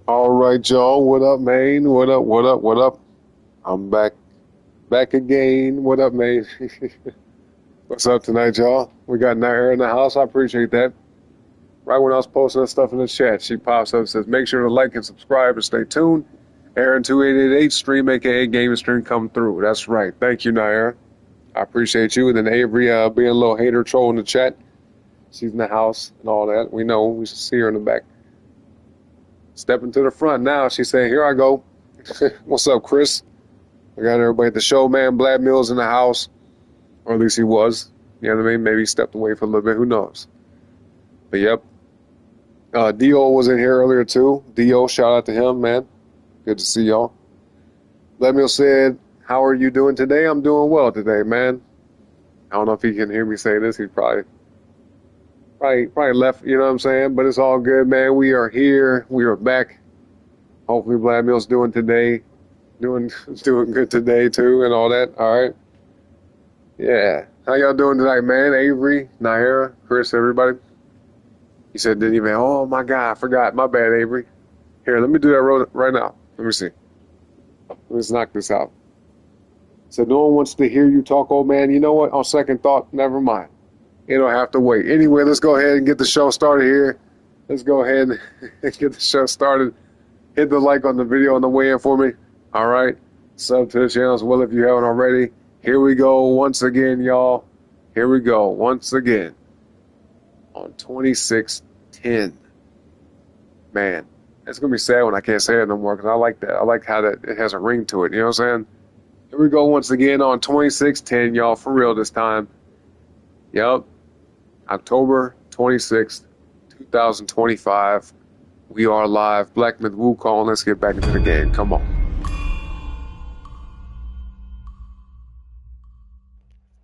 All right, y'all. What up, man? What up? What up? What up? I'm back again. What up, man? What's up tonight, y'all? We got Nair in the house. I appreciate that. Right when I was posting that stuff in the chat, she pops up and says, make sure to like and subscribe and stay tuned. Aaron 2888 stream, aka Gaming Stream, come through. That's right. Thank you, Nair. I appreciate you. And then Avery being a little hater troll in the chat. She's in the house and all that. We know. We should see her in the back. Stepping to the front now. She's saying, here I go. What's up, Chris? I got everybody at the show, man. Blad Mills in the house. Or at least he was. You know what I mean? Maybe he stepped away for a little bit. Who knows? But yep. Dio was in here earlier too. Dio, shout out to him, man. Good to see y'all. Blad Mills said, how are you doing today? I'm doing well today, man. I don't know if he can hear me say this. He probably left, you know what I'm saying? But it's all good, man. We are here. We are back. Hopefully Blad Mills doing doing good today too and all that. All right. Yeah. How y'all doing tonight, man? Avery, Naira, Chris, everybody. He said didn't even, oh my God, I forgot. My bad, Avery. Here, let me do that right now. Let me see. Let's knock this out. So no one wants to hear you talk, old man. You know what? On second thought, never mind. You don't have to wait. Anyway, let's go ahead and get the show started here. Let's go ahead and get the show started. Hit the like on the video on the way in for me. All right. Sub to the channel as well if you haven't already. Here we go once again, y'all. Here we go once again on 2610. Man, it's going to be sad when I can't say it no more because I like that. I like how that it has a ring to it. You know what I'm saying? Here we go once again on 2610, y'all, for real this time. Yep. October 26th, 2025. We are live. Black Myth Wukong. Let's get back into the game. Come on.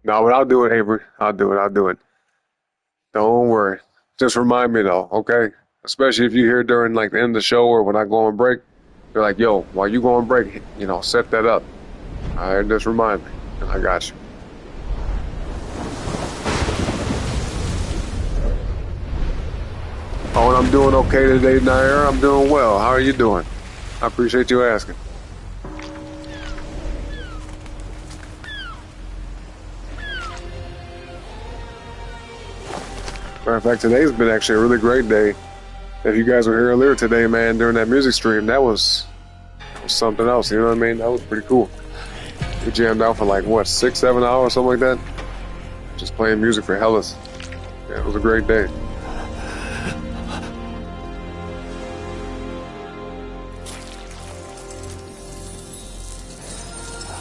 No, but I'll do it, Avery. I'll do it. Don't worry. Just remind me, though, okay? Especially if you're here during, like, the end of the show or when I go on break. You're like, yo, while you go on break, you know, set that up. All right, just remind me. I got you. Oh, and I'm doing okay today, Nair. I'm doing well. How are you doing? I appreciate you asking. Matter of fact, today's been actually a really great day. If you guys were here earlier today, man, during that music stream, that was something else. You know what I mean? That was pretty cool. We jammed out for like, what, 6, 7 hours, something like that? Just playing music for Hellas. Yeah, it was a great day.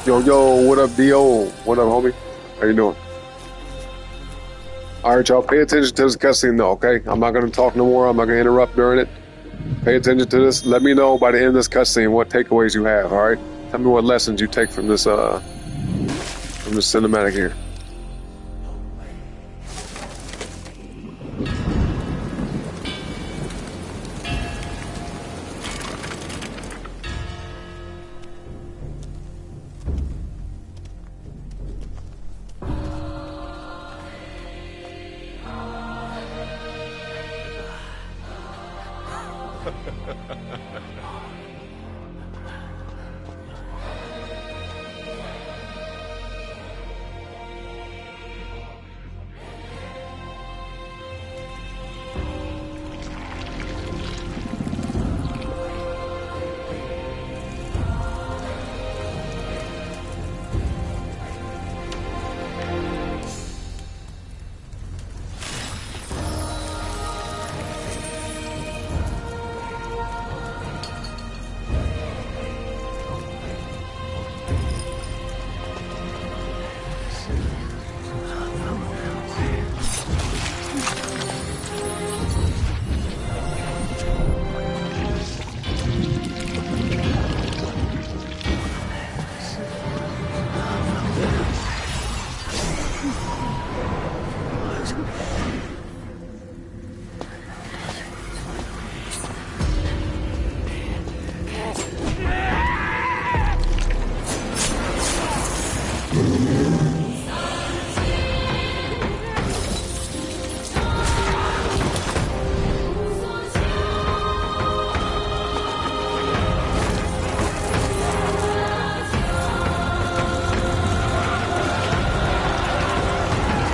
Yo, what up, D.O.? What up, homie? How you doing? All right, y'all, pay attention to this cutscene, though, okay? I'm not going to talk no more. I'm not going to interrupt during it. Pay attention to this. Let me know by the end of this cutscene what takeaways you have, all right? Tell me what lessons you take from this cinematic here.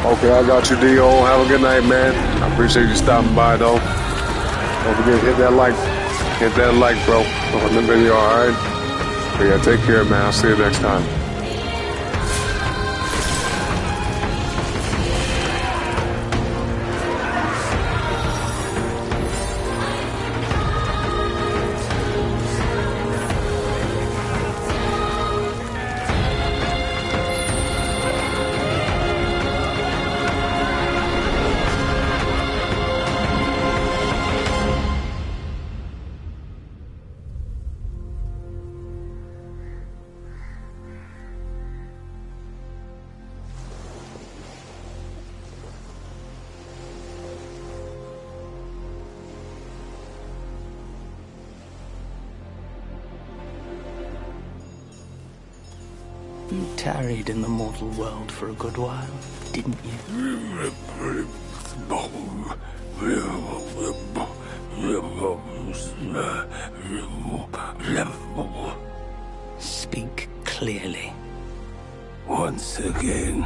Okay, I got you, D.O. Have a good night, man. I appreciate you stopping by, though. Don't forget, hit that like. Hit that like, bro, on the video, alright? But yeah, take care, man. I'll see you next time. You tarried in the mortal world for a good while, didn't you? Speak clearly. Once again,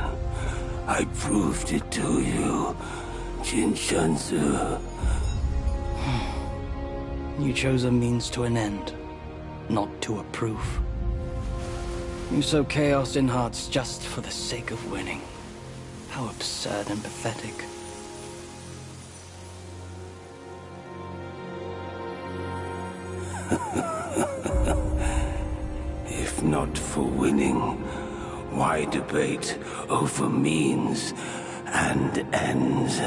I proved it to you, Jinshanzu. You chose a means to an end, not to a proof. You sow chaos in hearts just for the sake of winning. How absurd and pathetic. If not for winning, why debate over means and ends?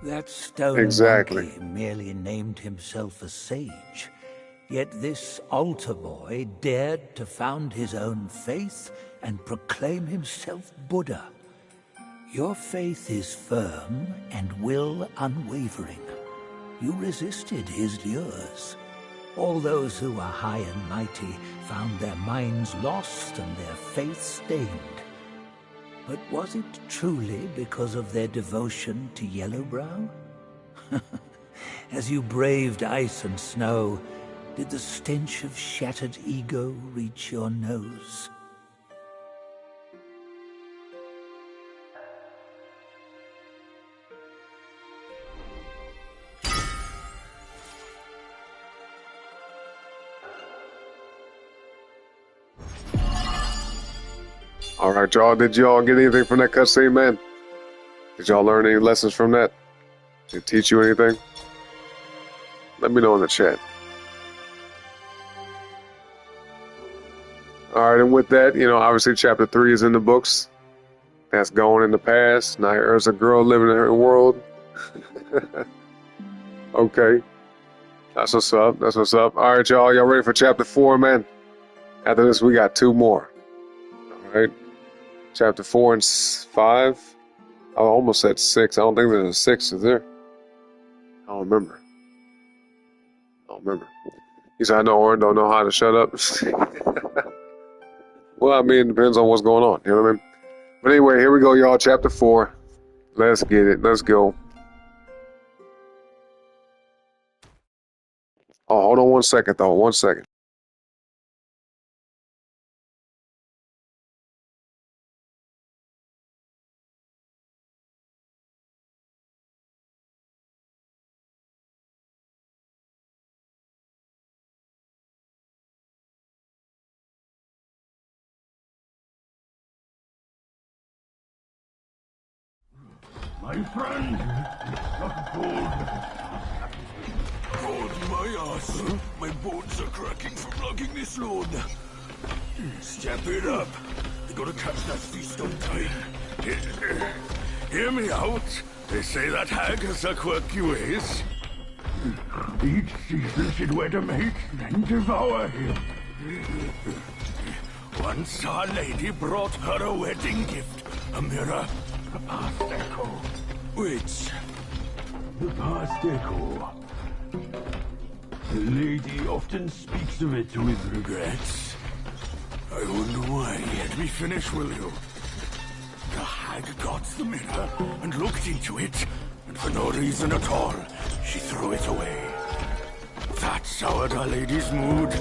That stone monkey merely named himself a sage. Yet this altar boy dared to found his own faith and proclaim himself Buddha. Your faith is firm and will unwavering. You resisted his lures. All those who were high and mighty found their minds lost and their faith stained. But was it truly because of their devotion to Yellowbrow? As you braved ice and snow, did the stench of shattered ego reach your nose? All right, y'all. Did y'all get anything from that cutscene, man? Did y'all learn any lessons from that? Did it teach you anything? Let me know in the chat. All right, and with that, obviously chapter 3 is in the books. That's going in the past. Now there's a girl living in her world. Okay. That's what's up. That's what's up. All right, y'all. Y'all ready for chapter 4, man? After this, we got 2 more. All right. Chapter 4 and 5. I almost said 6. I don't think there's a 6, is there? I don't remember. He said, I know Orin don't know how to shut up. Well, I mean, it depends on what's going on. You know what I mean? But anyway, here we go, y'all. Chapter 4. Let's get it. Let's go. Oh, hold on 1 second, though. 1 second. My friend, not gold. Gold my ass. My bones are cracking from lugging this load. Step it up. You gotta catch that feast on time. Hear me out. They say that hag has her quirky ways. Each season she'd wed a mate, then devour him. Once our lady brought her a wedding gift, a mirror. The past echo. Which? The past echo. The lady often speaks of it with regrets. I wonder why. Let me finish, will you? The hag got the mirror and looked into it, and for no reason at all, she threw it away. That's soured our lady's mood?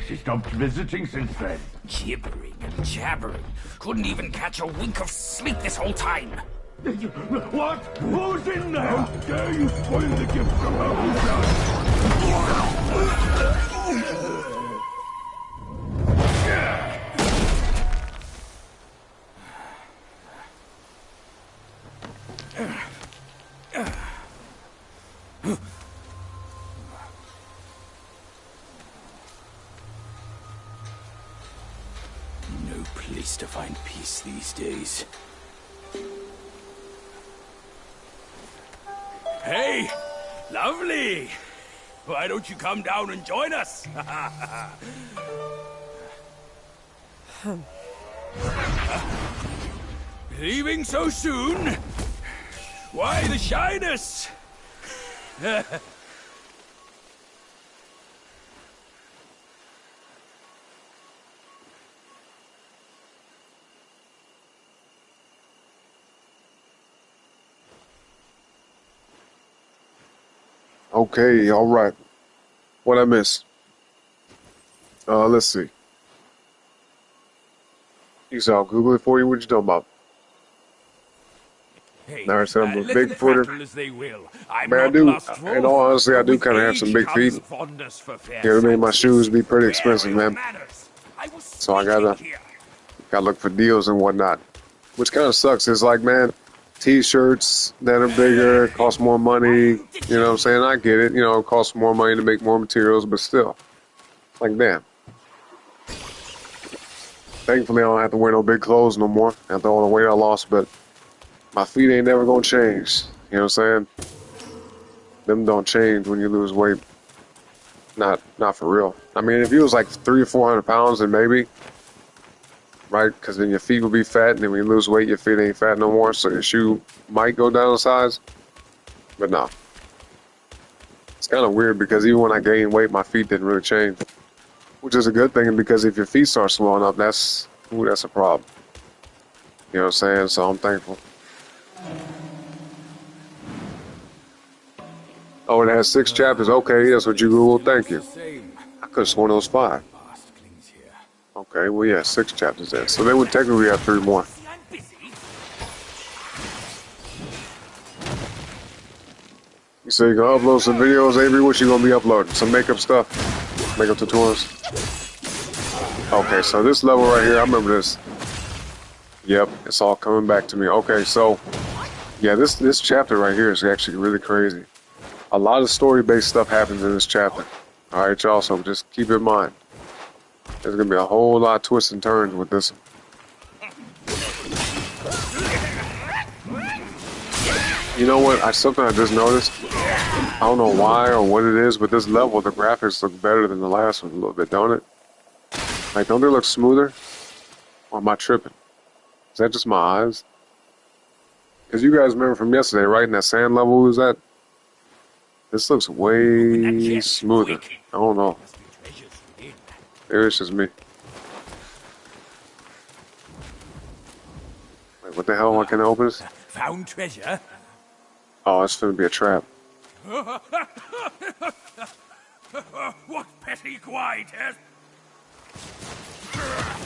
She stopped visiting since then. Gibbering and jabbering. Couldn't even catch a wink of sleep this whole time. What? Who's in there? How dare you spoil the gift from her own No place to find peace these days. Hey! Lovely! Why don't you come down and join us? Leaving so soon? Why the shyness? Okay, all right. What I missed? Let's see. You saw Google it for you. What you talking about? Hey, Now I said I'm a let big them footer. prattle as they will. I'm Man, I not do. lustful, In all honesty, I but do with kind of have some age big comes feet. fondness for fair You know what I mean? My sights. shoes be pretty expensive, Burial man. manners. I was So I speaking gotta here. look for deals and whatnot, which kind of sucks. It's like, man, T-shirts that are bigger cost more money. You know what I'm saying? I get it. You know, it costs more money to make more materials, but still, like, damn. Thankfully, I don't have to wear no big clothes no more after all the weight I lost, but my feet ain't never gonna change. You know what I'm saying? Them don't change when you lose weight. Not for real. I mean, if you was like 300 or 400 pounds, then maybe, right? Because then your feet will be fat, and then when you lose weight, your feet ain't fat no more, so your shoe might go down in size. But no. It's kind of weird because even when I gained weight, my feet didn't really change, which is a good thing because if your feet start swelling up, that's a problem. You know what I'm saying? So I'm thankful. Oh, it has 6 chapters. Okay, that's what you Googled. Thank you. I could have sworn it was 5. Okay, well, yeah, 6 chapters there. So they would technically have 3 more. You say you're going to upload some videos, Avery? What you going to be uploading? Some makeup stuff? Makeup tutorials? Okay, so this level right here, I remember this. Yep, it's all coming back to me. Okay, so, yeah, this chapter right here is actually really crazy. A lot of story-based stuff happens in this chapter. All right, y'all, so just keep in mind. There's going to be a whole lot of twists and turns with this one. You know what? Something I just noticed. I don't know why or what it is, but this level, the graphics look better than the last one a little bit, don't it? Like, don't they look smoother? Or am I tripping? Is that just my eyes? Because you guys remember from yesterday, right? In that sand level we was at? This looks way smoother. I don't know. Maybe it's just me. Wait, what the hell? Why can't I open this? Found treasure? Oh, it's gonna be a trap. What petty quietness!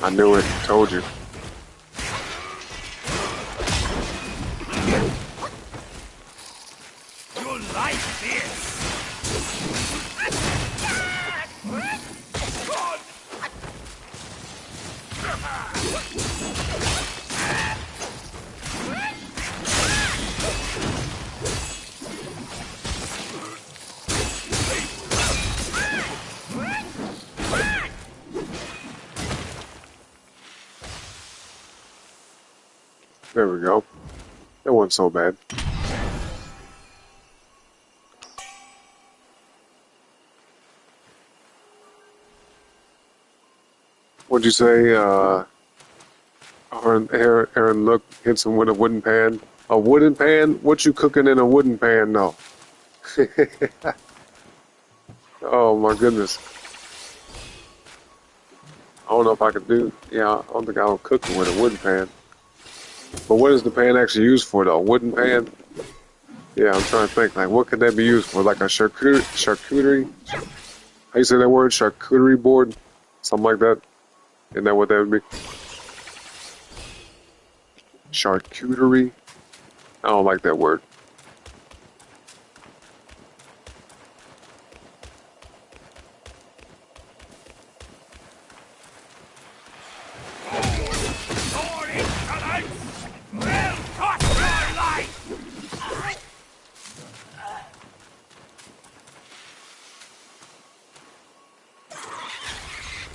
I knew it. Told you. You'll like this! There we go. That wasn't so bad. What'd you say? Aaron, look, hits him with a wooden pan. A wooden pan? What you cooking in a wooden pan? No. Oh my goodness. I don't know if I could do. Yeah, I don't think I'll cook with a wooden pan. But what is the pan actually used for, though? Wooden pan? Yeah, I'm trying to think. Like, what could that be used for? Like a charcuterie? How you say that word? Charcuterie board? Something like that? Isn't that what that would be? Charcuterie? I don't like that word.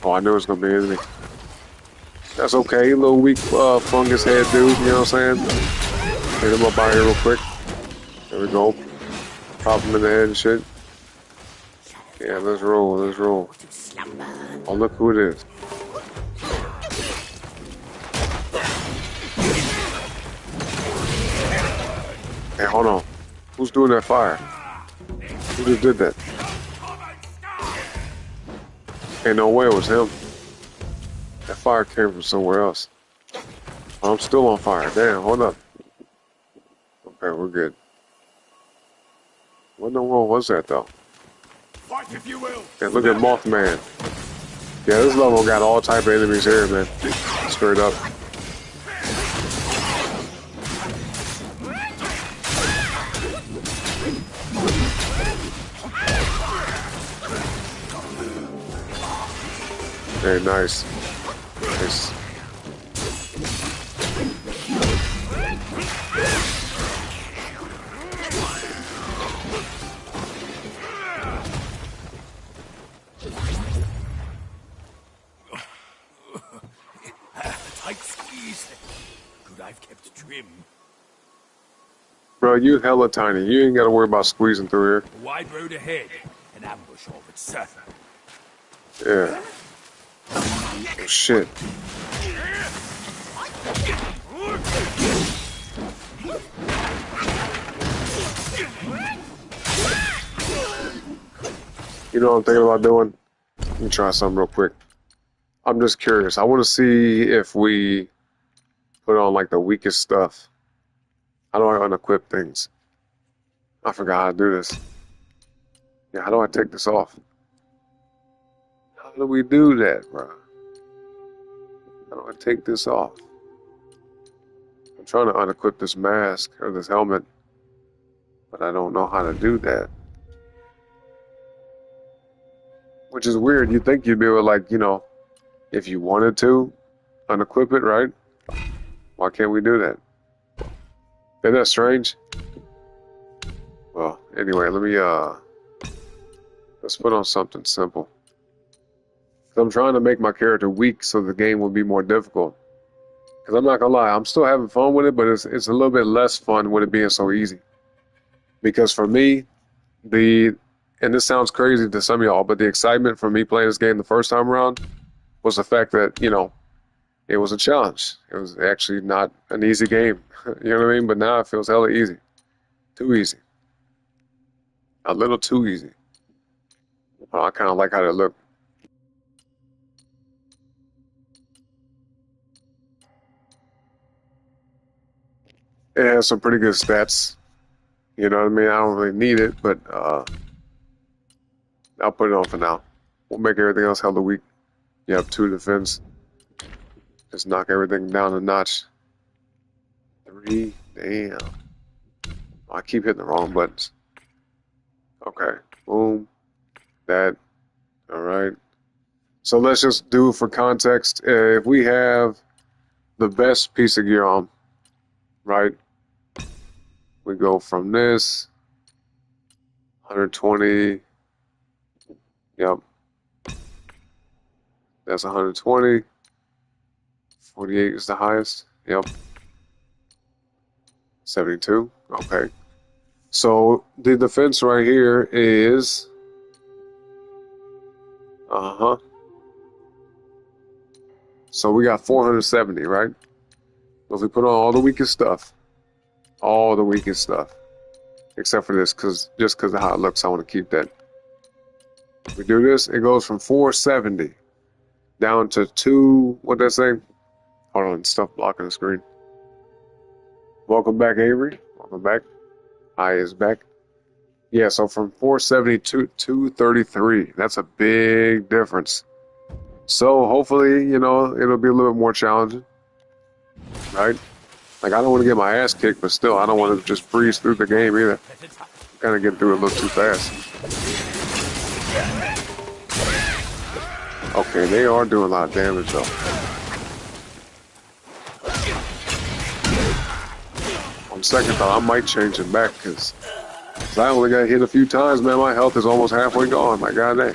Oh, I knew it was gonna be an enemy. That's okay, little weak fungus head dude, you know what I'm saying? Hit him up out here real quick. There we go. Pop him in the head and shit. Yeah, let's roll, let's roll. Oh, look who it is. Hey, hold on. Who's doing that fire? Who just did that? Ain't no way it was him. That fire came from somewhere else. Oh, I'm still on fire. Damn, hold up. Okay, we're good. What in the world was that, though? Fight if you will. Yeah, look at Mothman. Yeah, this level got all type of enemies here, man. Straight up. Very nice. Nice. Tight squeeze. Good I've kept trim. Bro, you hella tiny. You ain't got to worry about squeezing through here. A wide road ahead. An ambush all but certain. Yeah. Oh, shit. You know what I'm thinking about doing? Let me try something real quick. I'm just curious. I want to see if we put on like the weakest stuff. How do I unequip things? I forgot how to do this. Yeah, how do I take this off? How do we do that, bro? How do I take this off? I'm trying to unequip this mask or this helmet, but I don't know how to do that. Which is weird. You'd think you'd be able to, like, you know, if you wanted to, unequip it, right? Why can't we do that? Isn't that strange? Well, anyway, let's put on something simple. I'm trying to make my character weak so the game will be more difficult. Because I'm not gonna lie, I'm still having fun with it, but it's a little bit less fun with it being so easy. Because for me, and this sounds crazy to some of y'all, but the excitement for me playing this game the first time around was the fact that, you know, it was a challenge. It was actually not an easy game. You know what I mean? But now it feels hella easy. Too easy. A little too easy. Oh, I kind of like how they look. It has some pretty good stats. You know what I mean? I don't really need it, but I'll put it on for now. We'll make everything else hella weak. You have 2 defense. Just knock everything down a notch. 3. Damn. I keep hitting the wrong buttons. Okay. Boom. That. Alright. So let's just do for context. If we have the best piece of gear on, right? We go from this. 120. Yep. That's 120. 48 is the highest. Yep. 72. Okay. So the defense right here is so we got 470, right? So if we put on all the weakest stuff, except for this, just because of how it looks, I want to keep that. If we do this, it goes from 470 down to 2. What did I say? Hold on, stuff blocking the screen. Welcome back, Avery. Welcome back. I is back. Yeah, so from 470 to 233. That's a big difference. So hopefully, you know, it'll be a little bit more challenging, right? Like, I don't want to get my ass kicked, but still, I don't want to just breeze through the game either. Kind of getting through it a little too fast. Okay, they are doing a lot of damage, though. On second thought, I might change it back, because I only got hit a few times, man. My health is almost halfway gone. My god dang.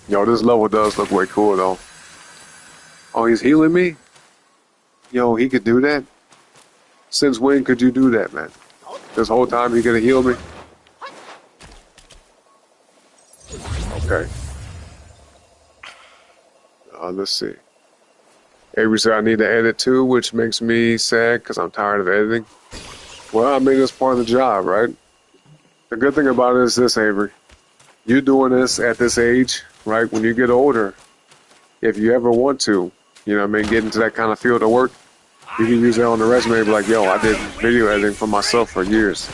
Yo, this level does look way cool, though. Oh, he's healing me? Yo, he could do that? Since when could you do that, man? This whole time he could have healed me? Okay. Let's see. Avery said I need to edit too, which makes me sad because I'm tired of editing. Well, I mean, it's part of the job, right? The good thing about it is this, Avery. You doing this at this age, right? When you get older, if you ever want to, you know what I mean, get into that kind of field of work, you can use that on the resume and be like, yo, I did video editing for myself for years.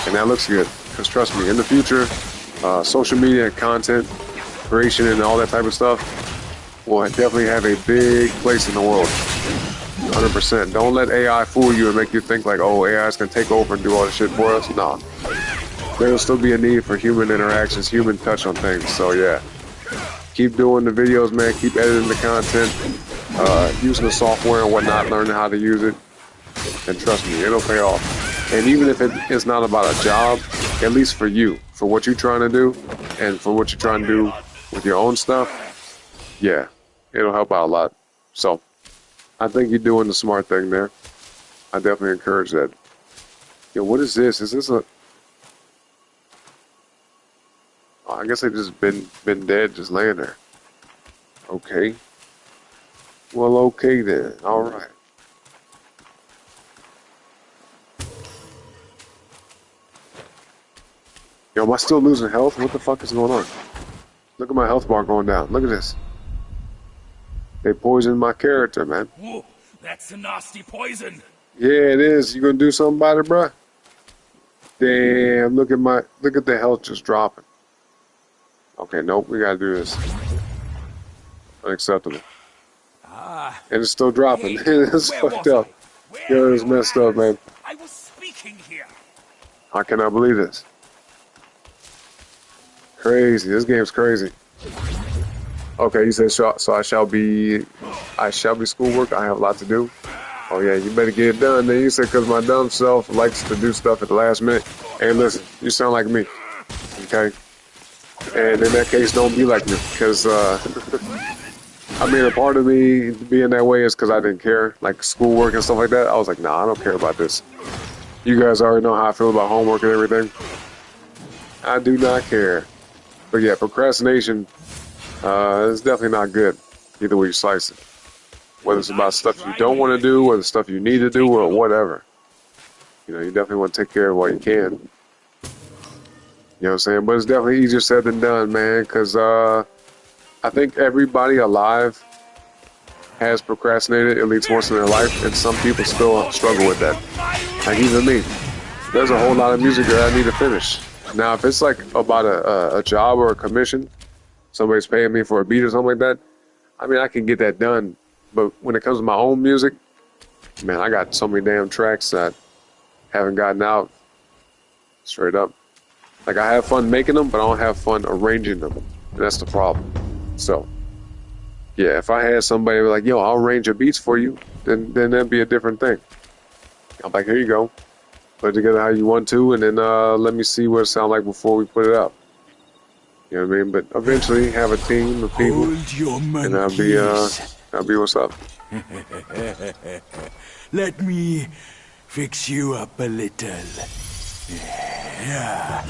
And that looks good. Because trust me, in the future, social media and content creation and all that type of stuff will definitely have a big place in the world. 100%. Don't let AI fool you and make you think like, oh, AI is going to take over and do all this shit for us. Nah. There'll still be a need for human interactions, human touch on things. So yeah, keep doing the videos, man. Keep editing the content, using the software and whatnot, learning how to use it. And trust me, it'll pay off. And even if it's not about a job, at least for you, for what you're trying to do, and for what you're trying to do with your own stuff, yeah, it'll help out a lot. So I think you're doing the smart thing there. I definitely encourage that. Yo, what is this? Is this a... Oh, I guess they just been dead, just laying there. Okay. Well, okay then. All right. Yo, am I still losing health? What the fuck is going on? Look at my health bar going down. Look at this. They poisoned my character, man. Whoa, that's a nasty poison. Yeah, it is. You gonna do something about it, bruh? Damn, look at the health just dropping. Okay, nope, we gotta do this. Unacceptable. And it's still dropping. Hey, It's fucked up. Yo, it's messed up, man. I was speaking here. I cannot believe this. Crazy. This game's crazy. Okay, you said so I shall be schoolwork. I have a lot to do. Oh yeah, you better get it done. Then you said because my dumb self likes to do stuff at the last minute. Hey, listen, you sound like me. Okay. And in that case, don't be like me, because I mean, a part of me being that way is because I didn't care, like schoolwork and stuff like that. I was like, nah, I don't care about this. You guys already know how I feel about homework and everything. I do not care. But yeah, procrastination is definitely not good, either way you slice it. Whether it's about stuff you don't want to do, or the stuff you need to do, or whatever. You know, you definitely want to take care of what you can. You know what I'm saying? But it's definitely easier said than done, man, because I think everybody alive has procrastinated at least once in their life, and some people still struggle with that. Like even me. There's a whole lot of music that I need to finish. Now, if it's like about a job or a commission, somebody's paying me for a beat or something like that, I mean, I can get that done. But when it comes to my own music, man, I got so many damn tracks that haven't gotten out. Straight up. Like, I have fun making them, but I don't have fun arranging them. And that's the problem. So, yeah, if I had somebody like, yo, I'll arrange your beats for you, then that'd be a different thing. I'm like, here you go. Put it together how you want to, and then let me see what it sounds like before we put it out. You know what I mean? But eventually have a team of people, and that'll be what's up. Let me fix you up a little. Yeah.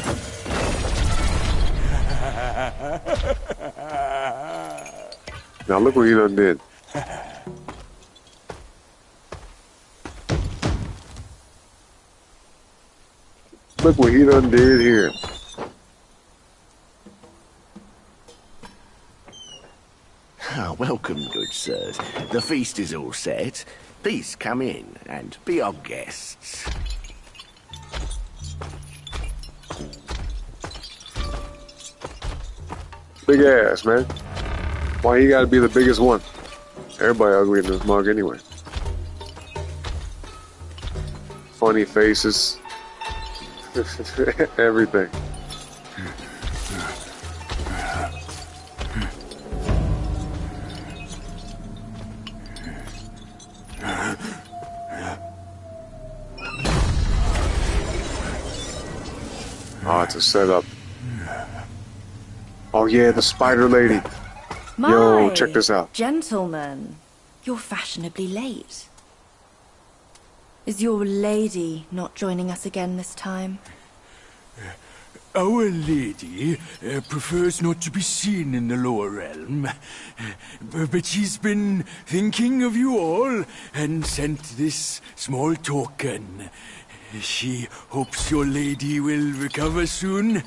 Now look what he done did. Look what he done did here. Ah, well The feast is all set. Please come in and be our guests. Big ass, man. Why he gotta be the biggest one? Everybody ugly in this mug anyway. Funny faces. Everything. Oh, it's a setup. Oh yeah, the spider lady. Yo, check this out. Gentlemen, you're fashionably late. Is your lady not joining us again this time? Our lady prefers not to be seen in the lower realm, but she's been thinking of you all and sent this small token. She hopes your lady will recover soon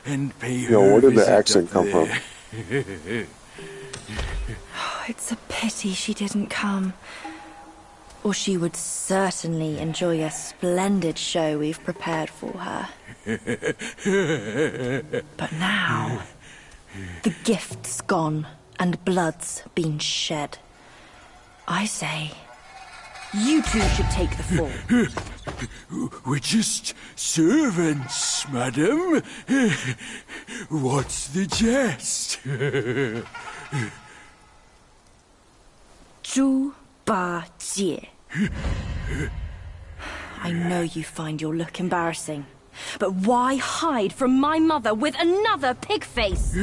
and pay her. Yo, where did the visit accent up come from? there. It's a pity she didn't come. Or she would certainly enjoy a splendid show we've prepared for her. But now, the gift's gone and blood's been shed. I say, you two should take the fall. We're just servants, madam. What's the jest? Zhu Ba Jie. I know you find your look embarrassing, but why hide from my mother with another pig face?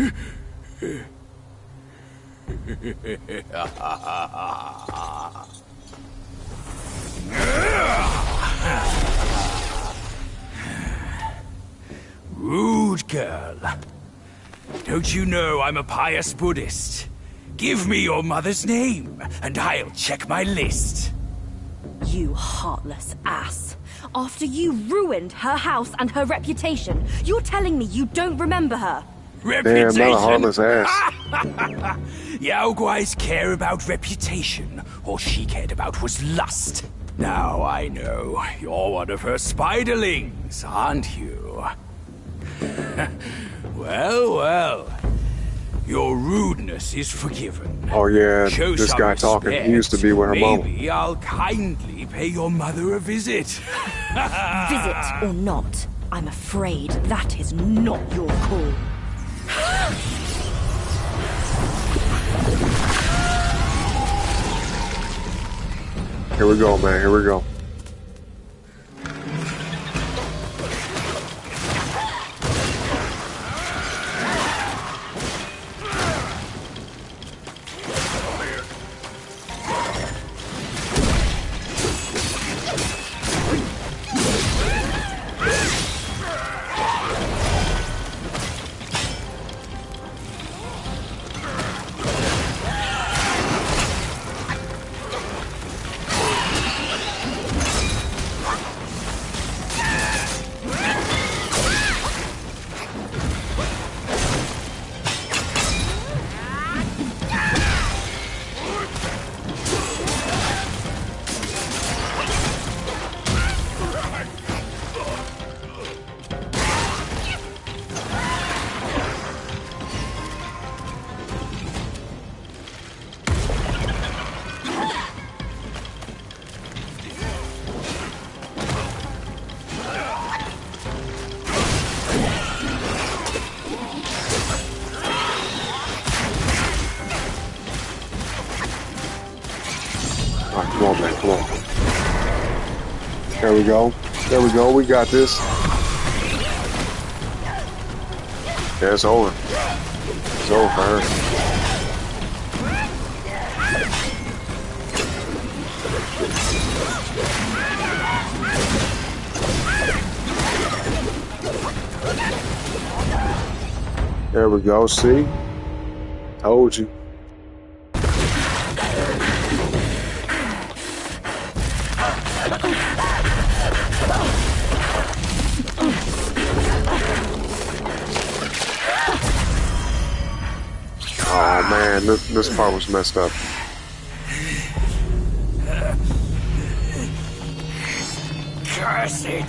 Rude girl. Don't you know I'm a pious Buddhist? Give me your mother's name, and I'll check my list. You heartless ass. After you ruined her house and her reputation, you're telling me you don't remember her? Reputation? Damn, not a heartless ass. Yao Guai's care about reputation. All she cared about was lust. Now I know. You're one of her spiderlings, aren't you? Well, well. Your rudeness is forgiven. Oh yeah, Show this some guy talking. He used to be with her mama. Maybe I'll kindly pay your mother a visit. Visit or not, I'm afraid that is not your call. Here we go, man. Here we go. Come on, man. Come on. There we go. There we go. We got this. Yeah, it's over. It's over for her. There we go. See? Told you. Oh man, this part was messed up. Curse it!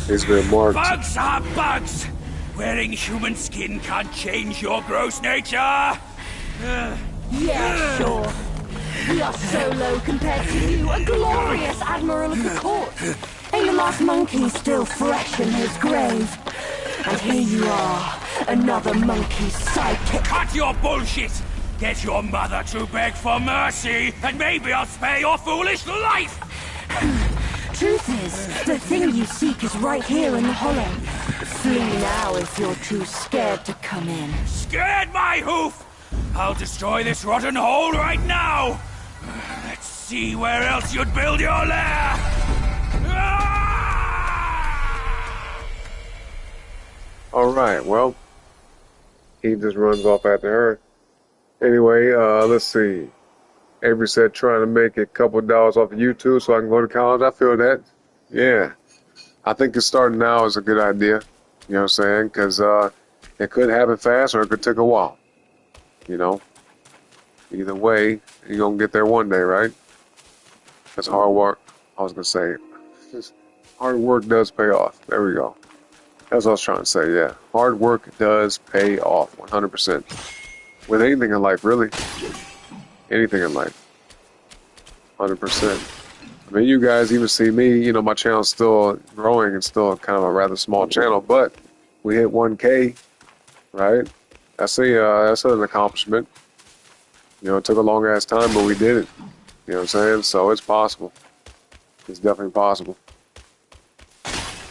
He's been marked. Bugs are bugs! Wearing human skin can't change your gross nature! Yeah, sure. We are so low compared to you, a glorious admiral of the court. And your last monkey still fresh in his grave. And here you are, another monkey's sidekick. Cut your bullshit! Get your mother to beg for mercy, and maybe I'll spare your foolish life! Truth is, the thing you seek is right here in the hollow. Flee now if you're too scared to come in. Scared my hoof! I'll destroy this rotten hole right now! Let's see where else you'd build your lair! Alright, well, he just runs off after her. Anyway, let's see. Avery said trying to make a couple dollars off of YouTube so I can go to college. I feel that. Yeah. I think it's starting now is a good idea. You know what I'm saying? Because it could happen fast or it could take a while. You know? Either way, you're going to get there one day, right? That's hard work. I was going to say, hard work does pay off. There we go. That's what I was trying to say, yeah. Hard work does pay off, 100%. With anything in life, really. Anything in life. 100%. I mean, you guys even see me, you know, my channel's still growing and still kind of a rather small channel, but we hit 1K, right? That's an accomplishment. You know, it took a long ass time, but we did it. You know what I'm saying? So it's possible. It's definitely possible.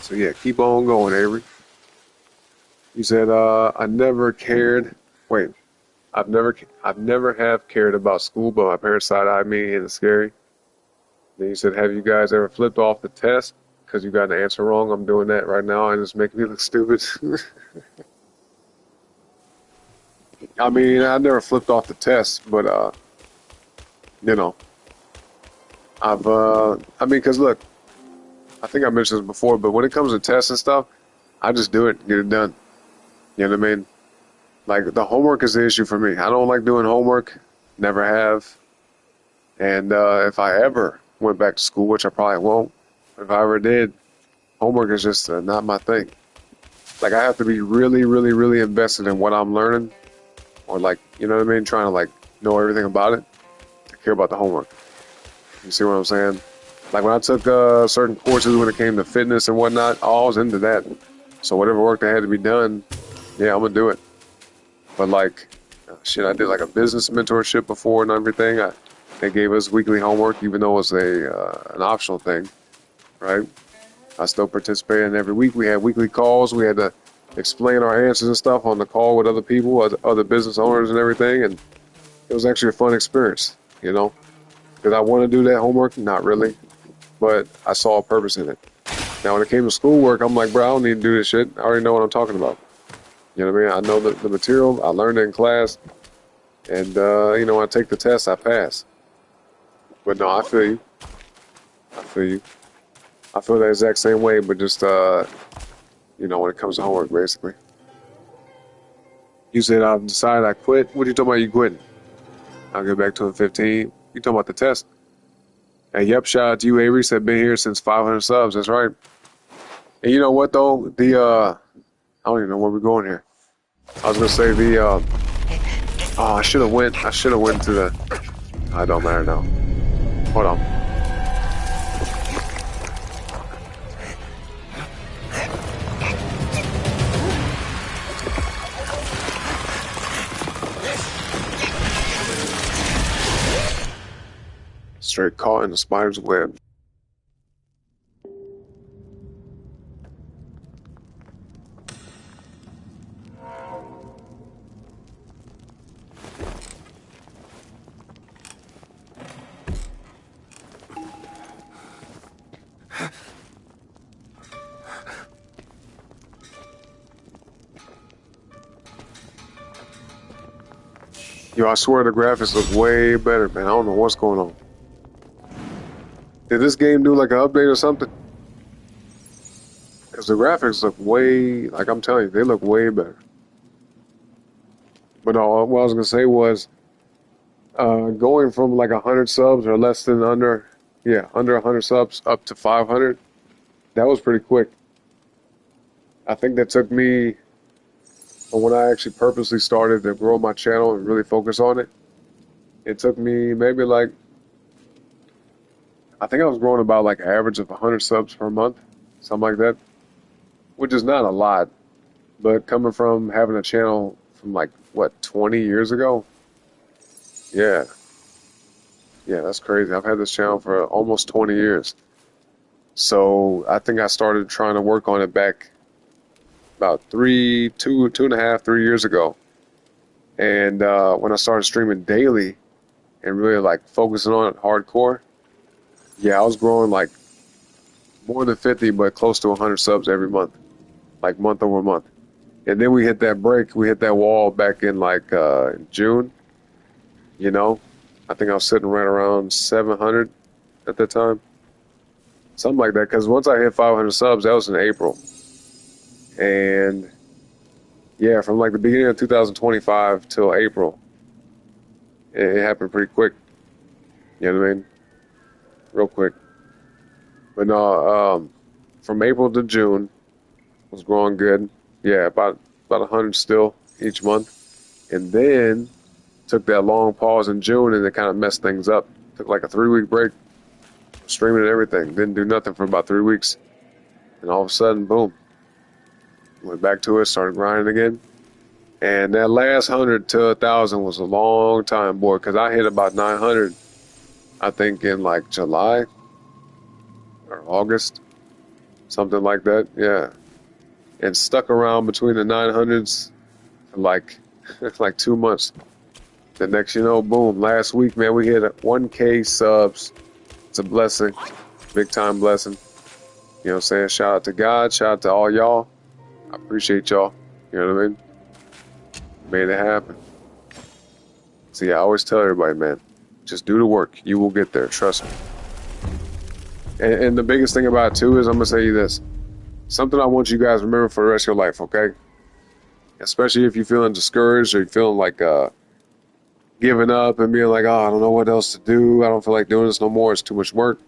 So yeah, keep on going, Avery. You said, I never cared. Wait, I've never have cared about school, but my parents side-eyed me and it's scary. Then you said, have you guys ever flipped off the test because you got an answer wrong? I'm doing that right now and it's making me look stupid. I mean, I never flipped off the test, but, you know, I mean, because look, I think I mentioned this before, but when it comes to tests and stuff, I just do it, get it done. You know what I mean? Like, the homework is the issue for me. I don't like doing homework, never have. And if I ever went back to school, which I probably won't, if I ever did, homework is just not my thing. Like, I have to be really, really, really invested in what I'm learning, or like, you know what I mean, trying to like know everything about it to care about the homework. You see what I'm saying? Like when I took certain courses when it came to fitness and whatnot, I was into that. So whatever work that had to be done, yeah, I'm gonna do it. But like, shit, I did like a business mentorship before and everything. They gave us weekly homework, even though it was an optional thing, right? I still participated in every week. We had weekly calls. We had to explain our answers and stuff on the call with other people, other business owners and everything. And it was actually a fun experience, you know? Did I want to do that homework? Not really. But I saw a purpose in it. Now, when it came to schoolwork, I'm like, bro, I don't need to do this shit. I already know what I'm talking about. You know what I mean? I know the material. I learned it in class. And, you know, when I take the test, I pass. But no, I feel you. I feel you. I feel the exact same way, but just, you know, when it comes to homework, basically. You said I've decided I quit. What are you talking about you quitting? I'll get back to it 15. You talking about the test? Hey, yep, shout out to you, Avery. Said been here since 500 subs. That's right. And you know what, though? I don't even know where we're going here. I was going to say I should have went to the, it don't matter now. Hold on. Straight caught in the spider's web. Yo, I swear the graphics look way better, man. I don't know what's going on. Did this game do like an update or something? Because the graphics look way, like I'm telling you, they look way better. But no, what I was going to say was going from like 100 subs or less than under 100 subs up to 500, that was pretty quick. I think that took me, when I actually purposely started to grow my channel and really focus on it, it took me maybe like, I think I was growing about like an average of 100 subs per month, something like that, which is not a lot, but coming from having a channel from like, what, 20 years ago? Yeah. Yeah, that's crazy. I've had this channel for almost 20 years. So I think I started trying to work on it back about 2.5, 3 years ago. And when I started streaming daily and really like focusing on it hardcore, yeah, I was growing like more than 50, but close to 100 subs every month, like month over month. And then we hit that break, we hit that wall back in like June, you know. I think I was sitting right around 700 at that time. Something like that, because once I hit 500 subs, that was in April. And yeah, from like the beginning of 2025 till April, it happened pretty quick. You know what I mean? Real quick. But no, from April to June was growing good. Yeah, about 100 still each month. And then took that long pause in June and it kind of messed things up. Took like a 3-week break, streaming and everything. Didn't do nothing for about 3 weeks. And all of a sudden, boom. Went back to it, started grinding again. And that last 100 to 1,000 was a long time, boy, because I hit about 900, I think, in like July or August, something like that, yeah. And stuck around between the 900s for like, like 2 months. The next, you know, boom, last week, man, we hit 1K subs. It's a blessing, big time blessing. You know what I'm saying? Shout out to God, shout out to all y'all. I appreciate y'all, you know what I mean? Made it happen. So yeah, I always tell everybody, man, just do the work. You will get there, trust me. And the biggest thing about it too is I'm gonna say you this. Something I want you guys to remember for the rest of your life, okay? Especially if you're feeling discouraged or you're feeling like giving up and being like, oh, I don't know what else to do. I don't feel like doing this no more. It's too much work.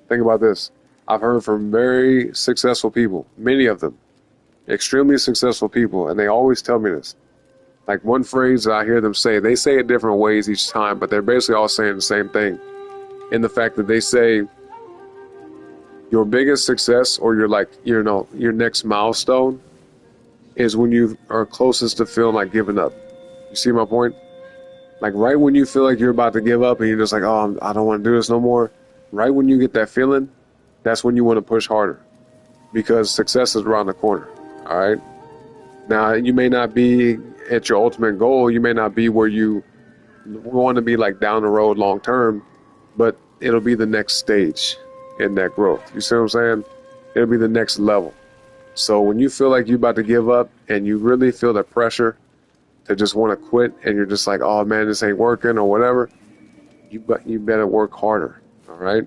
Think about this. I've heard from very successful people, many of them, extremely successful people, and they always tell me this. Like one phrase that I hear them say, they say it different ways each time, but they're basically all saying the same thing. In the fact that they say your biggest success or your next milestone is when you are closest to feeling like giving up. You see my point? Like right when you feel like you're about to give up and you're just like, oh, I don't want to do this no more. Right when you get that feeling, that's when you want to push harder because success is around the corner. All right. Now, you may not be at your ultimate goal. You may not be where you want to be like down the road long term, but it'll be the next stage in that growth. You see what I'm saying? It'll be the next level. So when you feel like you're about to give up and you really feel the pressure to just want to quit and you're just like, oh man, this ain't working or whatever, you better work harder. All right?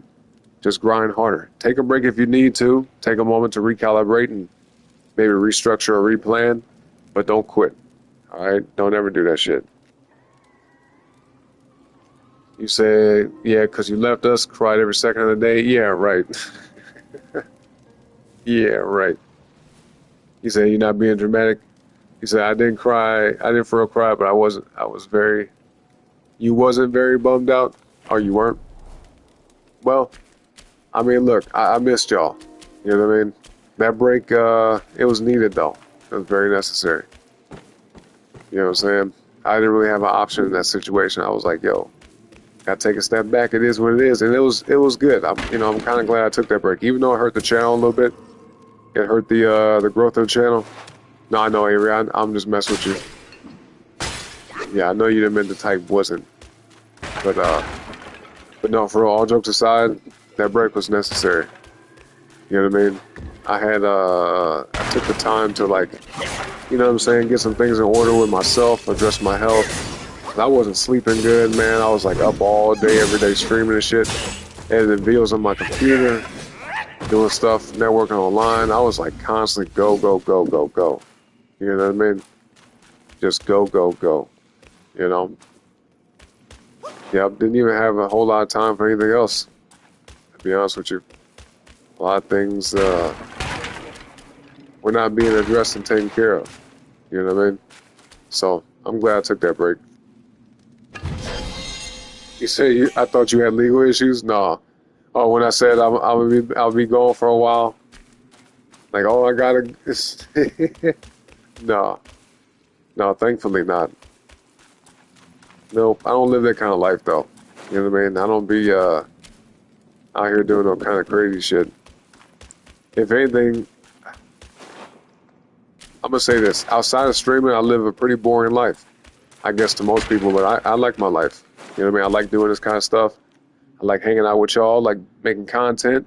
Just grind harder. Take a break if you need to. Take a moment to recalibrate and maybe restructure or replan, but don't quit. All right? Don't ever do that shit. You say, yeah, because you left us, cried every second of the day. Yeah, right. Yeah, right. You say you're not being dramatic. You said I didn't cry. I didn't for real cry, but you wasn't very bummed out, or you weren't. Well, I mean, look, I missed y'all. You know what I mean? That break, it was needed though. It was very necessary. You know what I'm saying? I didn't really have an option in that situation. I was like, yo, gotta take a step back. It is what it is, and it was good. I'm kind of glad I took that break, even though it hurt the channel a little bit. It hurt the growth of the channel. No, I know, Avery. I'm just messing with you. Yeah, I know you didn't mean to type wasn't, but no, for all jokes aside, that break was necessary. You know what I mean? I took the time to like, you know what I'm saying, get some things in order with myself, address my health. I wasn't sleeping good, man. I was like up all day, every day, streaming and shit, editing videos on my computer, doing stuff, networking online. I was like constantly go, go, go, go, go. You know what I mean? Just go, go, go. You know? Yep, didn't even have a whole lot of time for anything else, to be honest with you. A lot of things we're not being addressed and taken care of. You know what I mean? So I'm glad I took that break. You say I thought you had legal issues? No. Oh, when I said I'll be gone for a while, like, oh, I gotta. No, thankfully not. Nope, I don't live that kind of life though. You know what I mean? I don't be out here doing no kind of crazy shit. If anything, I'm gonna say this: outside of streaming, I live a pretty boring life, I guess to most people. But I like my life. You know what I mean? I like doing this kind of stuff. I like hanging out with y'all, like making content.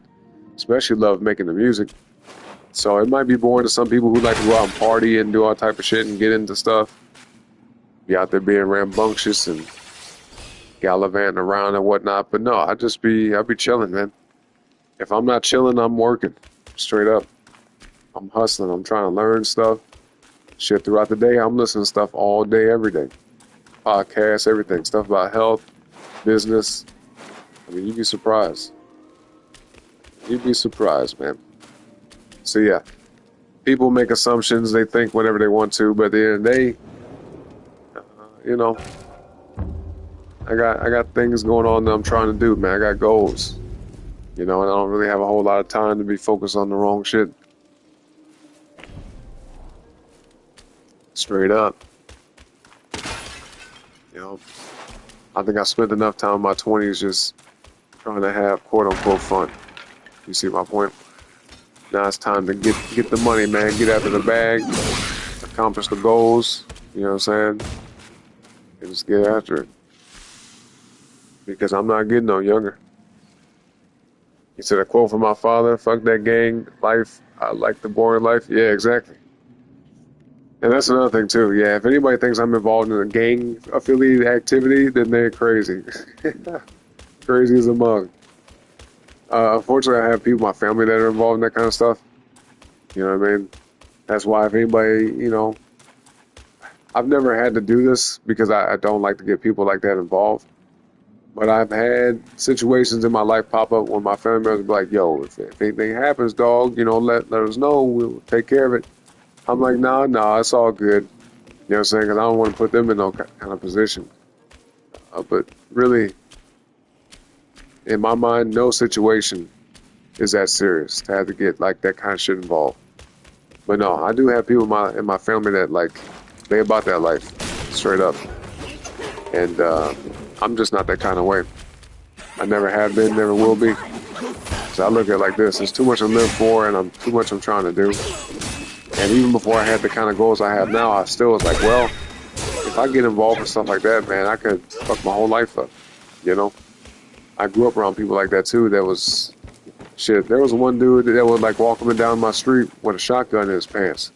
Especially love making the music. So it might be boring to some people who like to go out and party and do all type of shit and get into stuff. Be out there being rambunctious and gallivanting around and whatnot. But no, I'll be chilling, man. If I'm not chilling, I'm working. Straight up. I'm hustling. I'm trying to learn stuff. Shit throughout the day. I'm listening to stuff all day, every day. Podcasts, everything. Stuff about health, business. I mean, you'd be surprised. You'd be surprised, man. So yeah, people make assumptions. They think whatever they want to, but at the end of the day, you know, I got things going on that I'm trying to do, man. I got goals, you know, and I don't really have a whole lot of time to be focused on the wrong shit. Straight up. You know, I think I spent enough time in my 20s just trying to have quote-unquote fun. You see my point? Now it's time to get the money, man. Get after the bag, accomplish the goals, you know what I'm saying? And just get after it. Because I'm not getting no younger. He said a quote from my father, fuck that gang life, I like the boring life. Yeah, exactly. And that's another thing too. Yeah, if anybody thinks I'm involved in a gang affiliated activity, then they're crazy. Crazy as a mug. Unfortunately, I have people in my family that are involved in that kind of stuff. You know what I mean? That's why if anybody, you know, I've never had to do this because I don't like to get people like that involved. But I've had situations in my life pop up when my family members be like, yo, if anything happens, dog, you know, let us know. We'll take care of it. I'm like, nah, it's all good. You know what I'm saying? Because I don't want to put them in no kind of position. But really, in my mind, no situation is that serious to have to get like that kind of shit involved. But no, I do have people in my family that like, they about that life, straight up. And I'm just not that kind of way. I never have been, never will be. So I look at it like this: there's too much to live for, and too much I'm trying to do. And even before I had the kind of goals I have now, I still was like, well, if I get involved in stuff like that, man, I could fuck my whole life up, you know? I grew up around people like that too. That was, shit, there was one dude that would like walk up and down my street with a shotgun in his pants.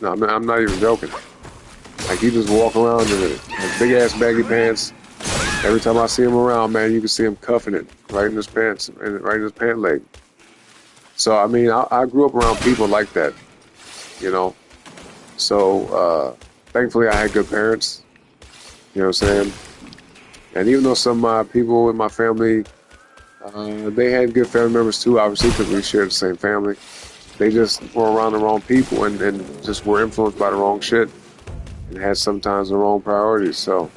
No, I'm not even joking. Like, he just walk around in big ass baggy pants. Every time I see him around, man, you can see him cuffing it right in his pants, right in his pant leg. So, I mean, I grew up around people like that, you know. So, thankfully, I had good parents, you know what I'm saying? And even though some people in my family, they had good family members too, obviously, because we shared the same family. They just were around the wrong people and just were influenced by the wrong shit and had sometimes the wrong priorities. So,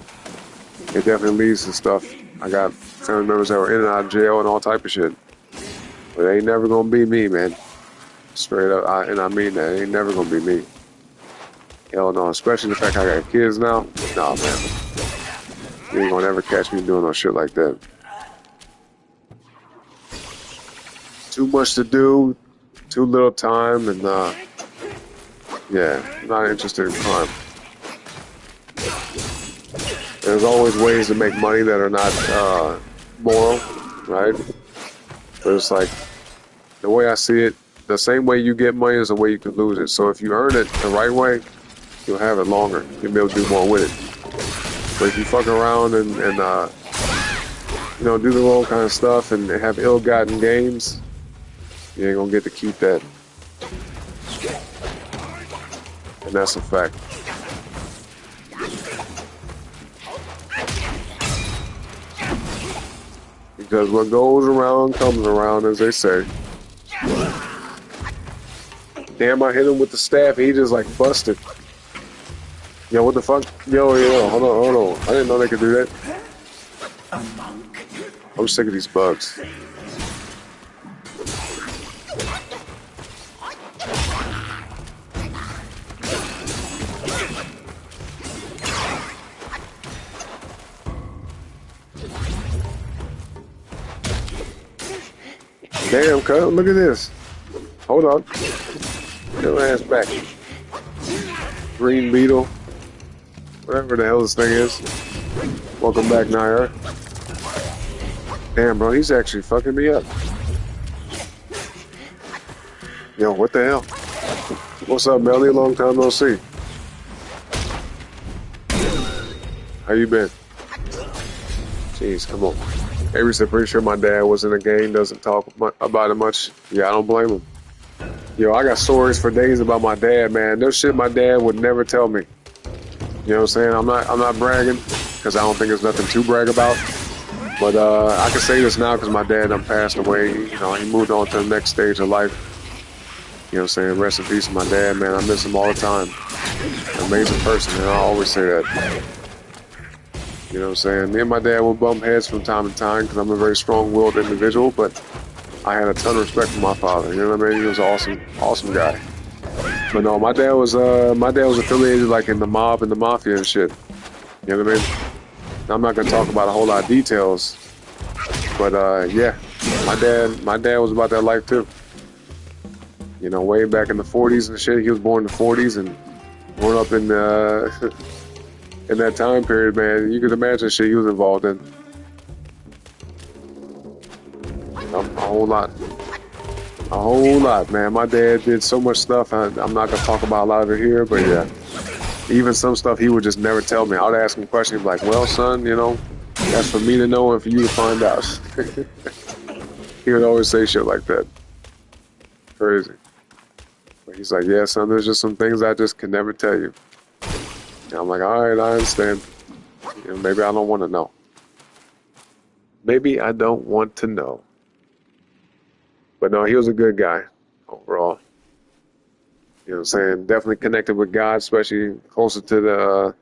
it definitely leads to stuff. I got family members that were in and out of jail and all type of shit. But it ain't never gonna be me, man. Straight up, and I mean that. It ain't never gonna be me. Hell no, especially the fact I got kids now. Nah, man. You ain't gonna ever catch me doing no shit like that. Too much to do, too little time, and yeah, I'm not interested in crime. There's always ways to make money that are not moral, right? But it's like, the way I see it, the same way you get money is the way you can lose it. So if you earn it the right way, you'll have it longer. You'll be able to do more with it. But if you fuck around and you know, do the wrong kind of stuff and have ill-gotten gains, you ain't gonna get to keep that. And that's a fact. Because what goes around comes around, as they say. Damn, I hit him with the staff. He just like busted. Yo, what the fuck? Yo, hold on. I didn't know they could do that. I'm sick of these bugs. Damn, cuz, look at this. Hold on. Get your ass back. Green beetle. Whatever the hell this thing is. Welcome back, Nair. Damn, bro, he's actually fucking me up. Yo, what the hell? What's up, Melly? Long time no see. How you been? Jeez, come on. Avery's pretty sure my dad was in the game, doesn't talk about it much. Yeah, I don't blame him. Yo, I got stories for days about my dad, man. There's shit my dad would never tell me. You know what I'm saying? I'm not bragging, because I don't think there's nothing to brag about. But I can say this now because my dad done passed away. You know, he moved on to the next stage of life. You know what I'm saying? Rest in peace to my dad, man. I miss him all the time. Amazing person, and I always say that. You know what I'm saying? Me and my dad will bump heads from time to time because I'm a very strong-willed individual, but I had a ton of respect for my father. You know what I mean? He was an awesome guy. But no, my dad was affiliated like in the mob and the mafia and shit. You know what I mean? I'm not gonna talk about a whole lot of details, but yeah, my dad was about that life too. You know, way back in the 40s and shit. He was born in the 40s and growing up in in that time period, man. You could imagine shit he was involved in. A whole lot, man. My dad did so much stuff. I'm not gonna talk about a lot of it here, but yeah. Even some stuff he would just never tell me. I would ask him questions like, well, son, you know, that's for me to know and for you to find out. He would always say shit like that. Crazy. But he's like, yeah, son, there's just some things I just can never tell you. And I'm like, all right, I understand. You know, maybe I don't want to know. Maybe I don't want to know. But no, he was a good guy overall. You know what I'm saying? Definitely connected with God, especially closer to the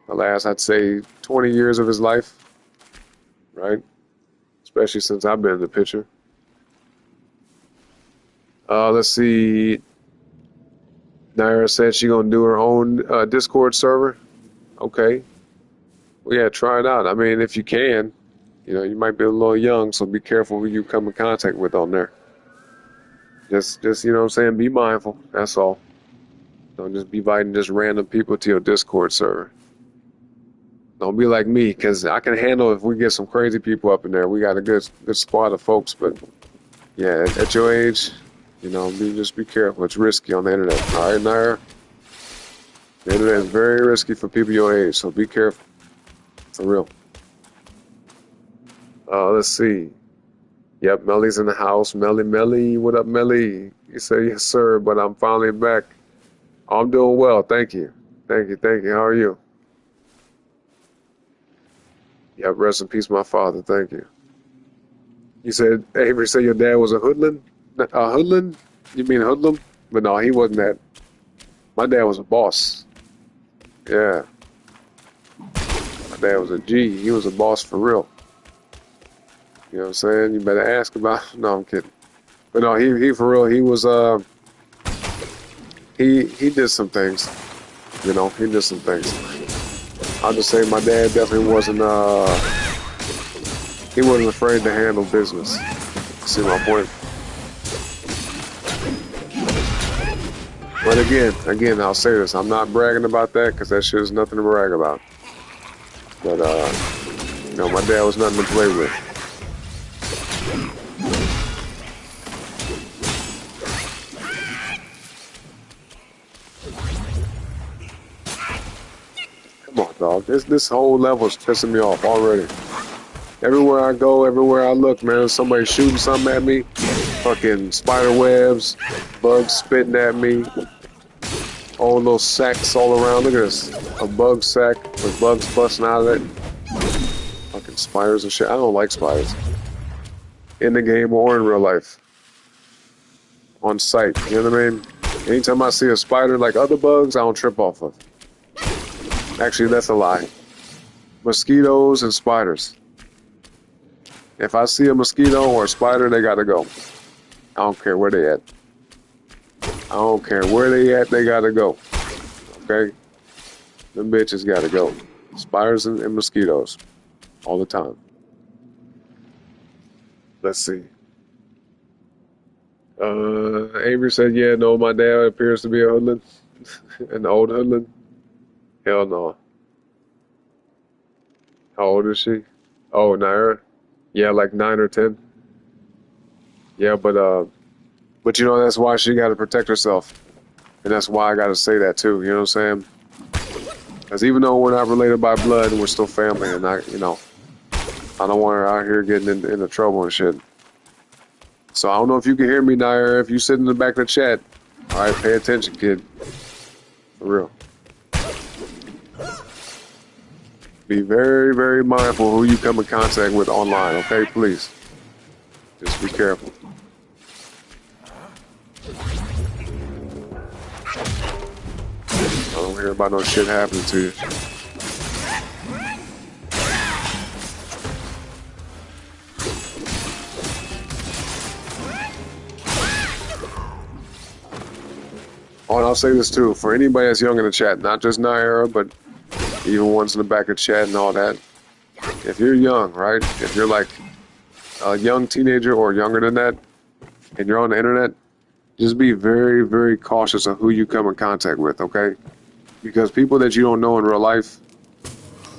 last, I'd say, 20 years of his life. Right? Especially since I've been in the picture. Let's see. Naira said she's going to do her own Discord server. Okay. Well, yeah, try it out. I mean, if you can. You know, you might be a little young, so be careful who you come in contact with on there. Just you know what I'm saying? Be mindful. That's all. Don't just be inviting just random people to your Discord server. Don't be like me, because I can handle if we get some crazy people up in there. We got a good squad of folks, but yeah, at your age, you know, just be careful. It's risky on the internet. All right, Nair? The internet is very risky for people your age, so be careful. For real. Let's see. Yep, Melly's in the house. Melly, what up, Melly? You say yes, sir, but I'm finally back. I'm doing well, thank you. Thank you. How are you? Yep, rest in peace, my father. Thank you. You said, Avery said your dad was a hoodlum? A hoodlum? You mean hoodlum? But no, he wasn't that. My dad was a boss. Yeah. My dad was a G. He was a boss for real. You know what I'm saying? You better ask about. No, I'm kidding. But no, he for real. He was he did some things. You know, he did some things. I'll just say my dad definitely wasn't he wasn't afraid to handle business. See my point? But again, I'll say this. I'm not bragging about that because that shit is nothing to brag about. But you know, my dad was nothing to play with. Come on, dog. This whole level is pissing me off already. Everywhere I go, everywhere I look, man, there's somebody shooting something at me. Fucking spider webs, bugs spitting at me. All those sacks all around. Look at this. A bug sack with bugs busting out of it. Fucking spiders and shit. I don't like spiders. in the game or in real life. On sight, you know what I mean? Anytime I see a spider like other bugs, I don't trip off of. Actually, that's a lie. Mosquitoes and spiders. If I see a mosquito or a spider, they gotta go. I don't care where they at. I don't care where they at, they gotta go. Okay? Them bitches gotta go. Spiders and mosquitoes. All the time. Let's see. Avery said, yeah, no, my dad appears to be a hoodlum. An old hoodlum. Hell no. How old is she? Oh, Naira? Yeah, like 9 or 10. Yeah, but you know, that's why she got to protect herself. And that's why I got to say that too, you know what I'm saying? Because even though we're not related by blood, we're still family. And I don't want her out here getting into trouble and shit. So I don't know if you can hear me, Naira. If you sit in the back of the chat, all right, pay attention, kid. For real. Be very, very mindful who you come in contact with online, okay? Please. Just be careful. I don't hear about no shit happening to you. Oh, and I'll say this too, for anybody that's young in the chat, not just Naira, but even ones in the back of the chat and all that. If you're young, right? If you're like a young teenager or younger than that, and you're on the internet, just be very, very cautious of who you come in contact with, okay? Because people that you don't know in real life,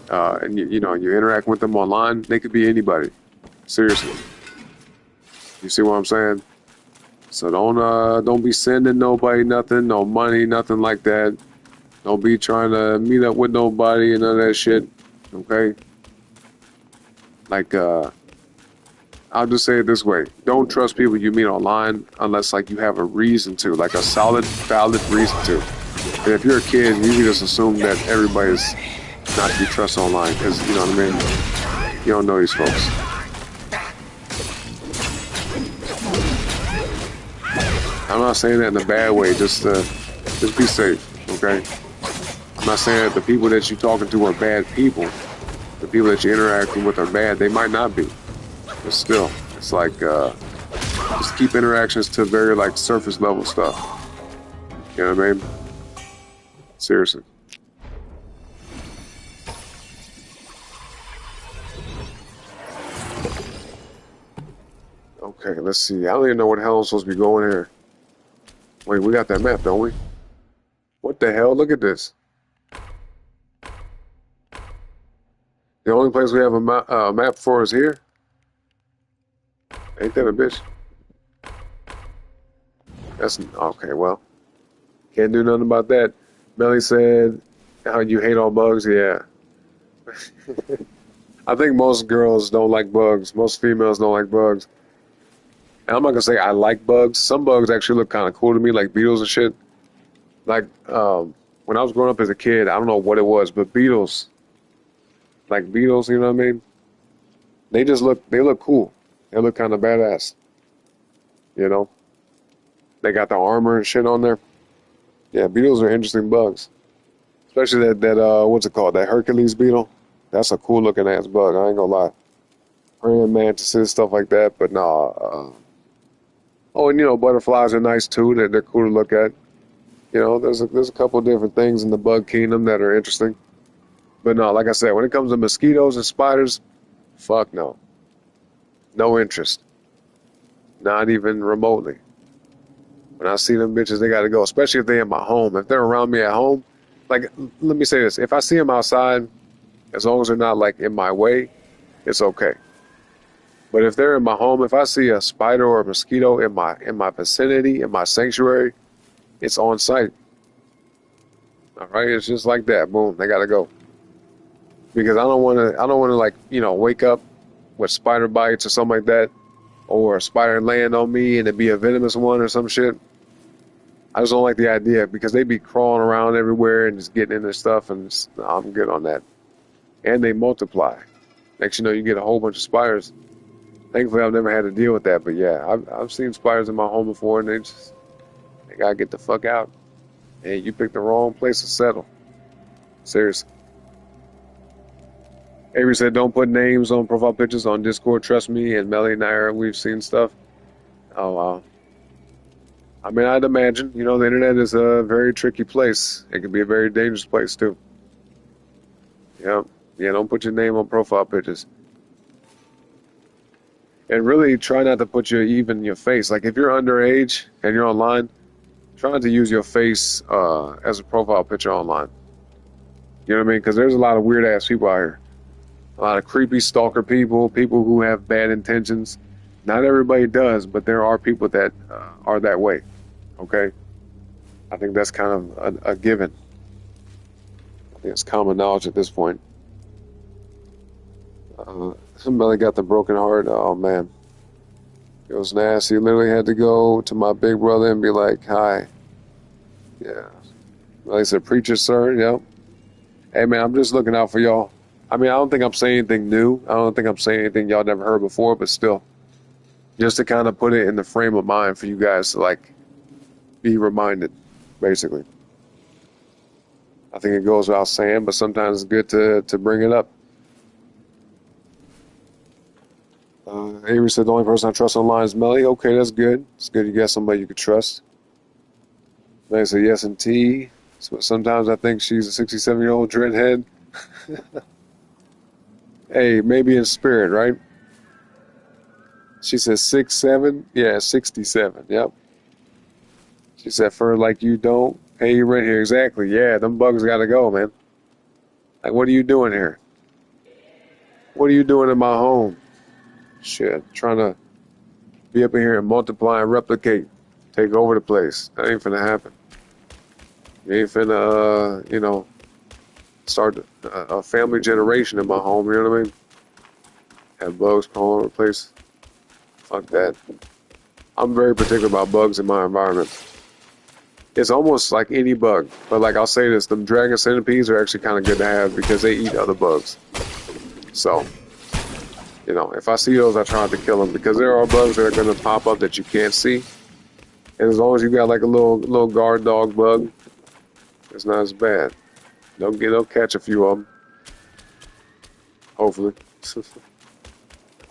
and you interact with them online, they could be anybody. Seriously. You see what I'm saying? So don't be sending nobody nothing, no money, nothing like that. Don't be trying to meet up with nobody and none of that shit. Okay? Like, I'll just say it this way. Don't trust people you meet online unless, like, you have a reason to. Like, a solid, valid reason to. And if you're a kid, you can just assume that everybody's not to be trusted online. Because, you know what I mean? You don't know these folks. I'm not saying that in a bad way. Just be safe, okay? I'm not saying that the people that you're talking to are bad people. The people that you're interacting with are bad. They might not be. But still, it's like, just keep interactions to very, like, surface level stuff. You know what I mean? Seriously. Okay, let's see. I don't even know where the hell I'm supposed to be going here. Wait, we got that map, don't we? What the hell? Look at this. The only place we have a map for is here? Ain't that a bitch? That's okay, well. Can't do nothing about that. Melly said, how you hate all bugs? Yeah. I think most girls don't like bugs. Most females don't like bugs. And I'm not gonna say I like bugs. Some bugs actually look kind of cool to me, like beetles and shit. Like, when I was growing up as a kid, I don't know what it was, but beetles, like beetles, you know what I mean? They look cool. They look kind of badass. You know? They got the armor and shit on there. Yeah, beetles are interesting bugs. Especially that what's it called? That Hercules beetle. That's a cool looking ass bug, I ain't gonna lie. Praying mantises, stuff like that, but nah. Oh, and butterflies are nice too. They're cool to look at. There's a couple different things in the bug kingdom that are interesting. But no, like I said, when it comes to mosquitoes and spiders, fuck no. No interest. Not even remotely. When I see them bitches, they gotta go. Especially if they're in my home. If they're around me at home, like, let me say this. If I see them outside, as long as they're not, like, in my way, it's okay. But if they're in my home, if I see a spider or a mosquito in my vicinity, in my sanctuary, it's on site. All right, it's just like that. Boom, they gotta go. Because I don't want to like, wake up with spider bites or something like that, or a spider land on me and it be a venomous one or some shit. I just don't like the idea because they be crawling around everywhere and just getting into stuff, and I'm good on that. And they multiply. Next, you get a whole bunch of spiders. Thankfully, I've never had to deal with that. But yeah, I've seen spiders in my home before, and they gotta get the fuck out. Hey, you picked the wrong place to settle. Seriously. Avery said, don't put names on profile pictures on Discord. Trust me, and Melly and I, we've seen stuff. Oh, wow. I mean, I'd imagine, you know, the internet is a very tricky place. It can be a very dangerous place, too. Yep. Yeah, don't put your name on profile pictures. And really try not to put even your face. Like, if you're underage and you're online, try not to use your face as a profile picture online. You know what I mean? Because there's a lot of weird-ass people out here. A lot of creepy stalker people, people who have bad intentions. Not everybody does, but there are people that are that way. Okay? I think that's kind of a given. I think it's common knowledge at this point. Somebody got the broken heart. Oh, man. It was nasty. Literally had to go to my big brother and be like, hi. Yeah. Well, he said, preacher, sir. Yep. Hey, man, I'm just looking out for y'all. I mean, I don't think I'm saying anything new. I don't think I'm saying anything y'all never heard before, but still. Just to kind of put it in the frame of mind for you guys to, like, be reminded, basically. I think it goes without saying, but sometimes it's good to bring it up. Avery said the only person I trust online is Melly. Okay, that's good. It's good you got somebody you can trust. Melly said yes and T. So sometimes I think she's a 67-year-old dreadhead. Hey, maybe in spirit, right? She says 6'7". Yeah, 67. Yep. She said fur like you don't. Hey, you right here. Exactly. Yeah, them bugs gotta go, man. Like, what are you doing here? What are you doing in my home? Shit, trying to be up in here and multiply and replicate, take over the place. That ain't finna happen. You ain't finna, you know, start a family generation in my home. You know what I mean? Have bugs all over the place. Fuck that. I'm very particular about bugs in my environment. It's almost like any bug, but like I'll say this: them dragon centipedes are actually kind of good to have because they eat other bugs. So. You know, if I see those, I try not to kill them because there are bugs that are going to pop up that you can't see. And as long as you got like a little guard dog bug, it's not as bad. They'll catch a few of them. Hopefully.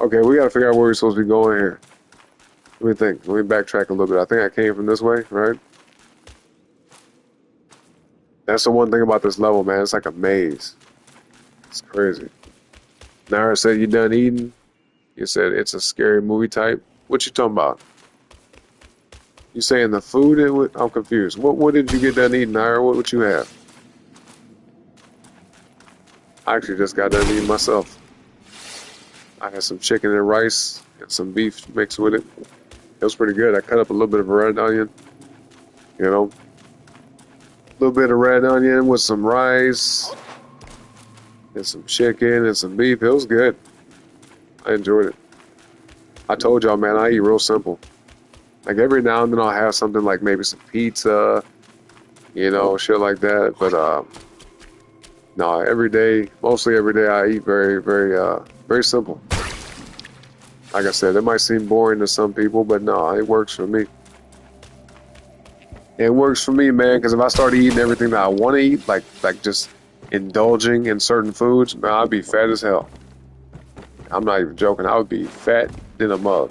Okay, we got to figure out where we're supposed to be going here. Let me think. Let me backtrack a little bit. I think I came from this way, right? That's the one thing about this level, man. It's like a maze. It's crazy. Nara said, you done eating? You said it's a scary movie type. What you talking about? You saying the food? I'm confused. What did you get done eating, Nara? What would you have? I actually just got done eating myself. I had some chicken and rice and some beef mixed with it. It was pretty good. I cut up a little bit of red onion. You know? A little bit of red onion with some rice. And some chicken and some beef. It was good. I enjoyed it. I told y'all, man, I eat real simple. Like every now and then I'll have something like maybe some pizza, you know, shit like that. But no, mostly every day I eat very, very, very simple. Like I said, it might seem boring to some people, but no, it works for me. It works for me, man, because if I start eating everything that I want to eat, like just indulging in certain foods, man, I'd be fat as hell. I'm not even joking. I would be fat in a mug.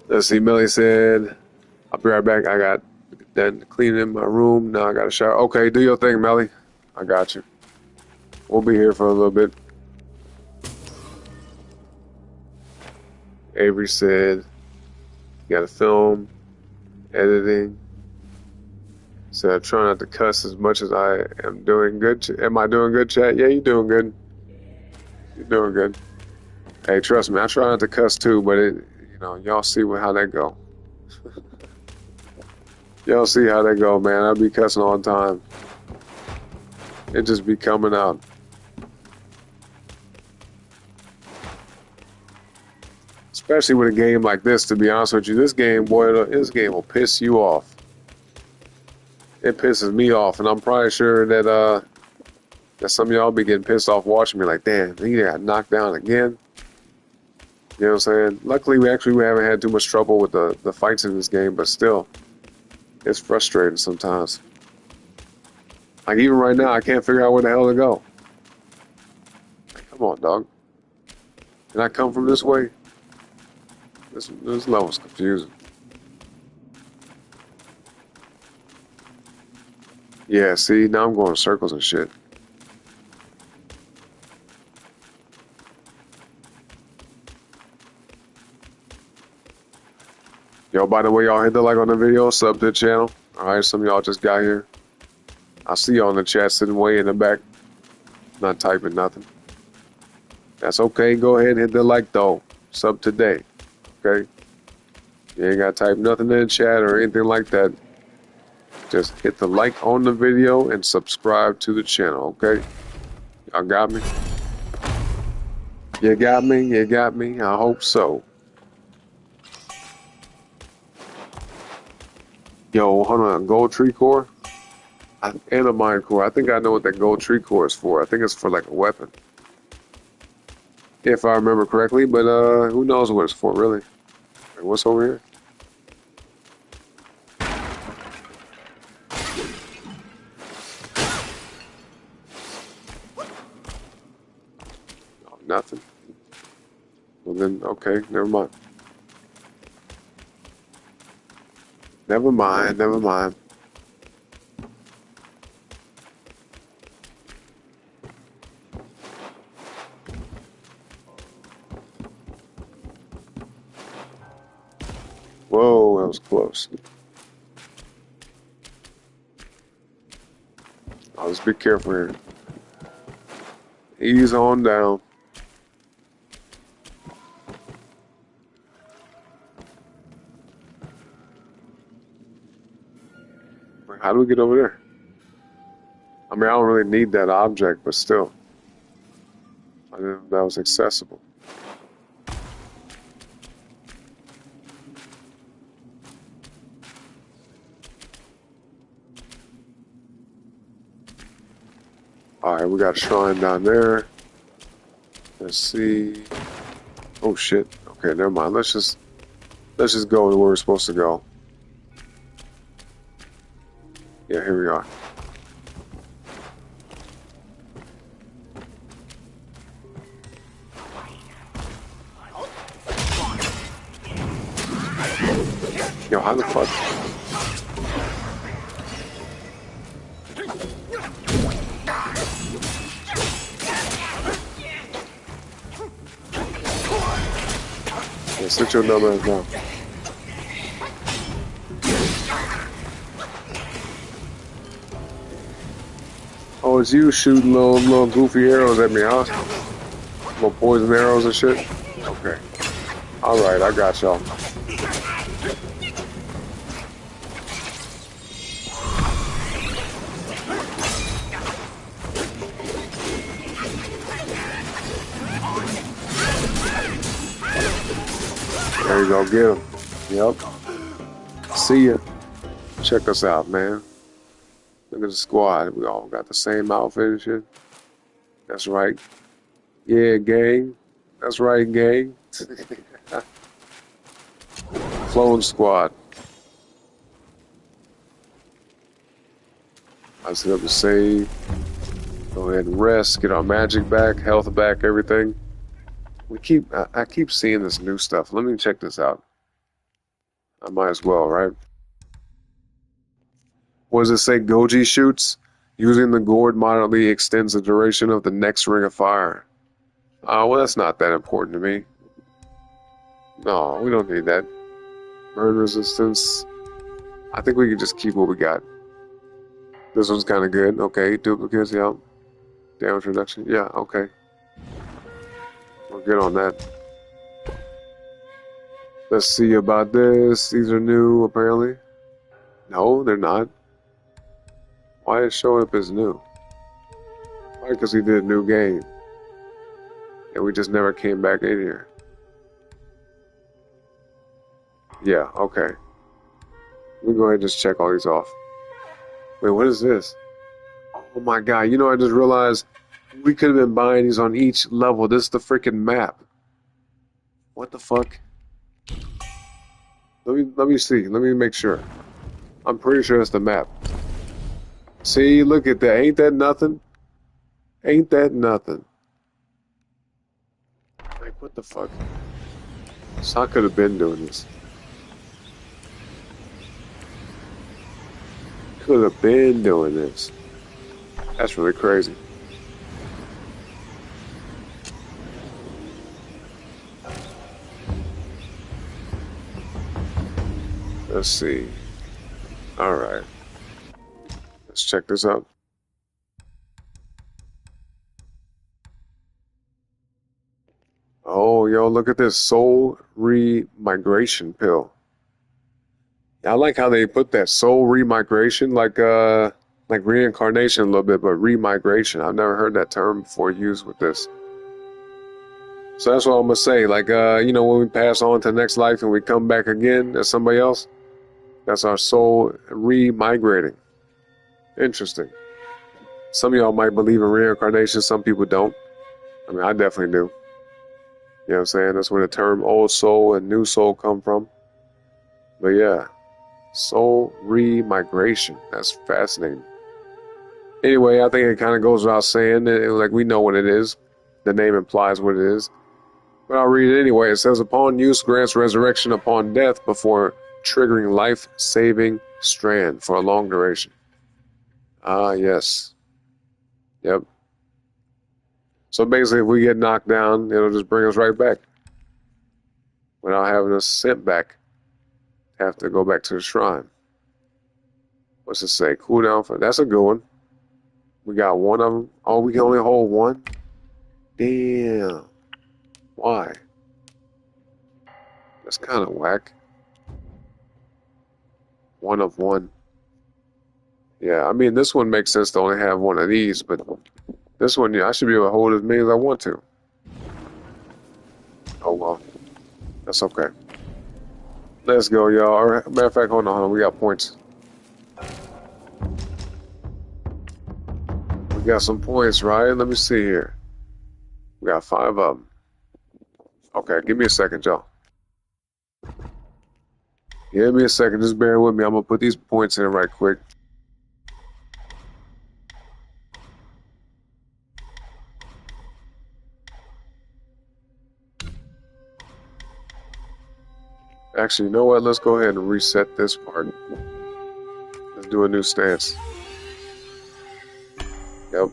Let's see. Millie said, I'll be right back. I got done cleaning my room. Now I got a shower. Okay, do your thing, Melly. I got you. We'll be here for a little bit. Avery said, you got to film, editing. So I try not to cuss as much as I am doing good. Am I doing good, chat? Yeah, you're doing good. You're doing good. Hey, trust me, I try not to cuss too, but y'all see how that go. Y'all see how that go, man. I be cussing all the time. It just be coming out. Especially with a game like this, to be honest with you. This game will piss you off. It pisses me off, and I'm probably sure that That some of y'all be getting pissed off watching me like, damn, he got knocked down again. You know what I'm saying? Luckily, we haven't had too much trouble with the fights in this game, but still, it's frustrating sometimes. Like, even right now, I can't figure out where the hell to go. Like, come on, dog. Can I come from this way? This level's confusing. Yeah, see, now I'm going in circles and shit. Yo, by the way, y'all hit the like on the video, sub to the channel. Alright, some of y'all just got here. I see y'all in the chat sitting way in the back. Not typing nothing. That's okay, go ahead and hit the like though. Sub today. Okay? You ain't gotta type nothing in the chat or anything like that. Just hit the like on the video and subscribe to the channel, okay? Y'all got me? You got me? You got me? I hope so. Yo, hold on, gold tree core? And a mine core. I think I know what that gold tree core is for. I think it's for like a weapon. If I remember correctly, but who knows what it's for, really. Wait, what's over here? Oh, nothing. Well then, okay, never mind. Never mind, never mind. Whoa, that was close. I'll just be careful here. Ease on down. How do we get over there? I mean, I don't really need that object, but still. I didn't know that was accessible. Alright, we got a shrine down there. Let's see. Oh shit. Okay, never mind. Let's just go to where we're supposed to go. Yeah, here we are. Yo, how the fuck? Yeah, switch your numbers now. Oh, it's you shooting little goofy arrows at me, huh? Little poison arrows and shit? Okay. Alright, I got y'all. There you go, get him. Yep. See ya. Check us out, man. Look at the squad. We all got the same outfit and shit. That's right. Yeah, gang. That's right, gang. Clone squad. I set up to save. Go ahead and rest. Get our magic back, health back, everything. I keep seeing this new stuff. Let me check this out. I might as well, right? What does it say? Goji shoots. Using the gourd moderately extends the duration of the next ring of fire. Well, that's not that important to me. No, we don't need that. Burn resistance. I think we can just keep what we got. This one's kind of good. Okay, duplicates, yeah. Damage reduction. Yeah, okay. We're good on that. Let's see about this. These are new, apparently. No, they're not. Why is it showing up as new? Why? Because we did a new game. And we just never came back in here. Yeah, okay. We can go ahead and just check all these off. Wait, what is this? Oh my god, you know, I just realized we could have been buying these on each level. This is the freaking map. What the fuck? Let me see. Let me make sure. I'm pretty sure it's the map. See, look at that. Ain't that nothing? Ain't that nothing? Like, what the fuck? So I could have been doing this. Could have been doing this. That's really crazy. Let's see. Alright. Let's check this out. Oh, yo, look at this soul remigration pill. I like how they put that soul remigration, like reincarnation a little bit, but remigration. I've never heard that term before used with this. So that's what I'm gonna say. Like, you know, when we pass on to the next life and we come back again as somebody else, that's our soul remigrating. Interesting. Some of y'all might believe in reincarnation, some people don't. I mean, I definitely do. You know what I'm saying? That's where the term old soul and new soul come from. But yeah, soul remigration. That's fascinating. Anyway, I think it kind of goes without saying. Like, we know what it is. The name implies what it is. But I'll read it anyway. It says, upon use, grants resurrection upon death before triggering life-saving strand for a long duration. Ah, yes. Yep. So basically, if we get knocked down, it'll just bring us right back. Without having us sent back. Have to go back to the shrine. What's it say? Cooldown for... That's a good one. We got one of them. Oh, we can only hold one? Damn. Why? That's kind of whack. One of one. Yeah, I mean, this one makes sense to only have one of these, but this one, yeah, I should be able to hold as many as I want to. Oh, well. That's okay. Let's go, y'all. All right. Matter of fact, hold on. We got points. We got some points, right? Let me see here. We got 5 of them. Okay, give me a second, y'all. Give me a second. Just bear with me. I'm going to put these points in right quick. Actually, you know what? Let's go ahead and reset this part. Let's do a new stance. Yep.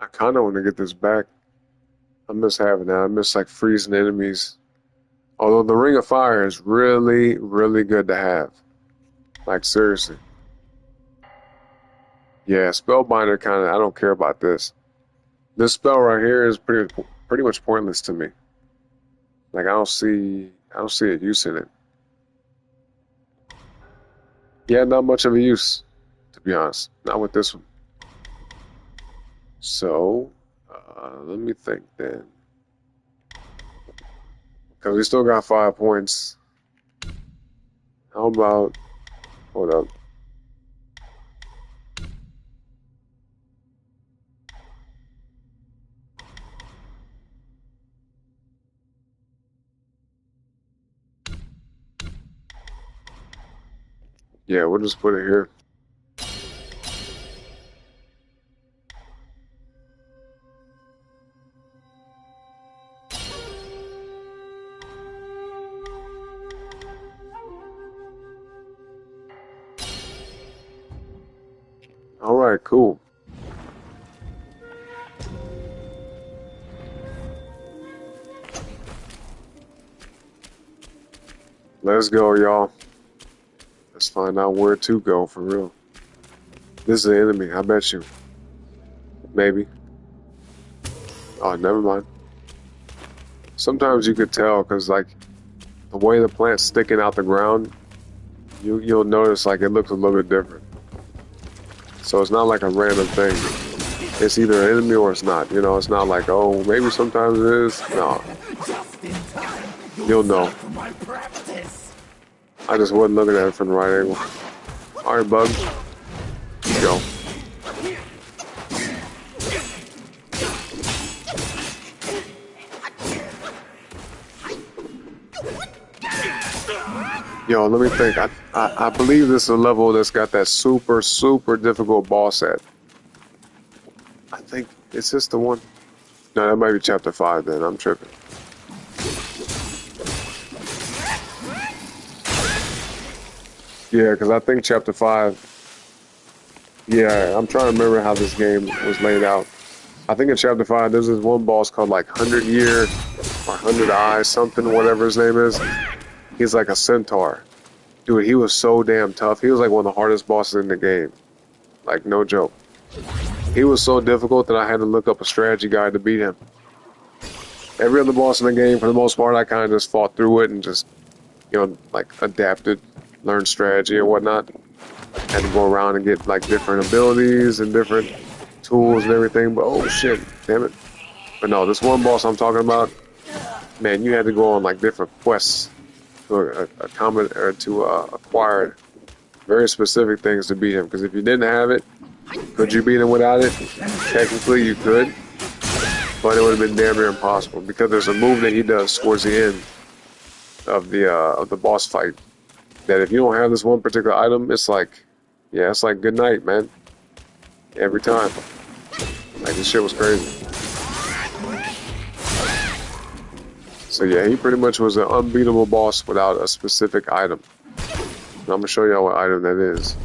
I kind of want to get this back. I miss having that. I miss like freezing enemies. Although the Ring of Fire is really, really good to have. Like, seriously. Yeah, Spellbinder kind of, I don't care about this. This spell right here is pretty much pointless to me. Like, I don't see a use in it. Yeah, not much of a use, to be honest. Not with this one. So, let me think then. Because we still got 5 points. How about... Hold up. Yeah, we'll just put it here. All right, cool. Let's go, y'all. Let's find out where to go for real. This is the enemy, I bet you. Maybe. Oh, never mind. Sometimes you could tell because, like, the way the plant's sticking out the ground, you'll notice like it looks a little bit different. So it's not like a random thing. It's either an enemy or it's not. You know, it's not like, oh, maybe sometimes it is. No. You'll know. I just wasn't looking at it from the right angle. Alright, bug. Let's go. Yo, let me think. I believe this is a level that's got that super, super difficult boss at. I think, is this the one? No, that might be chapter 5 then. I'm tripping. Yeah, because I think chapter 5. Yeah, I'm trying to remember how this game was laid out. I think in chapter 5, there's this one boss called like 100 Year or 100 Eyes, something, whatever his name is. He's like a centaur. Dude, he was so damn tough. He was like one of the hardest bosses in the game. Like, no joke. He was so difficult that I had to look up a strategy guide to beat him. Every other boss in the game, for the most part, I kind of just fought through it and just, you know, like adapted, learned strategy and whatnot. Had to go around and get like different abilities and different tools and everything. But oh shit, damn it. But no, this one boss I'm talking about, man, you had to go on like different quests to acquire very specific things to beat him. Because if you didn't have it, could you beat him without it? Technically, you could, but it would have been damn near impossible because there's a move that he does towards the end of the boss fight that if you don't have this one particular item, it's like, yeah, it's like good night, man. Every time, like this shit was crazy. So yeah, he pretty much was an unbeatable boss without a specific item. And I'm gonna show y'all what item that is.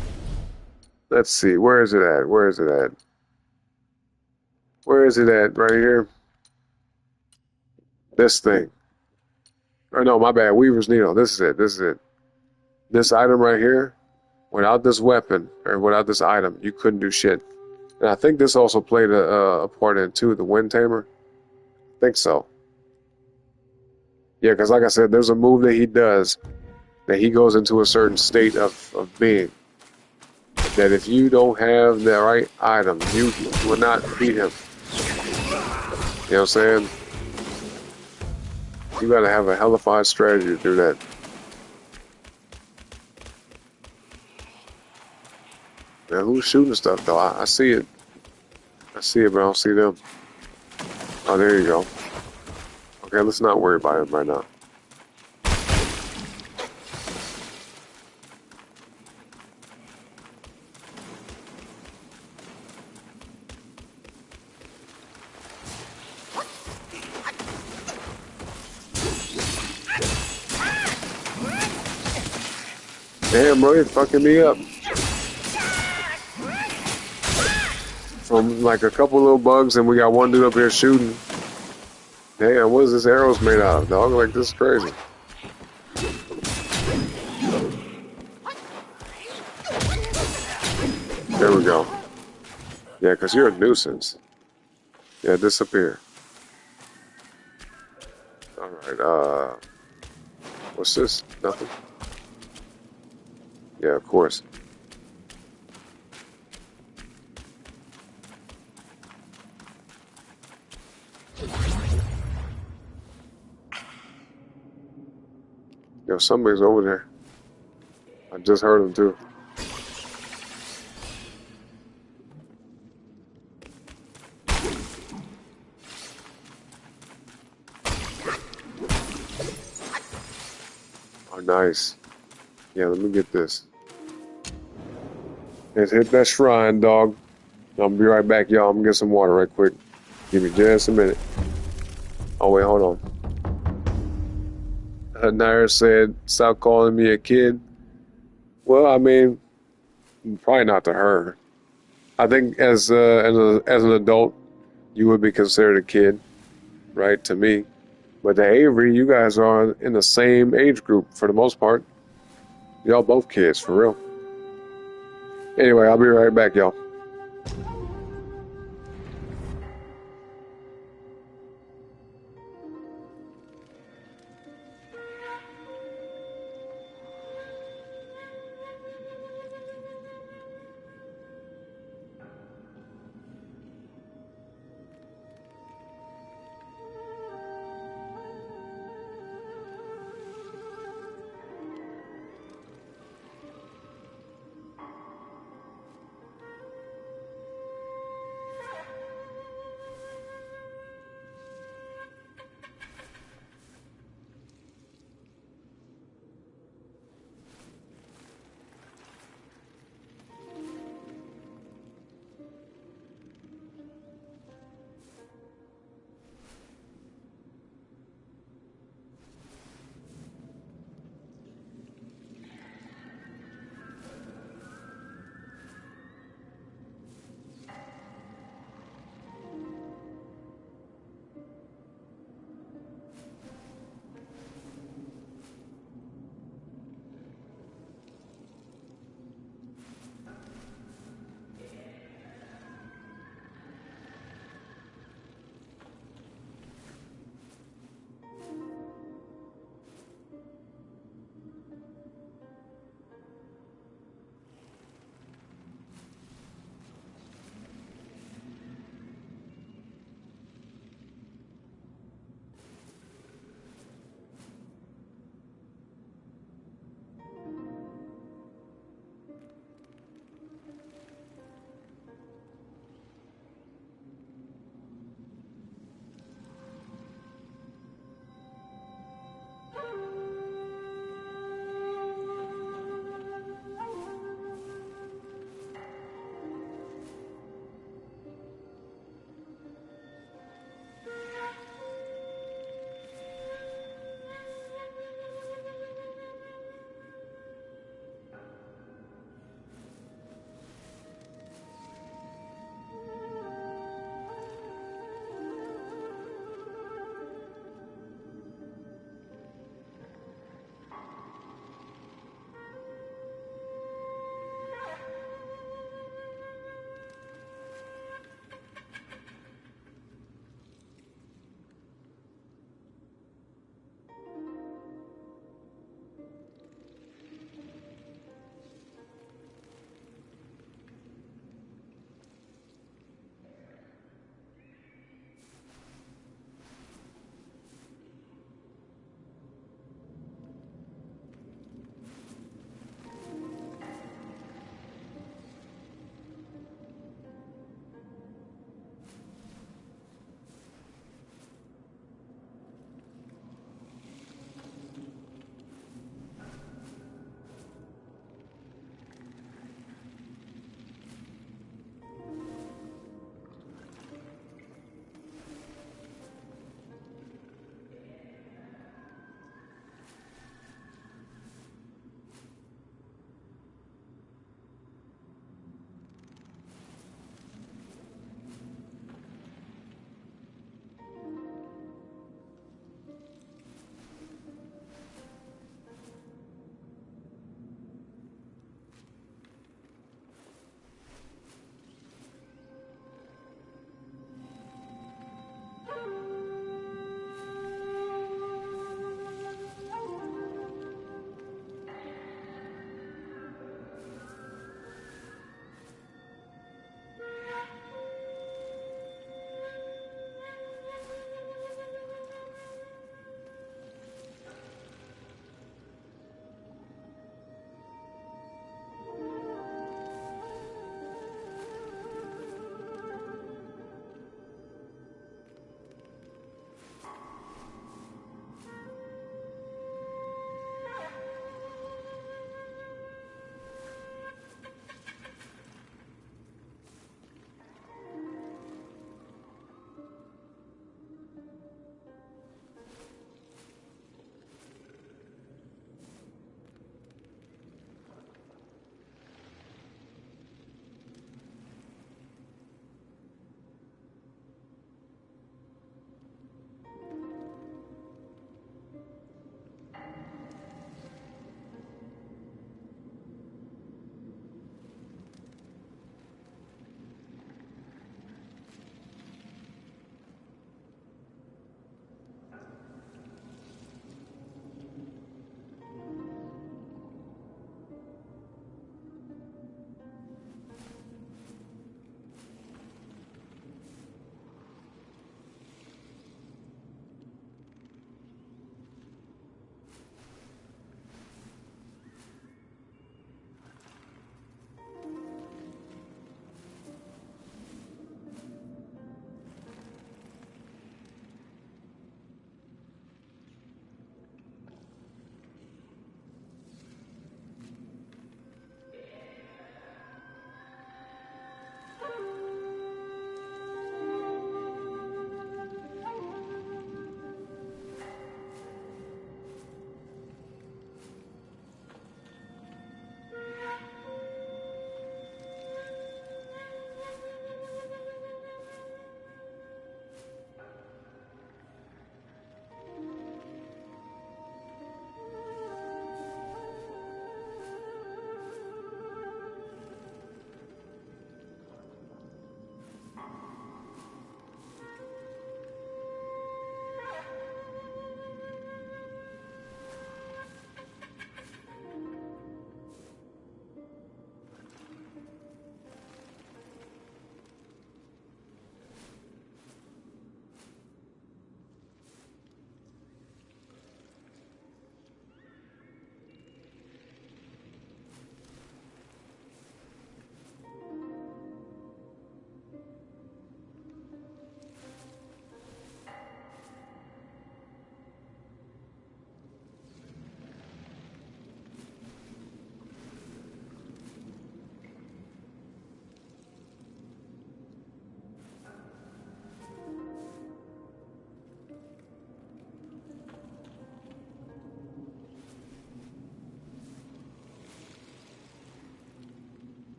Let's see, where is it at? Where is it at? Where is it at? Right here. This thing. Or no, my bad. Weaver's Needle. This is it. This is it. This item right here, without this weapon, or without this item, you couldn't do shit. And I think this also played a part in it too, the Wind Tamer. I think so. Yeah, because like I said, there's a move that he does that he goes into a certain state of being. That if you don't have the right item, you will not beat him. You know what I'm saying? You gotta have a hellified strategy to do that. Now, who's shooting stuff though? I see it. I see it, but I don't see them. Oh, there you go. Okay, let's not worry about it right now. Damn, bro, you're fucking me up. From like a couple little bugs, and we got one dude up here shooting. Damn, what is this arrows made out of, dog? Like, this is crazy. There we go. Yeah, because you're a nuisance. Yeah, disappear. Alright, what's this? Nothing. Yeah, of course. Yo, somebody's over there. I just heard him too. Oh, nice. Yeah, let me get this. Let's hit that shrine, dog. I'm gonna be right back, y'all. I'm gonna get some water right quick. Give me just a minute. Oh, wait, hold on. Nair said, stop calling me a kid. Well, I mean, probably not to her. I think as an adult, you would be considered a kid, right? To me. But the Avery, you guys are in the same age group for the most part. Y'all both kids, for real. Anyway, I'll be right back, y'all.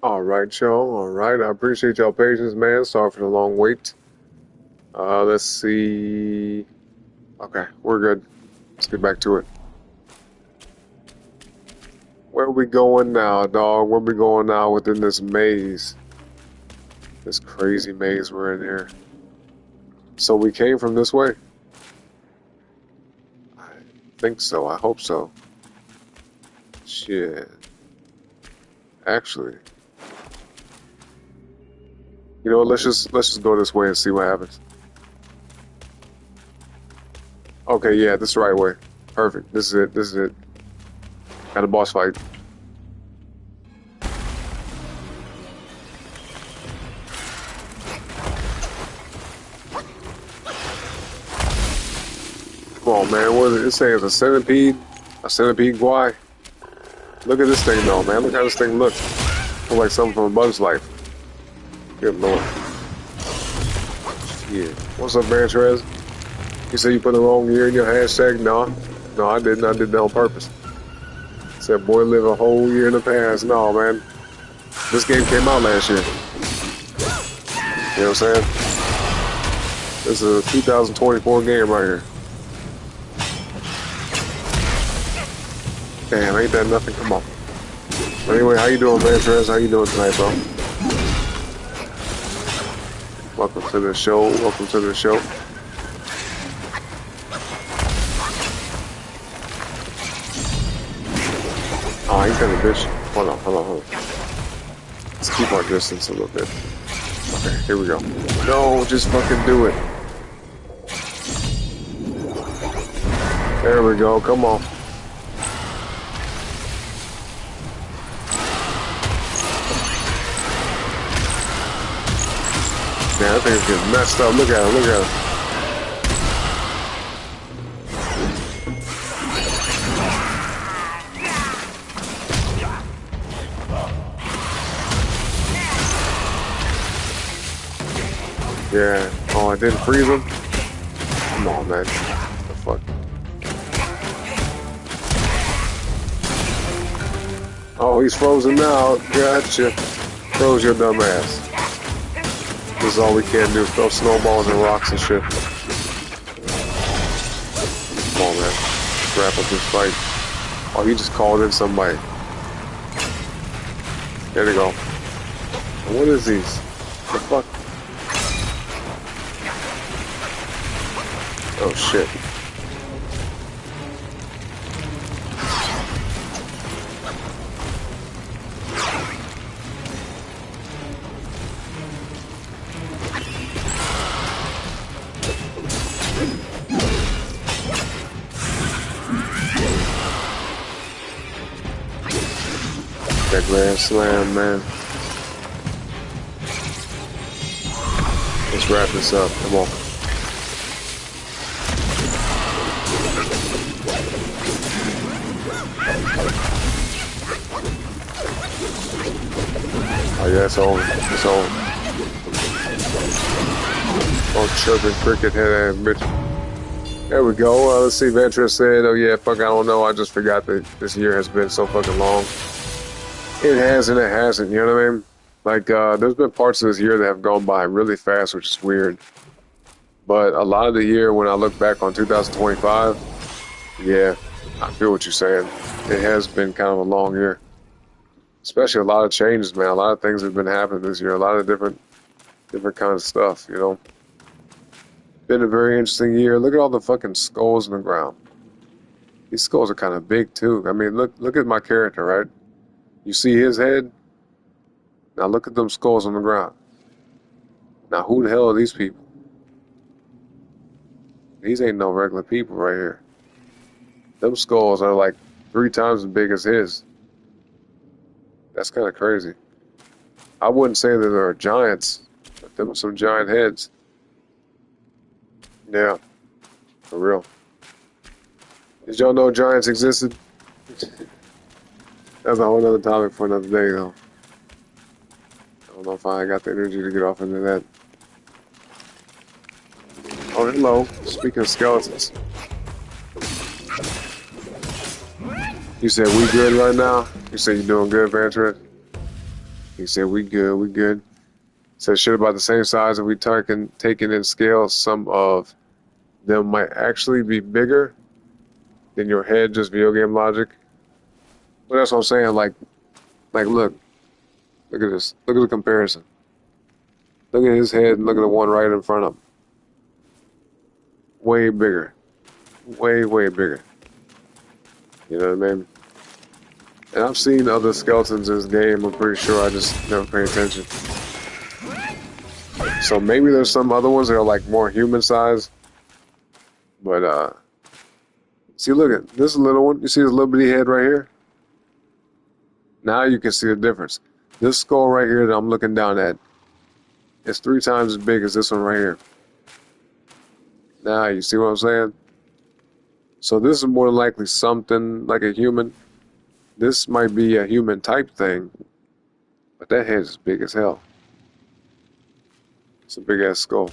All right, y'all. All right. I appreciate y'all patience, man. Sorry for the long wait. Let's see. Okay, we're good. Let's get back to it. Where we going now, dog? Where we going now within this maze? This crazy maze we're in here. So we came from this way? I think so. I hope so. Shit. Actually, you know what? Let's just go this way and see what happens. Okay, yeah, this is the right way. Perfect. This is it. This is it. Got a boss fight. Come on, man. What is it? It's saying it's a centipede. A centipede guy. Look at this thing, though, man. Look how this thing looks. Looks like something from a Bug's Life. Good lord. Yeah. What's up, man, Trez? You said you put the wrong year in your hashtag? No. No, I didn't. I did that on purpose. Said, boy, live a whole year in the past. No, man. This game came out last year. You know what I'm saying? This is a 2024 game right here. Damn, ain't that nothing? Come on. But anyway, how you doing, man, Trez? How you doing tonight, bro? Welcome to the show. Welcome to the show. Oh, he's got a bitch. Hold on. Let's keep our distance a little bit. Okay, here we go. No, just fucking do it. There we go. Come on. Man, that thing's getting messed up. Look at him. Look at him. Yeah. Oh, I didn't freeze him? Come on, man. What the fuck? Oh, he's frozen now. Gotcha. Froze your dumb ass. This is all we can do. Throw snowballs and rocks and shit. Come on, man. Wrap up this fight. Oh, he just called in somebody. There we go. What is these? The fuck? Oh shit. That grand slam, man. Let's wrap this up. Come on. Oh yeah, it's over. It's over. Oh, chirping cricket head ass bitch. There we go. Let's see. Ventura said, "Oh yeah, fuck. I don't know. I just forgot that this year has been so fucking long. It has and it hasn't. You know what I mean? Like, there's been parts of this year that have gone by really fast, which is weird. But a lot of the year, when I look back on 2025, yeah, I feel what you're saying. It has been kind of a long year." Especially a lot of changes, man. A lot of things have been happening this year. A lot of different kind of stuff, you know. Been a very interesting year. Look at all the fucking skulls in the ground. These skulls are kind of big too. I mean, look at my character, right? You see his head? Now look at them skulls on the ground. Now who the hell are these people? These ain't no regular people right here. Them skulls are like 3 times as big as his. That's kind of crazy. I wouldn't say that there are giants, but them are some giant heads. Yeah, for real. Did y'all know giants existed? That's a whole other topic for another day, though. I don't know if I got the energy to get off into that. Oh, hello. Speaking of skeletons. You said we good right now? You said you doing good, Vantra? He said, we good, we good. Said shit about the same size if we taken in scale. Some of them might actually be bigger than your head, just video game logic. But that's what I'm saying, like look at this. Look at the comparison. Look at his head and look at the one right in front of him. Way bigger. Way, way bigger. You know what I mean? And I've seen other skeletons in this game, I'm pretty sure, I just never pay attention. So maybe there's some other ones that are like more human size. But see, look at this little one. You see this little bitty head right here? Now you can see the difference. This skull right here that I'm looking down at is 3 times as big as this one right here. Now you see what I'm saying? So this is more than likely something like a human. This might be a human type thing, but that head is big as hell. It's a big ass skull.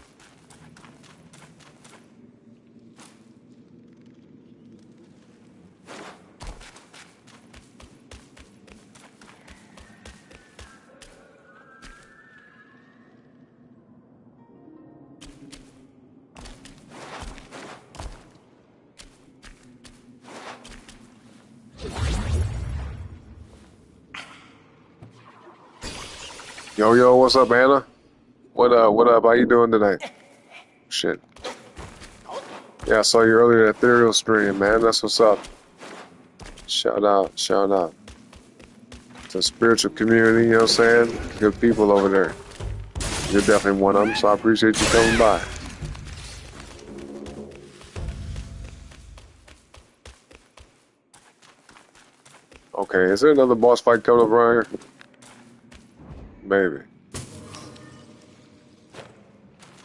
Yo, what's up, Anna? What up? How you doing today? Shit. Yeah, I saw you earlier at Ethereal stream, man. That's what's up. Shout out to the spiritual community, you know what I'm saying? Good people over there. You're definitely one of them, so I appreciate you coming by. Okay, is there another boss fight coming up around here? Maybe.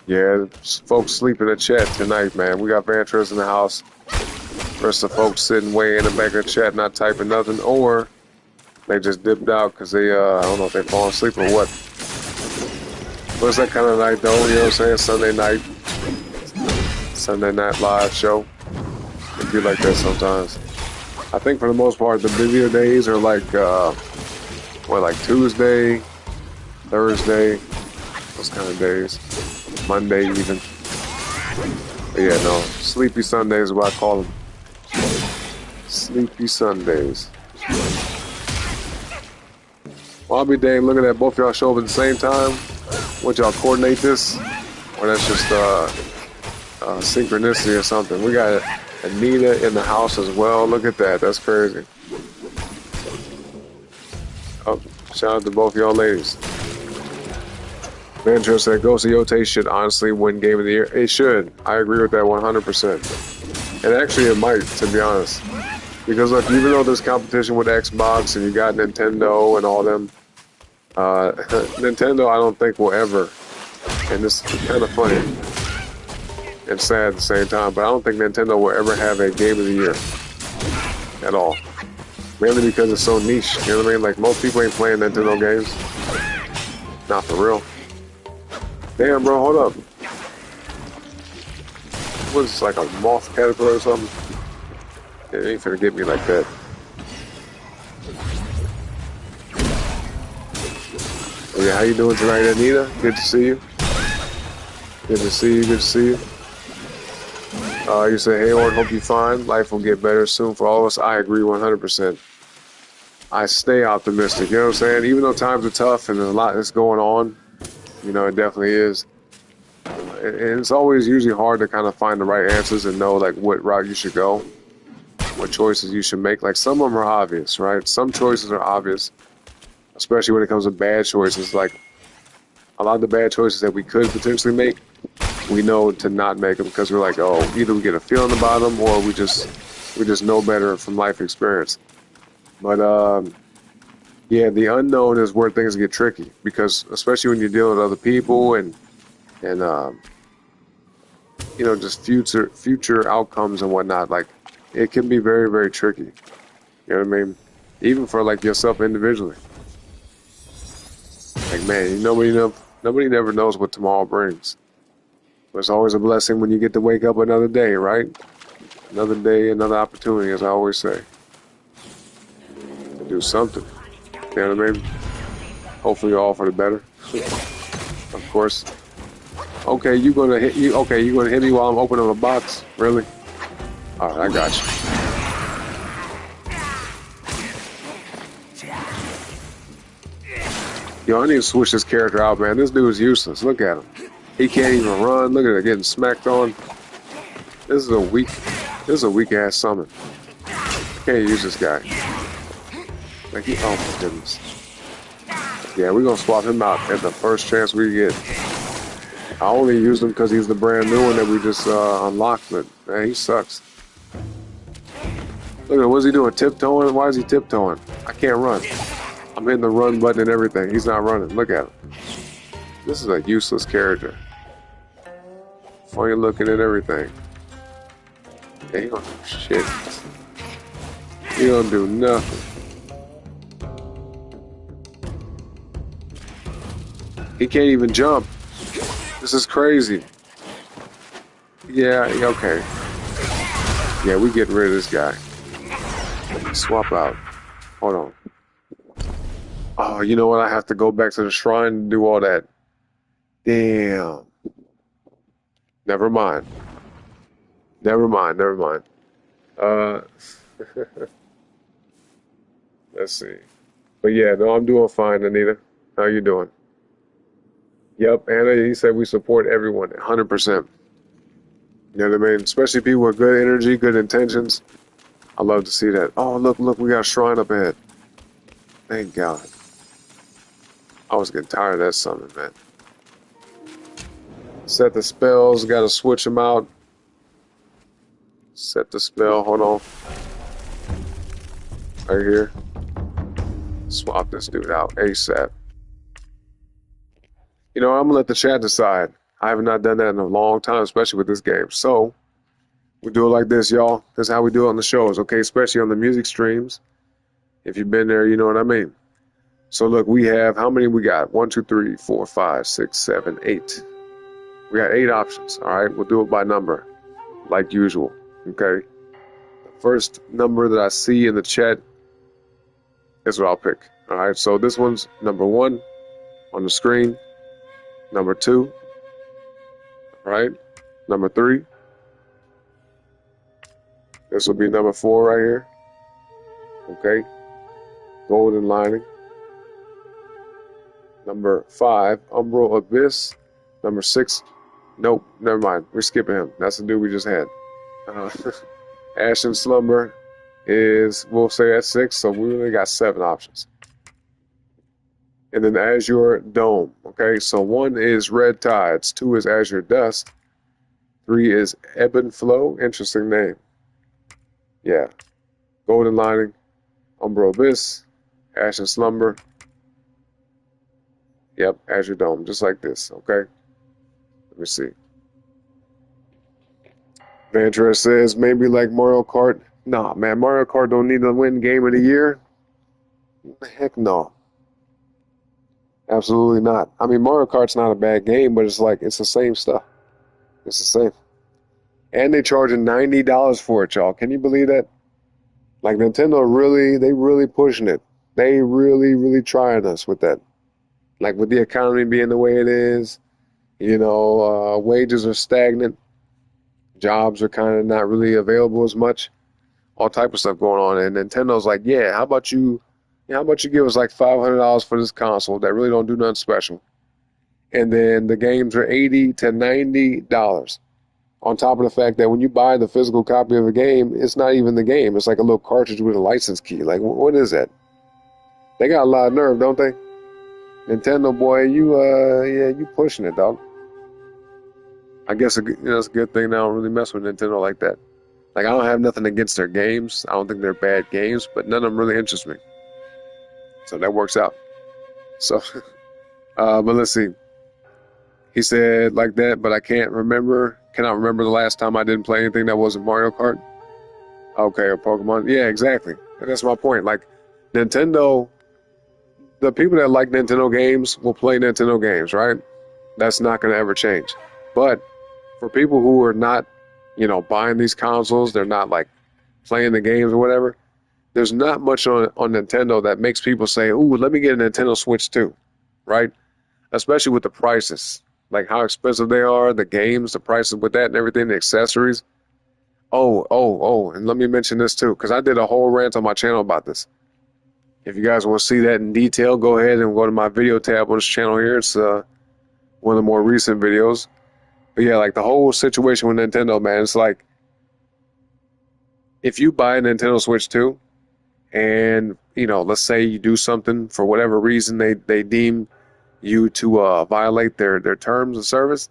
Yeah, folks sleep in the chat tonight, man. We got Vantress in the house. Rest of the folks sitting way in the back of the chat, not typing nothing, or they just dipped out because they, I don't know if they falling asleep or what. But it's that kind of night, though, you know what I'm saying? Sunday night live show. It'd be like that sometimes. I think for the most part, the busier days are like, like Tuesday, Thursday, those kind of days. Monday even. But yeah, no. Sleepy Sundays is what I call them. Sleepy Sundays. Well, I'll be dang looking at both y'all show up at the same time. Would y'all coordinate this? Or that's just synchronicity or something. We got Anita in the house as well. Look at that. That's crazy. Oh, shout out to both y'all ladies. Mancho said Ghost of Yote should honestly win Game of the Year. It should. I agree with that 100%. And actually it might, to be honest. Because look, even though there's competition with Xbox and you got Nintendo and all them, Nintendo I don't think will ever, and this is kind of funny and sad at the same time, but I don't think Nintendo will ever have a Game of the Year at all. Mainly because it's so niche, you know what I mean? Like most people ain't playing Nintendo games. Not for real. Damn, bro, hold up. What is this, like a moth caterpillar or something? Yeah, it ain't finna get me like that. Oh yeah, how you doing tonight, Anita? Good to see you. Good to see you, good to see you. You say, hey, Lord, hope you're fine. Life will get better soon for all of us. I agree 100%. I stay optimistic, you know what I'm saying? Even though times are tough and there's a lot that's going on, you know, it definitely is. And it's always usually hard to kind of find the right answers and know, like, what route you should go, what choices you should make. Like, some of them are obvious, right? Some choices are obvious, especially when it comes to bad choices. Like, a lot of the bad choices that we could potentially make, we know to not make them because we're like, oh, either we get a feeling about them or we just know better from life experience. But, yeah, the unknown is where things get tricky because especially when you're dealing with other people and you know, just future outcomes and whatnot, like it can be very, very tricky. You know what I mean? Even for like yourself individually. Like, man, nobody never knows what tomorrow brings. But it's always a blessing when you get to wake up another day, right? Another day, another opportunity, as I always say. To do something. You know what I mean? Hopefully all for the better. Of course. Okay, you gonna hit you. Okay, you gonna hit me while I'm opening a box? Really? All right, I got you. Yo, I need to switch this character out, man. This dude is useless. Look at him. He can't even run. Look at it getting smacked on. This is a weak ass summon. Can't use this guy. Like oh my goodness. Yeah, we're gonna swap him out at the first chance we get. I only used him because he's the brand new one that we just unlocked, but man, he sucks. Look at him, what's he doing? Tiptoeing? Why is he tiptoeing? I can't run. I'm hitting the run button and everything. He's not running. Look at him. This is a useless character. Funny looking and everything. Yeah, he don't do shit. He don't do nothing. He can't even jump. This is crazy. Yeah, okay. Yeah, we getting rid of this guy. Swap out. Hold on. Oh, you know what? I have to go back to the shrine and do all that. Damn. Never mind. Never mind. Let's see. But yeah, no, I'm doing fine, Anita. How you doing? Yep, Anna, he said we support everyone 100%. You know what I mean? Especially people with good energy, good intentions. I love to see that. Oh, look, we got a shrine up ahead. Thank God. I was getting tired of that summon, man. Set the spells, gotta switch them out. Set the spell, hold on. Right here. Swap this dude out ASAP. You know, I'm gonna let the chat decide. I have not done that in a long time, especially with this game. So, we do it like this, y'all. This is how we do it on the shows, okay? Especially on the music streams. If you've been there, you know what I mean. So look, we have, how many we got? 1, 2, 3, 4, 5, 6, 7, 8. We got 8 options, all right? We'll do it by number, like usual, okay? The first number that I see in the chat is what I'll pick, all right? So this one's number 1 on the screen, number 2, all right? Number 3. This will be number 4 right here, okay? Golden lining. Number 5, Umbral Abyss. Number 6, nope, never mind. We're skipping him. That's the dude we just had. Ashen Slumber is, we'll say at 6, so we really got 7 options. And then Azure Dome. Okay, so 1 is Red Tides, 2 is Azure Dust, 3 is Ebb and Flow. Interesting name. Yeah. Golden Lining, Umbral Abyss, Ashen Slumber. Yep, Azure Dome, just like this, okay? Let me see. Vantra says, maybe like Mario Kart. Nah, man, Mario Kart don't need to win Game of the Year. Heck no. Absolutely not. I mean, Mario Kart's not a bad game, but it's like, it's the same stuff. It's the same. And they charging $90 for it, y'all. Can you believe that? Like, Nintendo they really pushing it. They really trying us with that. Like, with the economy being the way it is, you know, wages are stagnant. Jobs are kind of not really available as much. All type of stuff going on. And Nintendo's like, yeah, how about you give us like $500 for this console that really don't do nothing special? And then the games are $80 to $90. On top of the fact that when you buy the physical copy of a game, it's not even the game. It's like a little cartridge with a license key. Like, what is that? They got a lot of nerve, don't they? Nintendo boy, you pushing it, dog. I guess it's a good thing I don't really mess with Nintendo like that. Like, I don't have nothing against their games. I don't think they're bad games, but none of them really interest me. So that works out. So, but let's see. He said like that, but I cannot remember the last time I didn't play anything that wasn't Mario Kart. Okay, or Pokemon. Yeah, exactly. That's my point. Like, Nintendo, the people that like Nintendo games will play Nintendo games, right? That's not going to ever change. But for people who are not, buying these consoles, they're not like playing the games or whatever, there's not much on Nintendo that makes people say, ooh, let me get a Nintendo Switch too. right? Especially with the prices, like how expensive they are, the games, the prices with that and everything, the accessories. Oh, and let me mention this too, because I did a whole rant on my channel about this. If you guys want to see that in detail, go ahead and go to my video tab on this channel here. It's one of the more recent videos. But yeah, like the whole situation with Nintendo, man, it's like if you buy a Nintendo Switch 2 and, you know, let's say you do something for whatever reason they deem you to violate their terms of service,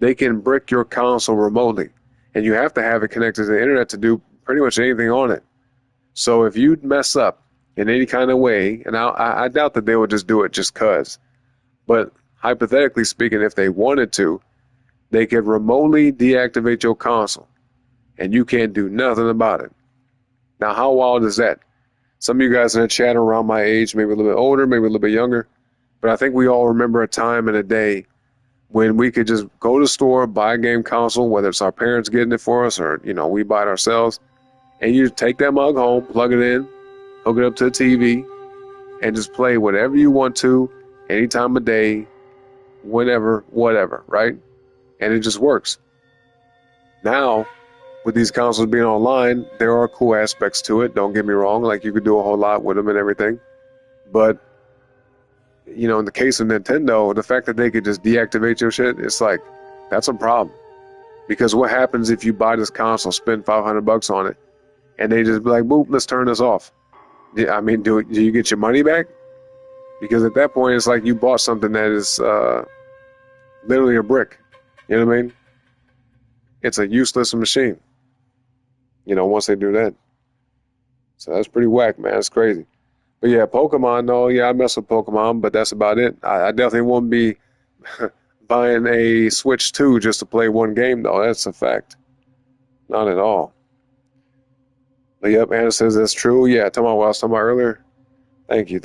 they can brick your console remotely. And you have to have it connected to the internet to do pretty much anything on it. So if you mess up in any kind of way, and I doubt that they would just do it just cause, but hypothetically speaking, if they wanted to, they could remotely deactivate your console and you can't do nothing about it. Now, how wild is that? Some of you guys in the chat are around my age, maybe a little bit older, maybe a little bit younger, but I think we all remember a time and a day when we could just go to the store, buy a game console, whether it's our parents getting it for us or, you know, we buy it ourselves, and you take that mug home, plug it in, hook it up to the TV, and just play whatever you want to, any time of day, whenever, whatever, right? And it just works. Now, with these consoles being online, there are cool aspects to it, don't get me wrong, like you could do a whole lot with them and everything, but you know, in the case of Nintendo, the fact that they could just deactivate your shit, it's like, that's a problem. Because what happens if you buy this console, spend $500 on it, and they just be like, boop, let's turn this off? I mean, do you get your money back? Because at that point, it's like you bought something that is literally a brick. You know what I mean? It's a useless machine. You know, once they do that. So that's pretty whack, man. It's crazy. But yeah, Pokemon, though, yeah, I mess with Pokemon, but that's about it. I definitely won't be buying a Switch 2 just to play one game, though. That's a fact. Not at all. But yep, Anna says that's true. Yeah, talking about what I was talking about earlier. Thank you.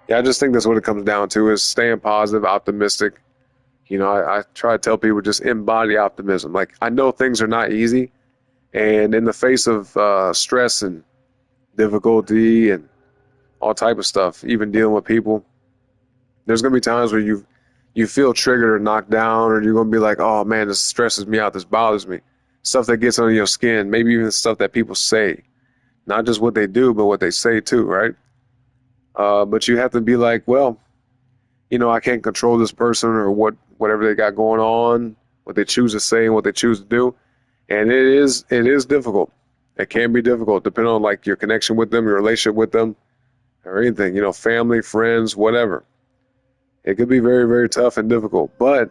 Yeah, I just think that's what it comes down to is staying positive, optimistic. You know, I try to tell people just embody optimism. Like, I know things are not easy, and in the face of stress and difficulty and all type of stuff, even dealing with people, there's gonna be times where you feel triggered or knocked down, or you're gonna be like, oh man, this stresses me out, this bothers me. Stuff that gets under your skin, maybe even stuff that people say, not just what they do, but what they say too, right? But you have to be like, well, you know, I can't control this person or whatever they got going on, what they choose to say and what they choose to do, and it is difficult. It can be difficult depending on like your connection with them, your relationship with them, or anything, you know, family, friends, whatever. It could be very, very tough and difficult. But,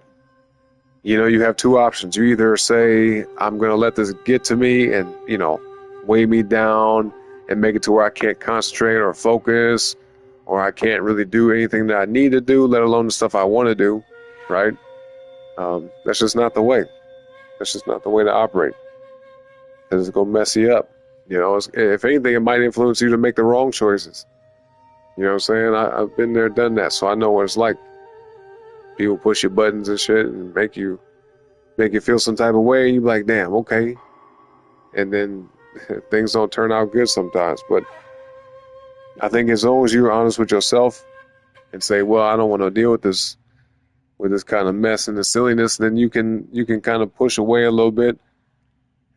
you know, you have two options. You either say, I'm going to let this get to me and, you know, weigh me down and make it to where I can't concentrate or focus, or I can't really do anything that I need to do, let alone the stuff I want to do, right? That's just not the way. That's just not the way to operate. Because it's going to mess you up. You know, if anything, it might influence you to make the wrong choices. You know what I'm saying? I've been there, done that, so I know what it's like. People push your buttons and shit and make you feel some type of way, and you're like, damn, okay. And then things don't turn out good sometimes. But I think as long as you're honest with yourself and say, well, I don't want to deal with this kind of mess and the silliness, then you can kind of push away a little bit.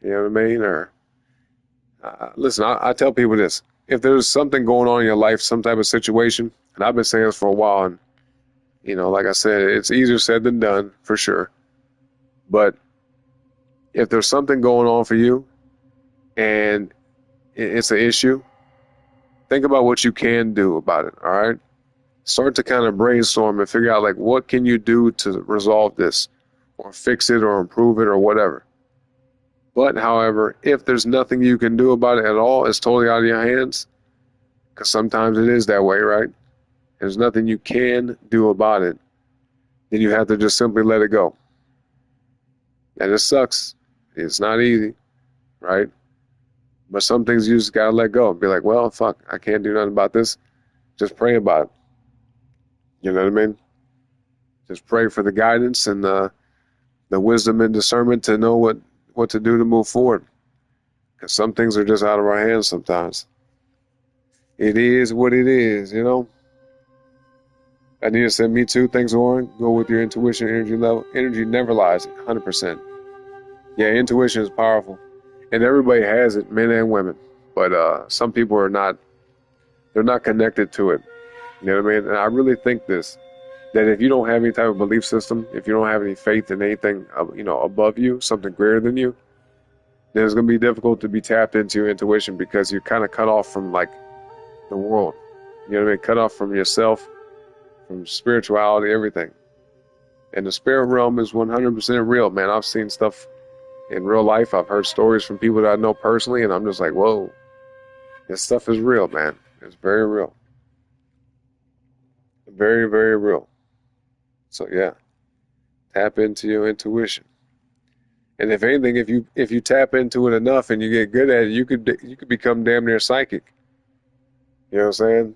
You know what I mean? Or listen, I tell people this. If there's something going on in your life, some type of situation, and I've been saying this for a while, and, you know, like I said, it's easier said than done, for sure. But if there's something going on for you, and it's an issue, think about what you can do about it, all right? Start to kind of brainstorm and figure out, like, what can you do to resolve this, or fix it, or improve it, or whatever. But, however, if there's nothing you can do about it at all, it's totally out of your hands, because sometimes it is that way, right? There's nothing you can do about it, then you have to just simply let it go. And it sucks. It's not easy, right? But some things you just gotta let go. Be like, well, fuck, I can't do nothing about this. Just pray about it. You know what I mean? Just pray for the guidance and the wisdom and discernment to know what to do to move forward. Because some things are just out of our hands sometimes. It is what it is, you know? Anita said, me too. Thanks, Warren. Go with your intuition, energy level. Energy never lies, 100%. Yeah, intuition is powerful. And everybody has it, men and women. But some people are not, they're not connected to it. You know what I mean? And I really think this, that if you don't have any type of belief system, if you don't have any faith in anything, above you, something greater than you, then it's going to be difficult to be tapped into your intuition because you're kind of cut off from like the world. You know what I mean? Cut off from yourself, from spirituality, everything. And the spirit realm is 100% real, man. I've seen stuff in real life. I've heard stories from people that I know personally, and I'm just like, whoa, this stuff is real, man. It's very real. Very, very real. So yeah, tap into your intuition. And if anything, if you tap into it enough and you get good at it, you could become damn near psychic. You know what I'm saying?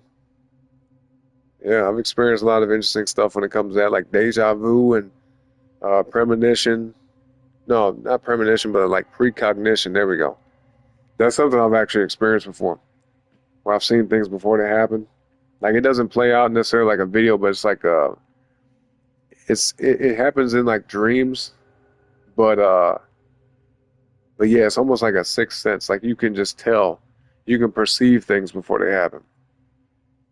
Yeah, I've experienced a lot of interesting stuff when it comes to that, like deja vu and premonition. No, not premonition, but like precognition. There we go. That's something I've actually experienced before, where I've seen things before they happen. Like it doesn't play out necessarily like a video, but it's like it happens in like dreams, but yeah, it's almost like a sixth sense. Like you can just tell, you can perceive things before they happen.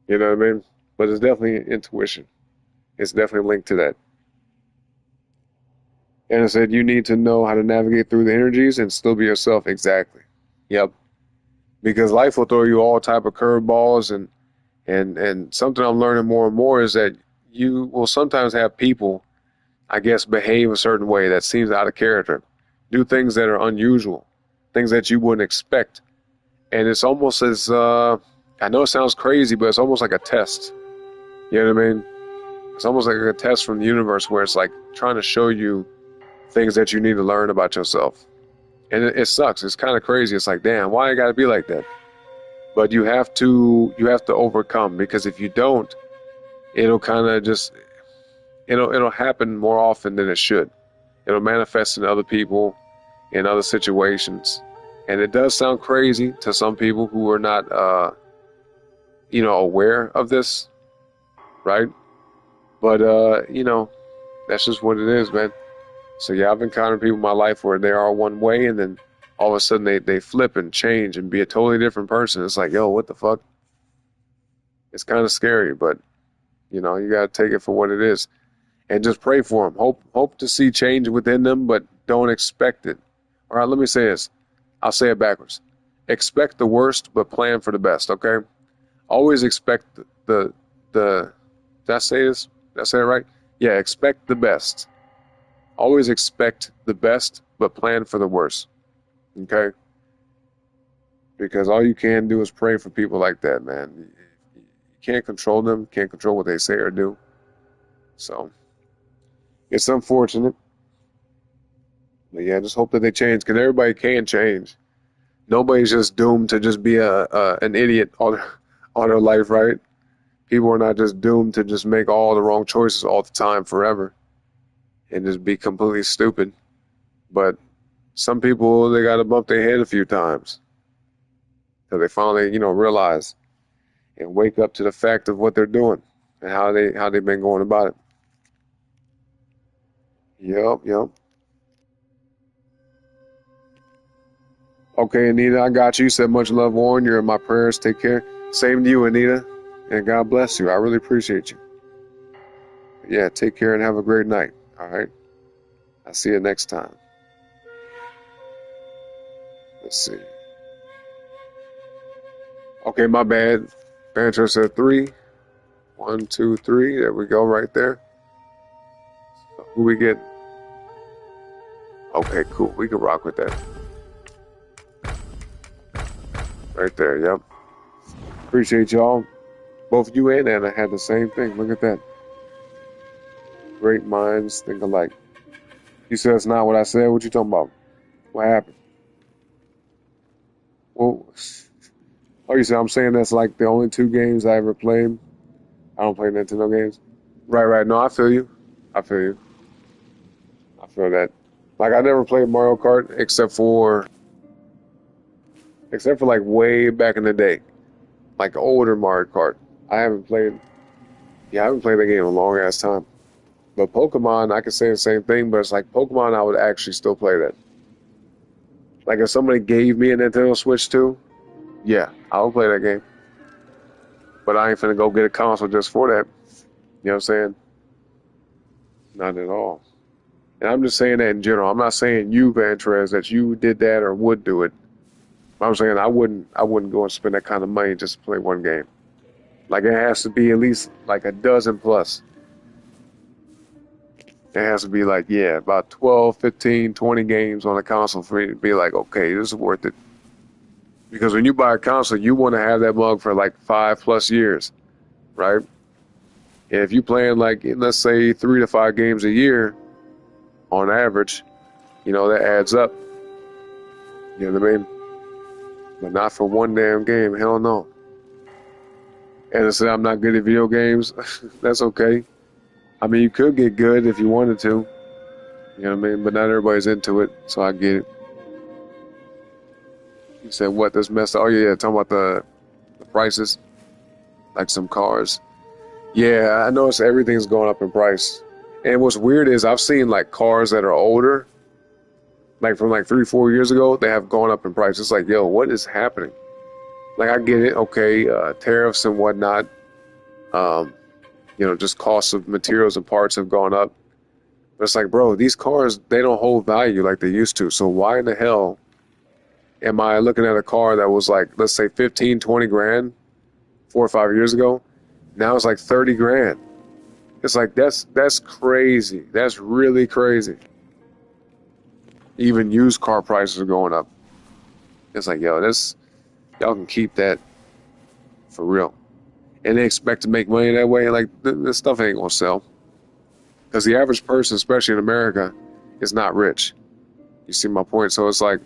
You know what I mean? But it's definitely intuition. It's definitely linked to that. And it said you need to know how to navigate through the energies and still be yourself. Exactly. Yep. Because life will throw you all type of curveballs, and something I'm learning more and more is that you will sometimes have people, I guess, behave a certain way that seems out of character, do things that are unusual, things that you wouldn't expect. And it's almost as, I know it sounds crazy, but it's almost like a test. You know what I mean? It's almost like a test from the universe where it's like trying to show you things that you need to learn about yourself. And it sucks. It's kind of crazy. It's like, damn, why I gotta be like that? But you have to overcome, because if you don't, it'll kind of just, it'll happen more often than it should. It'll manifest in other people, in other situations. And it does sound crazy to some people who are not, aware of this, right? But, that's just what it is, man. So yeah, I've encountered people in my life where they are one way, and then all of a sudden they flip and change and be a totally different person. It's like, yo, what the fuck? It's kind of scary, but you gotta take it for what it is, and just pray for them. Hope to see change within them, but don't expect it. All right, let me say this. I'll say it backwards. Expect the worst, but plan for the best. Okay. Always expect the. Did I say this? Did I say it right? Yeah. Expect the best. Always expect the best, but plan for the worst. Okay? Because all you can do is pray for people like that, man. You can't control them, can't control what they say or do. So, it's unfortunate. But yeah, just hope that they change, because everybody can change. Nobody's just doomed to just be an idiot all their life, right? People are not just doomed to just make all the wrong choices all the time forever and just be completely stupid. But some people, they got to bump their head a few times till they finally, realize and wake up to the fact of what they're doing and how they've been going about it. Yep. Okay, Anita, I got you. You said much love, Warren. You're in my prayers. Take care. Same to you, Anita. And God bless you. I really appreciate you. Yeah, take care and have a great night. All right. I'll see you next time. Let's see. Okay, my bad. Banter said 3. 1, 2, 3. There we go, right there. So who we get? Okay, cool. We can rock with that. Right there, yep. Appreciate y'all. Both you and Anna had the same thing. Look at that. Great minds think alike. You said it's not what I said. What you talking about? What happened? Well, oh, you said I'm saying that's like the only 2 games I ever played. I don't play Nintendo games. Right. No, I feel you. I feel that. Like, I never played Mario Kart except for like way back in the day. Like older Mario Kart. I haven't played Yeah, I haven't played that game in a long ass time. But Pokemon, I could say the same thing, but it's like Pokemon, I would actually still play that. Like if somebody gave me a Nintendo Switch too, yeah, I would play that game. But I ain't finna go get a console just for that. You know what I'm saying? Not at all. And I'm just saying that in general. I'm not saying you, Vantrez, that you did that or would do it. I'm saying I wouldn't go and spend that kind of money just to play one game. Like it has to be at least like a dozen plus. It has to be like, yeah, about 12, 15, 20 games on a console for me to be like, okay, this is worth it. Because when you buy a console, you want to have that mug for like 5+ years, right? And if you playing like, let's say 3 to 5 games a year on average, that adds up. You know what I mean? But not for one damn game, hell no. And to say I'm not good at video games, that's okay. I mean, you could get good if you wanted to. You know what I mean? But not everybody's into it, so I get it. You said, what, this mess? Oh, yeah, talking about the prices, like some cars. Yeah, I noticed everything's going up in price. And what's weird is I've seen, like, cars that are older, like from, like, 3-4 years ago, they have gone up in price. It's like, yo, what is happening? Like, I get it, okay, tariffs and whatnot, just costs of materials and parts have gone up. But it's like, bro, these cars, they don't hold value like they used to. So why in the hell am I looking at a car that was like, let's say 15, 20 grand 4 or 5 years ago? Now it's like 30 grand. It's like, that's crazy. That's really crazy. Even used car prices are going up. It's like, yo, y'all can keep that for real. And they expect to make money that way. Like, this stuff ain't gonna sell. Because the average person, especially in America, is not rich. You see my point? So it's like,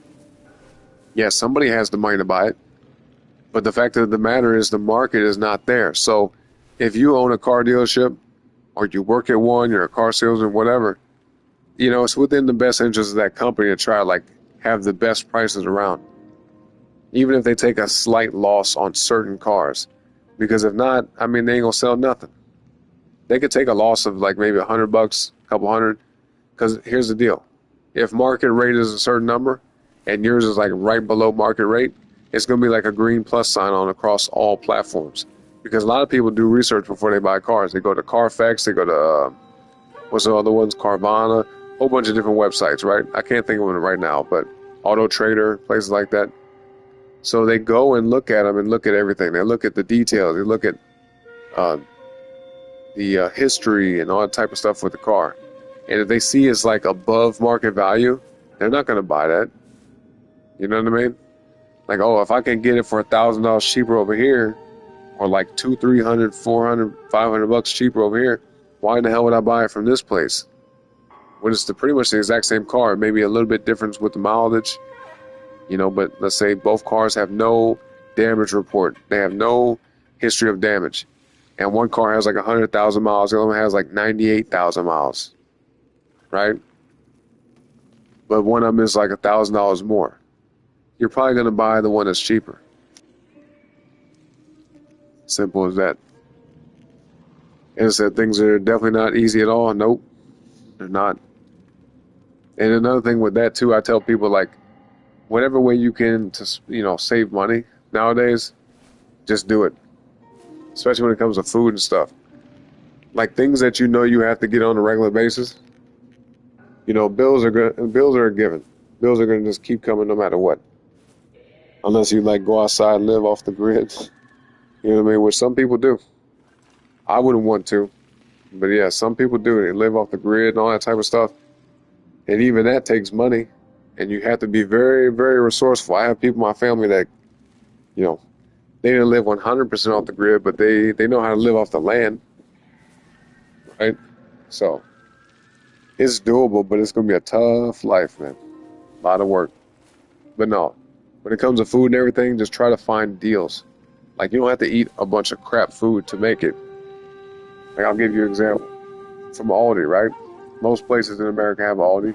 yeah, somebody has the money to buy it. But the fact of the matter is the market is not there. So if you own a car dealership or you work at one, you're a car salesman, whatever, it's within the best interest of that company to try to like have the best prices around. Even if they take a slight loss on certain cars. Because if not, I mean, they ain't gonna sell nothing. They could take a loss of like maybe $100, a couple hundred. Because here's the deal. If market rate is a certain number and yours is like right below market rate, it's going to be like a green plus sign on across all platforms. Because a lot of people do research before they buy cars. They go to Carfax, they go to, what's the other ones, Carvana, a whole bunch of different websites, right? I can't think of them right now, but Auto Trader, places like that. So they go and look at them and look at everything. They look at the details. They look at the history and all that type of stuff with the car. And if they see it's like above market value, they're not going to buy that. You know what I mean? Like, oh, if I can get it for $1,000 cheaper over here, or like $200, $300, $400, $500 cheaper over here, why in the hell would I buy it from this place? When it's pretty much the exact same car, maybe a little bit difference with the mileage, but let's say both cars have no damage report. They have no history of damage. And one car has like 100,000 miles, the other one has like 98,000 miles, right? But one of them is like $1,000 more. You're probably going to buy the one that's cheaper. Simple as that. And I said things are definitely not easy at all. Nope, they're not. And another thing with that too, I tell people like, whatever way you can to save money nowadays, just do it. Especially when it comes to food and stuff. Like things that you have to get on a regular basis. Bills are good. Bills are a given. Bills are going to just keep coming no matter what. Unless you like go outside and live off the grid. You know what I mean? Which some people do. I wouldn't want to. But yeah, some people do. They live off the grid and all that type of stuff. And even that takes money. And you have to be very, very resourceful. I have people in my family that, they didn't live 100% off the grid, but they know how to live off the land. Right? So, it's doable, but it's going to be a tough life, man. A lot of work. But no, when it comes to food and everything, just try to find deals. Like, you don't have to eat a bunch of crap food to make it. Like, I'll give you an example. From Aldi, right? Most places in America have Aldi.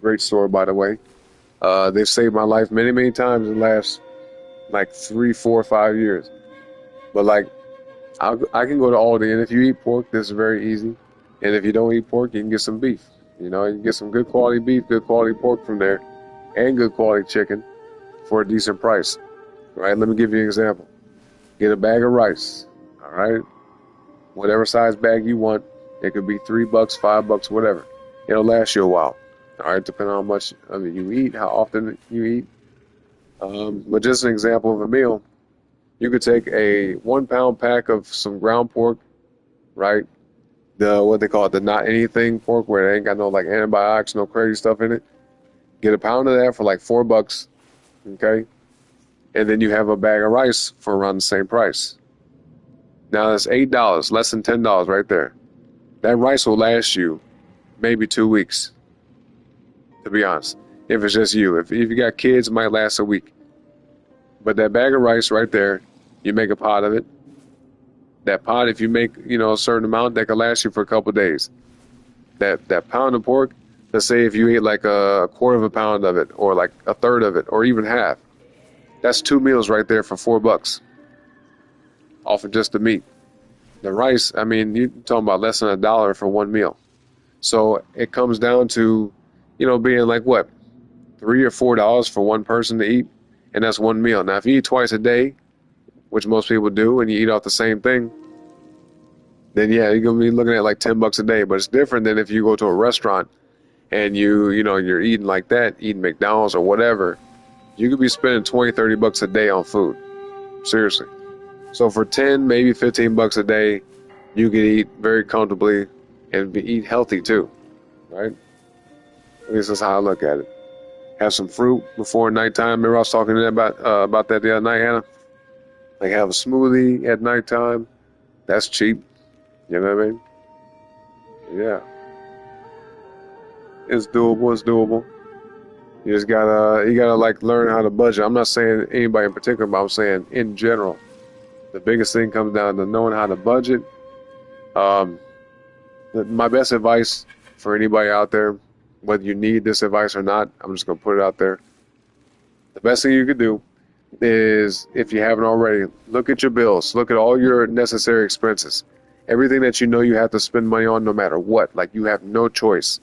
Great store, by the way. They've saved my life many, many times in the last, like, 3, 4, 5 years. But, like, I can go to Aldi, and if you eat pork, this is very easy. And if you don't eat pork, you can get some beef. You know, you can get some good quality beef, good quality pork from there, and good quality chicken for a decent price. Right? Let me give you an example. Get a bag of rice. All right? Whatever size bag you want. It could be $3, $5, whatever. It'll last you a while. All right, depending on how much of it you eat, how often you eat. But just an example of a meal, you could take a 1 pound pack of some ground pork, right? What they call it, the not anything pork, where it ain't got no like antibiotics, no crazy stuff in it. Get a pound of that for like $4, okay? And then you have a bag of rice for around the same price. Now that's $8, less than $10 right there. That rice will last you maybe 2 weeks, to be honest. If it's just you. If you got kids, it might last a week. But that bag of rice right there, you make a pot of it. That pot, if you make, a certain amount, that can last you for a couple of days. That pound of pork, let's say if you ate like a quarter of a pound of it, or like a third of it, or even half, that's 2 meals right there for $4 off of just the meat. The rice, I mean, you're talking about less than $1 for 1 meal. So it comes down to, being like what, $3 or $4 for one person to eat, and that's 1 meal. Now, if you eat twice a day, which most people do, and you eat off the same thing, then yeah, you're gonna be looking at like $10 a day. But it's different than if you go to a restaurant and you're eating like that, eating McDonald's or whatever. You could be spending $20, $30 a day on food. Seriously. So for 10, maybe $15 a day, you can eat very comfortably and eat healthy too, right? At least that's how I look at it. Have some fruit before nighttime. Remember I was talking to you about that the other night, Hannah? Like have a smoothie at nighttime. That's cheap. You know what I mean? Yeah. It's doable. It's doable. You just gotta like learn how to budget. I'm not saying anybody in particular, but I'm saying in general. The biggest thing comes down to knowing how to budget. My best advice for anybody out there, whether you need this advice or not, I'm just going to put it out there. The best thing you could do is, if you haven't already, look at your bills. Look at all your necessary expenses. Everything that you have to spend money on no matter what. Like you have no choice,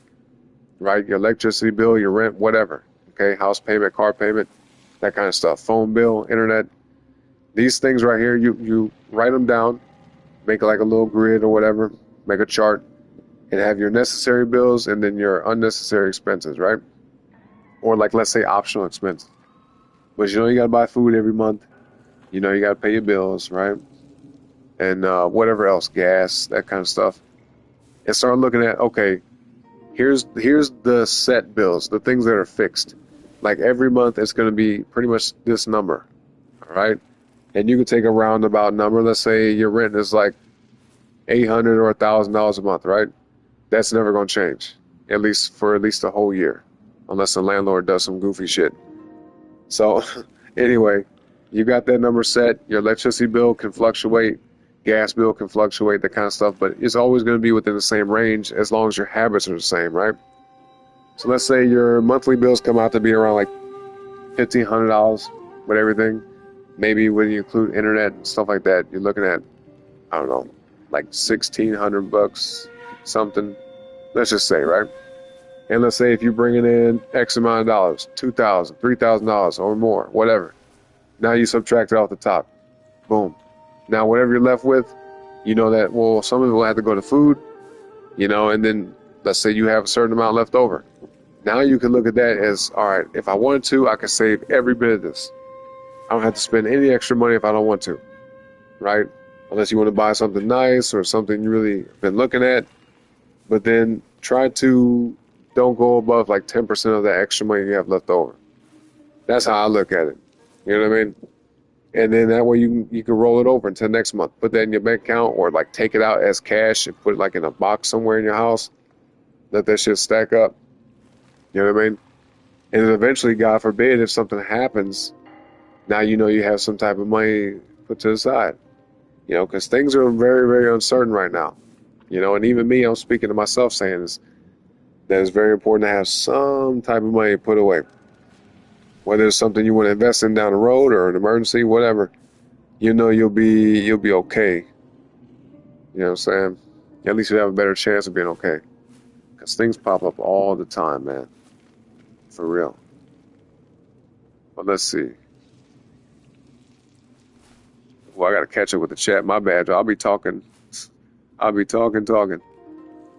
right? Your electricity bill, your rent, whatever. Okay, house payment, car payment, that kind of stuff. Phone bill, internet. These things right here, you write them down, make like a little grid or whatever, make a chart, and have your necessary bills and then your unnecessary expenses, right? Or like, let's say optional expenses. But you got to buy food every month. You got to pay your bills, right? And whatever else, gas, that kind of stuff. And start looking at, okay, here's the set bills, the things that are fixed. Like every month it's going to be pretty much this number, all right? And you can take a roundabout number. Let's say your rent is like $800 or $1,000 a month, right? That's never going to change, at least a whole year, unless the landlord does some goofy shit. So anyway, you got that number set. Your electricity bill can fluctuate, gas bill can fluctuate, that kind of stuff, but it's always going to be within the same range as long as your habits are the same, right? So let's say your monthly bills come out to be around like $1,500 with everything. Maybe when you include internet and stuff like that, you're looking at, I don't know, like $1,600 something. Let's just say, right? And let's say if you're bringing in X amount of dollars, $2,000, $3,000 or more, whatever. Now you subtract it off the top. Boom. Now whatever you're left with, that, well, some of it will have to go to food, and then let's say you have a certain amount left over. Now you can look at that as, all right, if I wanted to, I could save every bit of this. I don't have to spend any extra money if I don't want to, right? Unless you want to buy something nice or something you really been looking at. But then try to don't go above like 10% of that extra money you have left over. That's how I look at it. You know what I mean? And then that way you can roll it over until next month. Put that in your bank account or like take it out as cash and put it like in a box somewhere in your house. Let that shit stack up. You know what I mean? And then eventually, God forbid, if something happens, now you have some type of money put to the side. Because things are very, very uncertain right now. And even me, I'm speaking to myself saying this, that it's very important to have some type of money put away. Whether it's something you want to invest in down the road or an emergency, whatever, you'll be okay You know what I'm saying? At least you have a better chance of being okay. Because things pop up all the time, man. For real. But let's see. Well, I got to catch up with the chat. My bad. I'll be talking. Talking.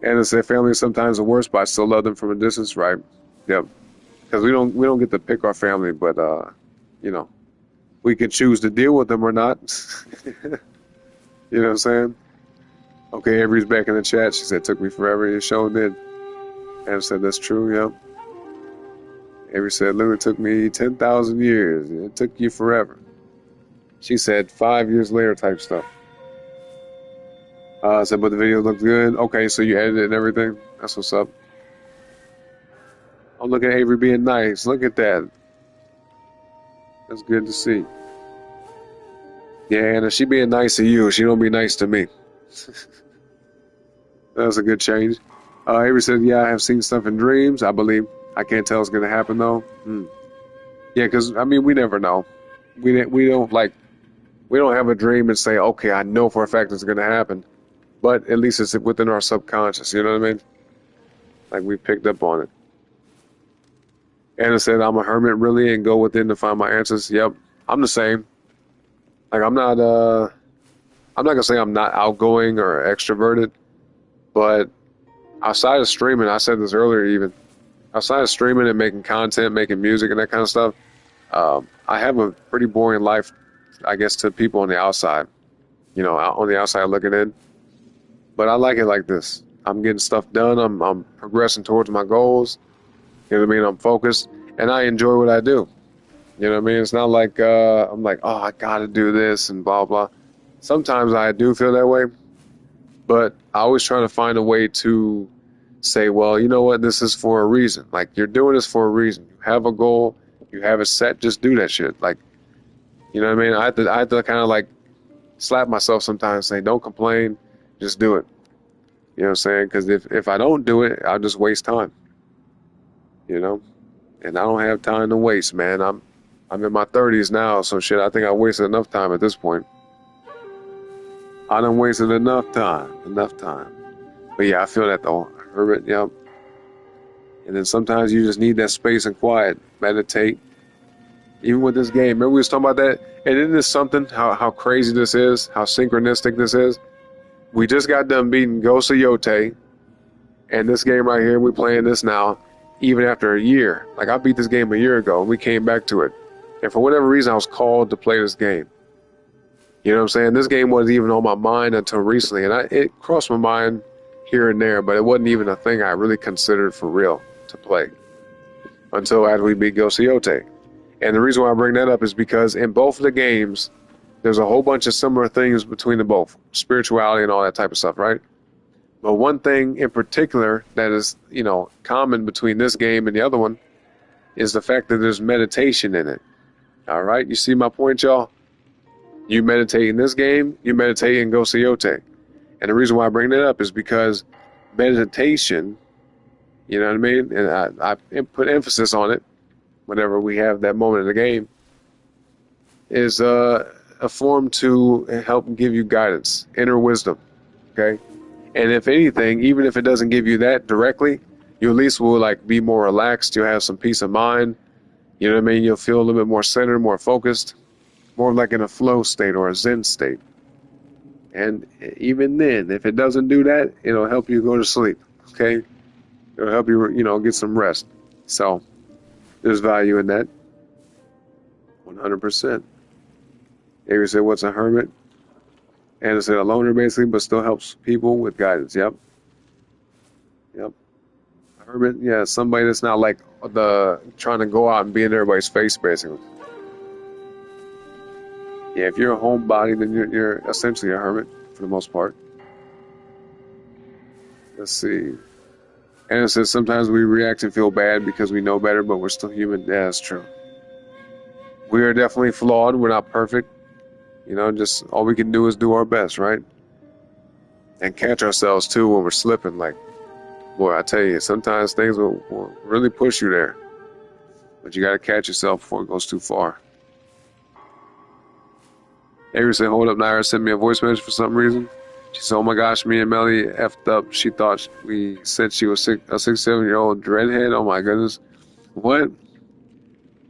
And it's their family is sometimes the worst, but I still love them from a distance, right? Yep. Because we don't get to pick our family, but you know, we can choose to deal with them or not. You know what I'm saying? Okay, Avery's back in the chat. She said, took me forever. You sure did. And said, that's true, yep. Avery said, literally took me 10,000 years. It took you forever. She said 5 years later type stuff. I said, but the video looked good. Okay, so you edited it and everything? That's what's up. Oh, look at Avery being nice. Look at that. That's good to see. Yeah, and if she being nice to you, she don't be nice to me. That's a good change. Avery said, yeah, I have seen stuff in dreams, I believe. I can't tell it's going to happen, though. Yeah, because, I mean, we never know. We don't have a dream and say, okay, I know for a fact it's going to happen. But at least it's within our subconscious, you know what I mean? Like, we picked up on it. Anna said, I'm a hermit, really, and go within to find my answers. Yep, I'm the same. Like, I'm not going to say I'm not outgoing or extroverted, but outside of streaming, I said this earlier even, outside of streaming and making content, making music and that kind of stuff, I have a pretty boring life, I guess, to people on the outside, you know, on the outside looking in. But I like it like this. I'm getting stuff done. I'm progressing towards my goals. You know what I mean? I'm focused, and I enjoy what I do. You know what I mean? It's not like I'm like, oh, I got to do this and blah, blah. Sometimes I do feel that way, but I always try to find a way to say, well, you know what? This is for a reason. Like, you're doing this for a reason. You have a goal. You have it set. Just do that shit. Like, you know what I mean? I have to kind of like slap myself sometimes and say, don't complain. Just do it. You know what I'm saying? Because if I don't do it, I'll just waste time. You know? And I don't have time to waste, man. I'm in my 30s now, so shit, I think I wasted enough time at this point. I done wasted enough time. But yeah, I feel that though. Herbert, yep. And then sometimes you just need that space and quiet. Meditate. Even with this game. Remember we was talking about that? And isn't this something, how crazy this is? How synchronistic this is? We just got done beating Ghost of Yote. And this game right here, we playing this now. Even after a year. Like, I beat this game a year ago. And we came back to it. And for whatever reason, I was called to play this game. You know what I'm saying? This game wasn't even on my mind until recently. And it crossed my mind here and there. But it wasn't even a thing I really considered for real to play. Until after we beat Ghost of Yote. And the reason why I bring that up is because in both of the games, there's a whole bunch of similar things between the both. Spirituality and all that type of stuff, right? But one thing in particular that is, you know, common between this game and the other one is the fact that there's meditation in it. All right? You see my point, y'all? You meditate in this game, you meditate in Ghost of Yote. And the reason why I bring that up is because meditation, you know what I mean? And I put emphasis on it whenever we have that moment in the game, is a form to help give you guidance, inner wisdom, okay? And if anything, even if it doesn't give you that directly, you at least will like be more relaxed. You'll have some peace of mind. You know what I mean? You'll feel a little bit more centered, more focused, more like in a flow state or a Zen state. And even then, if it doesn't do that, it'll help you go to sleep, okay? It'll help you, you know, get some rest. So there's value in that. 100%. Avery said, what's a hermit? And it said a loner basically, but still helps people with guidance. Yep. A hermit, yeah, somebody that's not like trying to go out and be in everybody's face basically. Yeah, if you're a homebody, then you're essentially a hermit for the most part. Let's see. And it says sometimes we react and feel bad because we know better, but we're still human. Yeah, that's true. We are definitely flawed. We're not perfect. You know, just all we can do is do our best, right? And catch ourselves too when we're slipping. Like, boy, I tell you, sometimes things will really push you there. But you got to catch yourself before it goes too far. Avery said, hold up, Naira sent me a voice message for some reason. She said, oh my gosh, me and Melly effed up. She thought we said she was a 6-7-year-old dreadhead. Oh my goodness. What?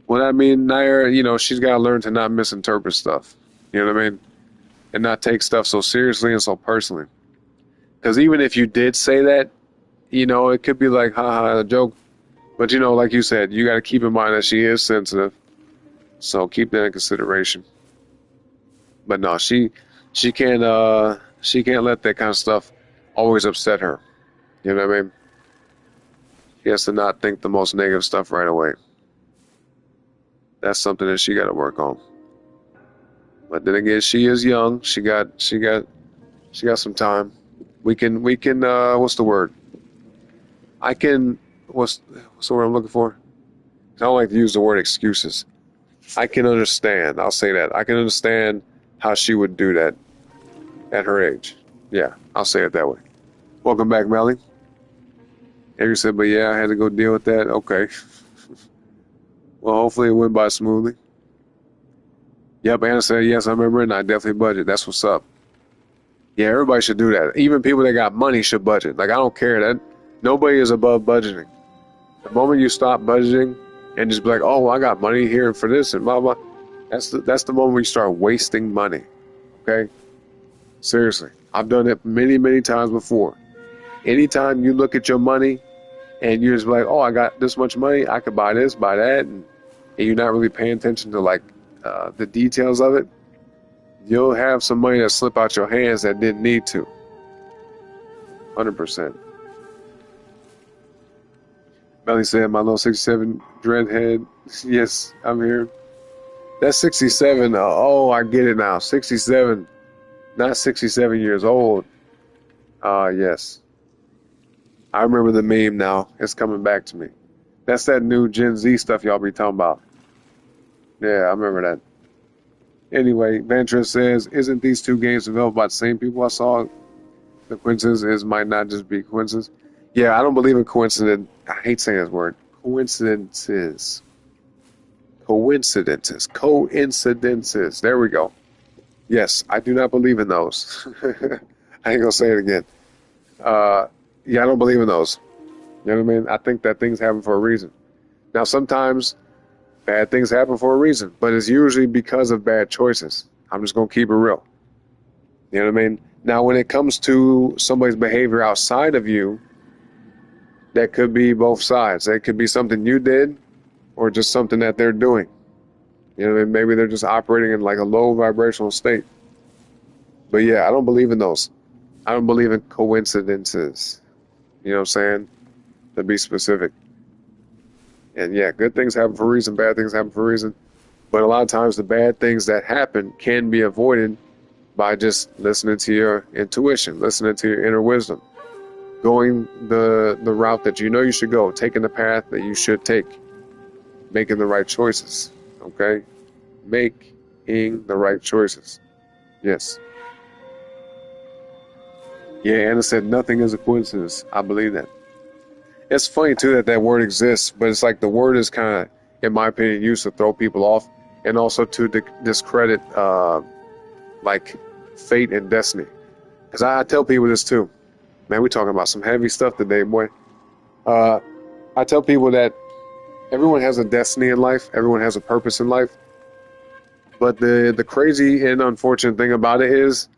Well, I mean, Nair, you know, she's got to learn to not misinterpret stuff. You know what I mean? And not take stuff so seriously and so personally. Because even if you did say that, you know, it could be like, haha, a joke. But, you know, like you said, you got to keep in mind that she is sensitive. So keep that in consideration. But no, she can't let that kind of stuff always upset her. You know what I mean? She has to not think the most negative stuff right away. That's something that she got to work on. But then again, she is young. She got some time. We can what's the word? What's the word I'm looking for? I don't like to use the word excuses. I can understand. I'll say that. I can understand how she would do that at her age. Yeah, I'll say it that way. Welcome back, Melly. Avery said, but yeah, I had to go deal with that. Okay. Well, hopefully it went by smoothly. Yep, Anna said, yes, I remember it, and I definitely budget. That's what's up. Yeah, everybody should do that. Even people that got money should budget. Like, I don't care. That nobody is above budgeting. The moment you stop budgeting and just be like, oh, well, I got money here for this and blah, blah, that's the moment where you start wasting money. Okay? Seriously. I've done it many, many times before. Anytime you look at your money and you're just like, oh, I got this much money, I could buy this, buy that, and you're not really paying attention to, like, the details of it, you'll have some money that slip out your hands that didn't need to. 100%. Melly said, my little 67 dreadhead. Yes, I'm here. That's 67. Oh, I get it now. 67, not 67 years old. Yes. I remember the meme now. It's coming back to me. That's that new Gen Z stuff y'all be talking about. Yeah, I remember that. Anyway, Ventura says, isn't these two games developed by the same people? I saw the coincidence might not just be coincidence. Yeah, I don't believe in coincidence. I hate saying this word. Coincidences. Coincidences. There we go. Yes, I do not believe in those. I ain't gonna say it again. Yeah, I don't believe in those. You know what I mean? I think that things happen for a reason. Now, sometimes bad things happen for a reason, but it's usually because of bad choices. I'm just going to keep it real. You know what I mean? Now, when it comes to somebody's behavior outside of you, that could be both sides. That could be something you did or just something that they're doing. You know what I mean? Maybe they're just operating in like a low vibrational state. But yeah, I don't believe in those. I don't believe in coincidences. You know what I'm saying? To be specific. And yeah, good things happen for a reason, bad things happen for a reason. But a lot of times the bad things that happen can be avoided by just listening to your intuition, listening to your inner wisdom, going the route that you know you should go, taking the path that you should take, making the right choices, okay? Making the right choices. Yes. Yeah, Anna said nothing is a coincidence. I believe that. It's funny, too, that word exists, but it's like the word is kind of, in my opinion, used to throw people off and also to discredit, like, fate and destiny. Because I tell people this, too. Man, we're talking about some heavy stuff today, boy. I tell people that everyone has a destiny in life. Everyone has a purpose in life. But the crazy and unfortunate thing about it is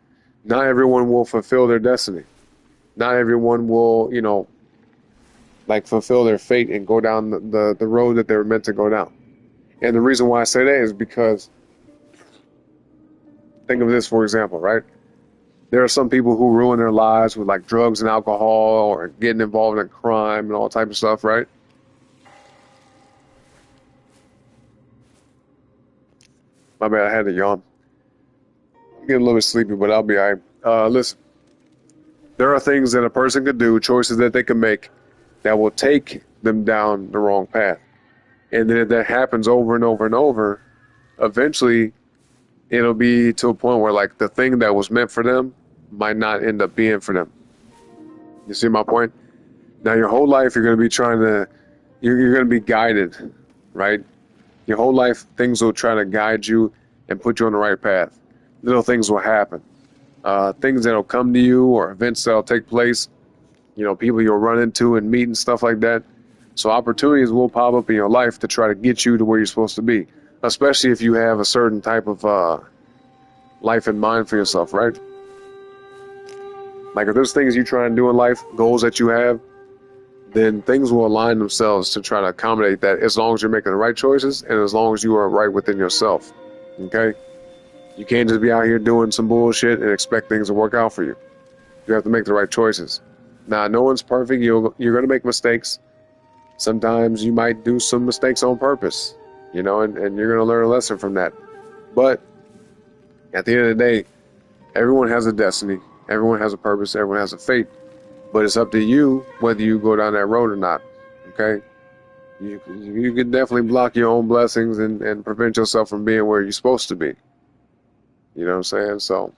not everyone will fulfill their destiny. Not everyone will, you know, like fulfill their fate and go down the road that they were meant to go down. And the reason why I say that is because, think of this, for example, right? There are some people who ruin their lives with like drugs and alcohol or getting involved in crime and all type of stuff, right? My bad, I had to yawn. I'm getting a little bit sleepy, but I'll be all right. Listen, there are things that a person could do, choices that they can make that will take them down the wrong path. And then if that happens over and over and over, eventually it'll be to a point where like the thing that was meant for them might not end up being for them. You see my point? Now your whole life you're going to be you're going to be guided, right? Your whole life things will try to guide you and put you on the right path. Little things will happen. things that'll come to you or events that'll take place, you know, people you'll run into and meet and stuff like that. So opportunities will pop up in your life to try to get you to where you're supposed to be, especially if you have a certain type of life in mind for yourself, right? Like if there's things you try and do in life, goals that you have, then things will align themselves to try to accommodate that as long as you're making the right choices and as long as you are right within yourself, okay? You can't just be out here doing some bullshit and expect things to work out for you. You have to make the right choices. Now, no one's perfect. You're going to make mistakes. Sometimes you might do some mistakes on purpose, you know, and you're going to learn a lesson from that. But at the end of the day, everyone has a destiny. Everyone has a purpose. Everyone has a fate. But it's up to you whether you go down that road or not, okay? You can definitely block your own blessings and prevent yourself from being where you're supposed to be. You know what I'm saying? So,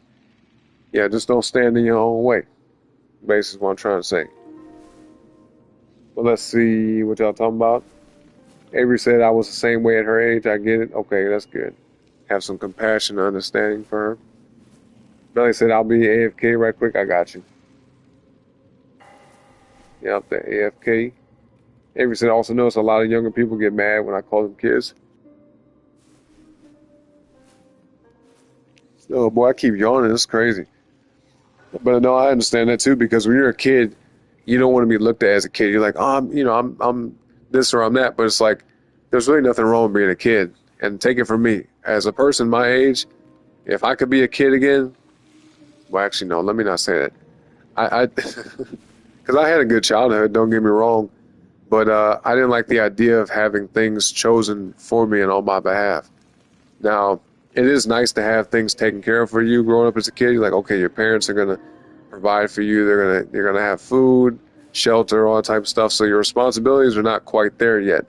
yeah, just don't stand in your own way. Basically what I'm trying to say. But let's see what y'all talking about. Avery said I was the same way at her age. I get it. Okay, that's good. Have some compassion and understanding for her. Belly said I'll be AFK right quick. I got you. Yep, the AFK. Avery said also notice a lot of younger people get mad when I call them kids. Oh boy, I keep yawning. It's crazy. But no, I understand that too, because when you're a kid, you don't want to be looked at as a kid. You're like, oh, I'm this or I'm that. But it's like, there's really nothing wrong with being a kid. And take it from me, as a person my age, if I could be a kid again, well, actually, no, let me not say that. Because I had a good childhood, don't get me wrong. But I didn't like the idea of having things chosen for me and on my behalf. Now, it is nice to have things taken care of for you growing up as a kid. You're like, okay, your parents are gonna provide for you. You're gonna have food, shelter, all that type of stuff. So your responsibilities are not quite there yet.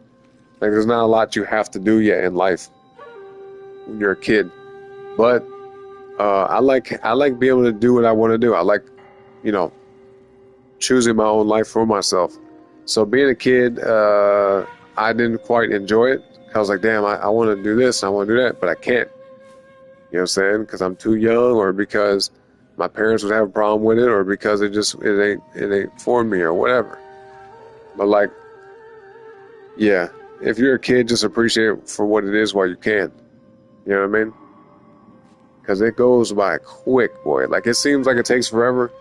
Like there's not a lot you have to do yet in life when you're a kid. But I like being able to do what I want to do. I like, you know, choosing my own life for myself. So being a kid, I didn't quite enjoy it. I was like, damn, I want to do this, I want to do that, but I can't. You know what I'm saying? Because I'm too young, or because my parents would have a problem with it, or because it ain't for me, or whatever. But like, yeah, if you're a kid, just appreciate it for what it is while you can. You know what I mean? Because it goes by quick, boy. Like it seems like it takes forever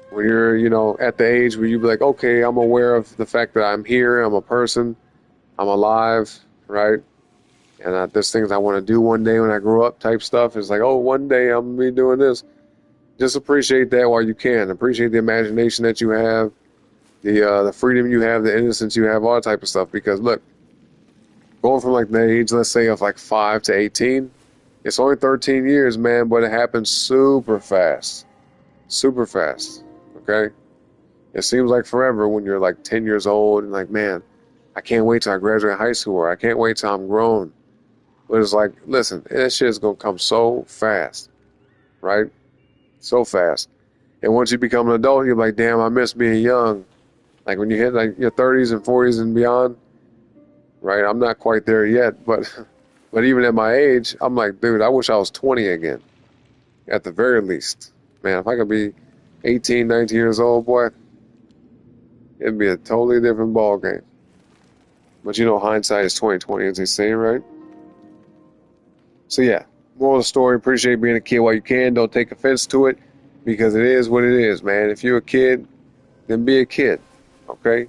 when you're, you know, at the age where you be like, okay, I'm aware of the fact that I'm here, I'm a person, I'm alive, right? And there's things I want to do one day when I grow up type stuff. It's like, oh, one day I'm going to be doing this. Just appreciate that while you can. Appreciate the imagination that you have, the freedom you have, the innocence you have, all that type of stuff. Because, look, going from like the age, let's say, of like 5 to 18, it's only 13 years, man, but it happens super fast. Super fast, okay? It seems like forever when you're like 10 years old and like, man, I can't wait till I graduate high school, or I can't wait till I'm grown. But it's like, listen, that shit is going to come so fast, right? So fast. And once you become an adult, you're like, damn, I miss being young. Like when you hit like your 30s and 40s and beyond, right? I'm not quite there yet, but even at my age, I'm like, dude, I wish I was 20 again, at the very least. Man, if I could be 18, 19 years old, boy, it'd be a totally different ball game. But you know, hindsight is 20/20, as they say, right? So yeah, moral of the story, appreciate being a kid while you can. Don't take offense to it, because it is what it is, man. If you're a kid, then be a kid, okay?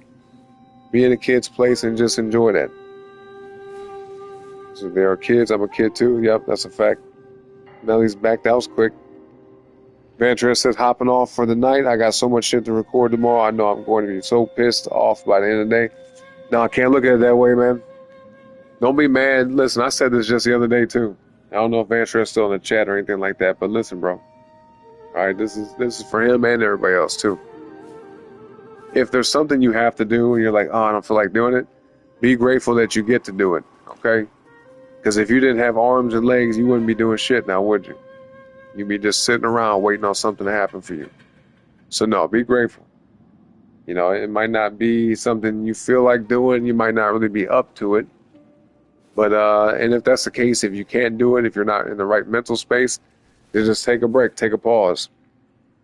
Be in a kid's place and just enjoy that. So there are kids, I'm a kid too. Yep, that's a fact. Nellie's back, that was quick. Vantress says, hopping off for the night. I got so much shit to record tomorrow. I know I'm going to be so pissed off by the end of the day. No, I can't look at it that way, man. Don't be mad. Listen, I said this just the other day too. I don't know if Vantress is still in the chat or anything like that, but listen, bro. All right, this is for him and everybody else too. If there's something you have to do and you're like, oh, I don't feel like doing it, be grateful that you get to do it, okay? Because if you didn't have arms and legs, you wouldn't be doing shit now, would you? You'd be just sitting around waiting on something to happen for you. So no, be grateful. You know, it might not be something you feel like doing. You might not really be up to it. But, and if that's the case, if you can't do it, if you're not in the right mental space, then just take a break, take a pause.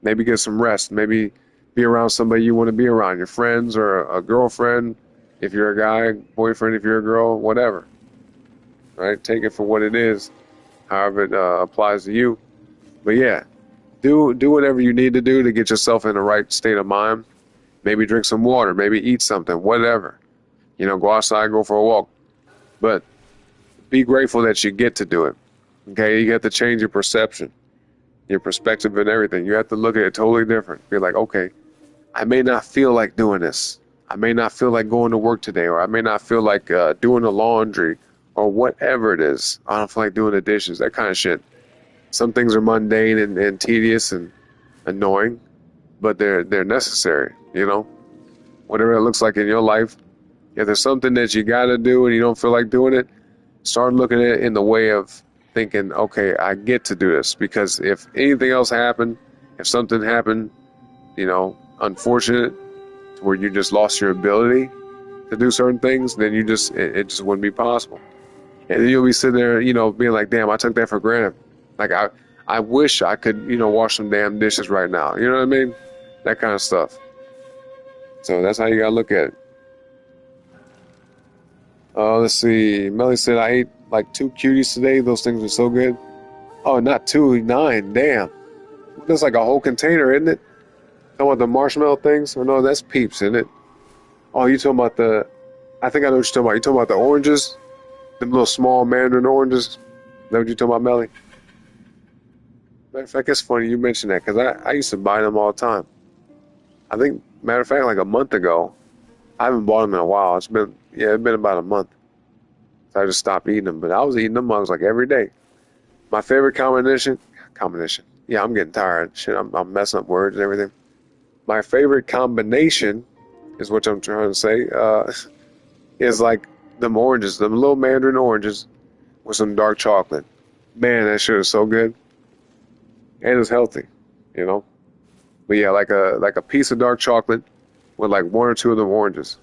Maybe get some rest. Maybe be around somebody you want to be around, your friends or a girlfriend, if you're a guy, boyfriend if you're a girl, whatever. Right? Take it for what it is, however it applies to you. But yeah, do whatever you need to do to get yourself in the right state of mind. Maybe drink some water, maybe eat something, whatever. You know, go outside, go for a walk. But be grateful that you get to do it. Okay, you have to change your perception, your perspective and everything. You have to look at it totally different. Be like, okay, I may not feel like doing this. I may not feel like going to work today, or I may not feel like doing the laundry, or whatever it is. I don't feel like doing the dishes, that kind of shit. Some things are mundane and tedious and annoying, but they're necessary, you know? Whatever it looks like in your life, if there's something that you got to do and you don't feel like doing it, start looking at it in the way of thinking, okay, I get to do this. Because if anything else happened, if something happened, you know, unfortunate, where you just lost your ability to do certain things, then it just wouldn't be possible. And then you'll be sitting there, you know, being like, damn, I took that for granted. Like, I wish I could, you know, wash some damn dishes right now. You know what I mean? That kind of stuff. So that's how you gotta look at it. Let's see. Melly said, I ate like 2 cuties today. Those things are so good. Oh, not 2, 9. Damn. That's like a whole container, isn't it? Talking about the marshmallow things? Or no, that's Peeps, isn't it? Oh, you talking about the... I think I know what you're talking about. You talking about the oranges? Them little small mandarin oranges? Is that what you're talking about, Melly? Matter of fact, it's funny you mentioned that, because I used to buy them all the time. I think, matter of fact, like a month ago, I haven't bought them in a while. It's been about a month. So I just stopped eating them. But I was eating them mugs like every day. My favorite combination. Yeah, I'm getting tired. Shit, I'm messing up words and everything. My favorite combination is what I'm trying to say. Is like them oranges, them little mandarin oranges with some dark chocolate. Man, that shit is so good. And it's healthy, you know. But yeah, like a piece of dark chocolate with like 1 or 2 of them oranges.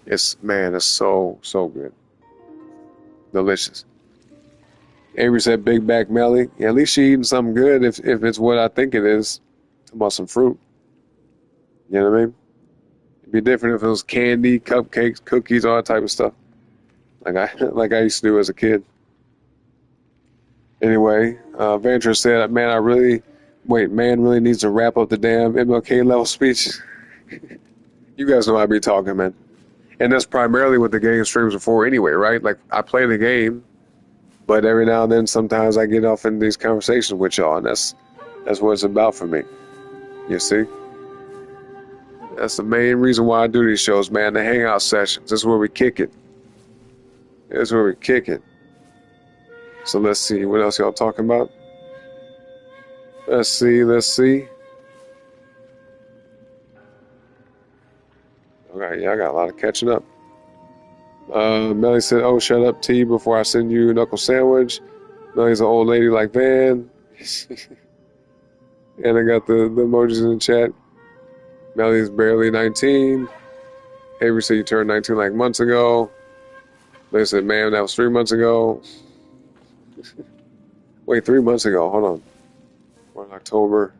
It's so good. Delicious. Avery said Big Back Melly. Yeah, at least she eating something good if it's what I think it is. Talking about some fruit. You know what I mean? It'd be different if it was candy, cupcakes, cookies, all that type of stuff. Like I used to do as a kid. Anyway, Ventura said, man really needs to wrap up the damn MLK level speech. You guys know I be talking, man. And that's primarily what the game streams are for anyway, right? Like, I play the game, but every now and then sometimes I get off in these conversations with y'all, and that's what it's about for me. You see? That's the main reason why I do these shows, man, the hangout sessions. This is where we kick it. This is where we kick it. So let's see, what else y'all talking about? Let's see. Okay, yeah, I got a lot of catching up. Melly said, oh, shut up, T, before I send you a knuckle sandwich. Melly's an old lady like Van. And I got the emojis in the chat. Melly's barely 19. Avery said you turned 19 like months ago. They said, man, that was 3 months ago. Wait, 3 months ago. Hold on. We're in October.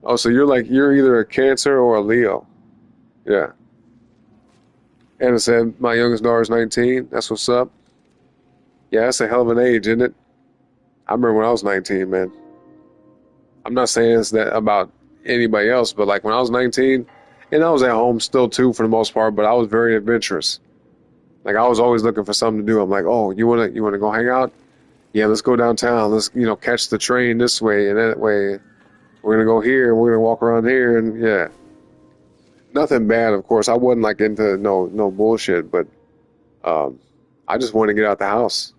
Oh, so you're either a Cancer or a Leo. Yeah. Anna said, my youngest daughter's 19. That's what's up. Yeah, that's a hell of an age, isn't it? I remember when I was 19, man. I'm not saying it's that about anybody else, but like when I was 19, and I was at home still too for the most part, but I was very adventurous. Like I was always looking for something to do. I'm like, oh, you wanna go hang out? Yeah, let's go downtown. Let's catch the train this way and that way. We're gonna go here and we're gonna walk around here and yeah. Nothing bad, of course. I wasn't like into no bullshit, but I just wanted to get out the house.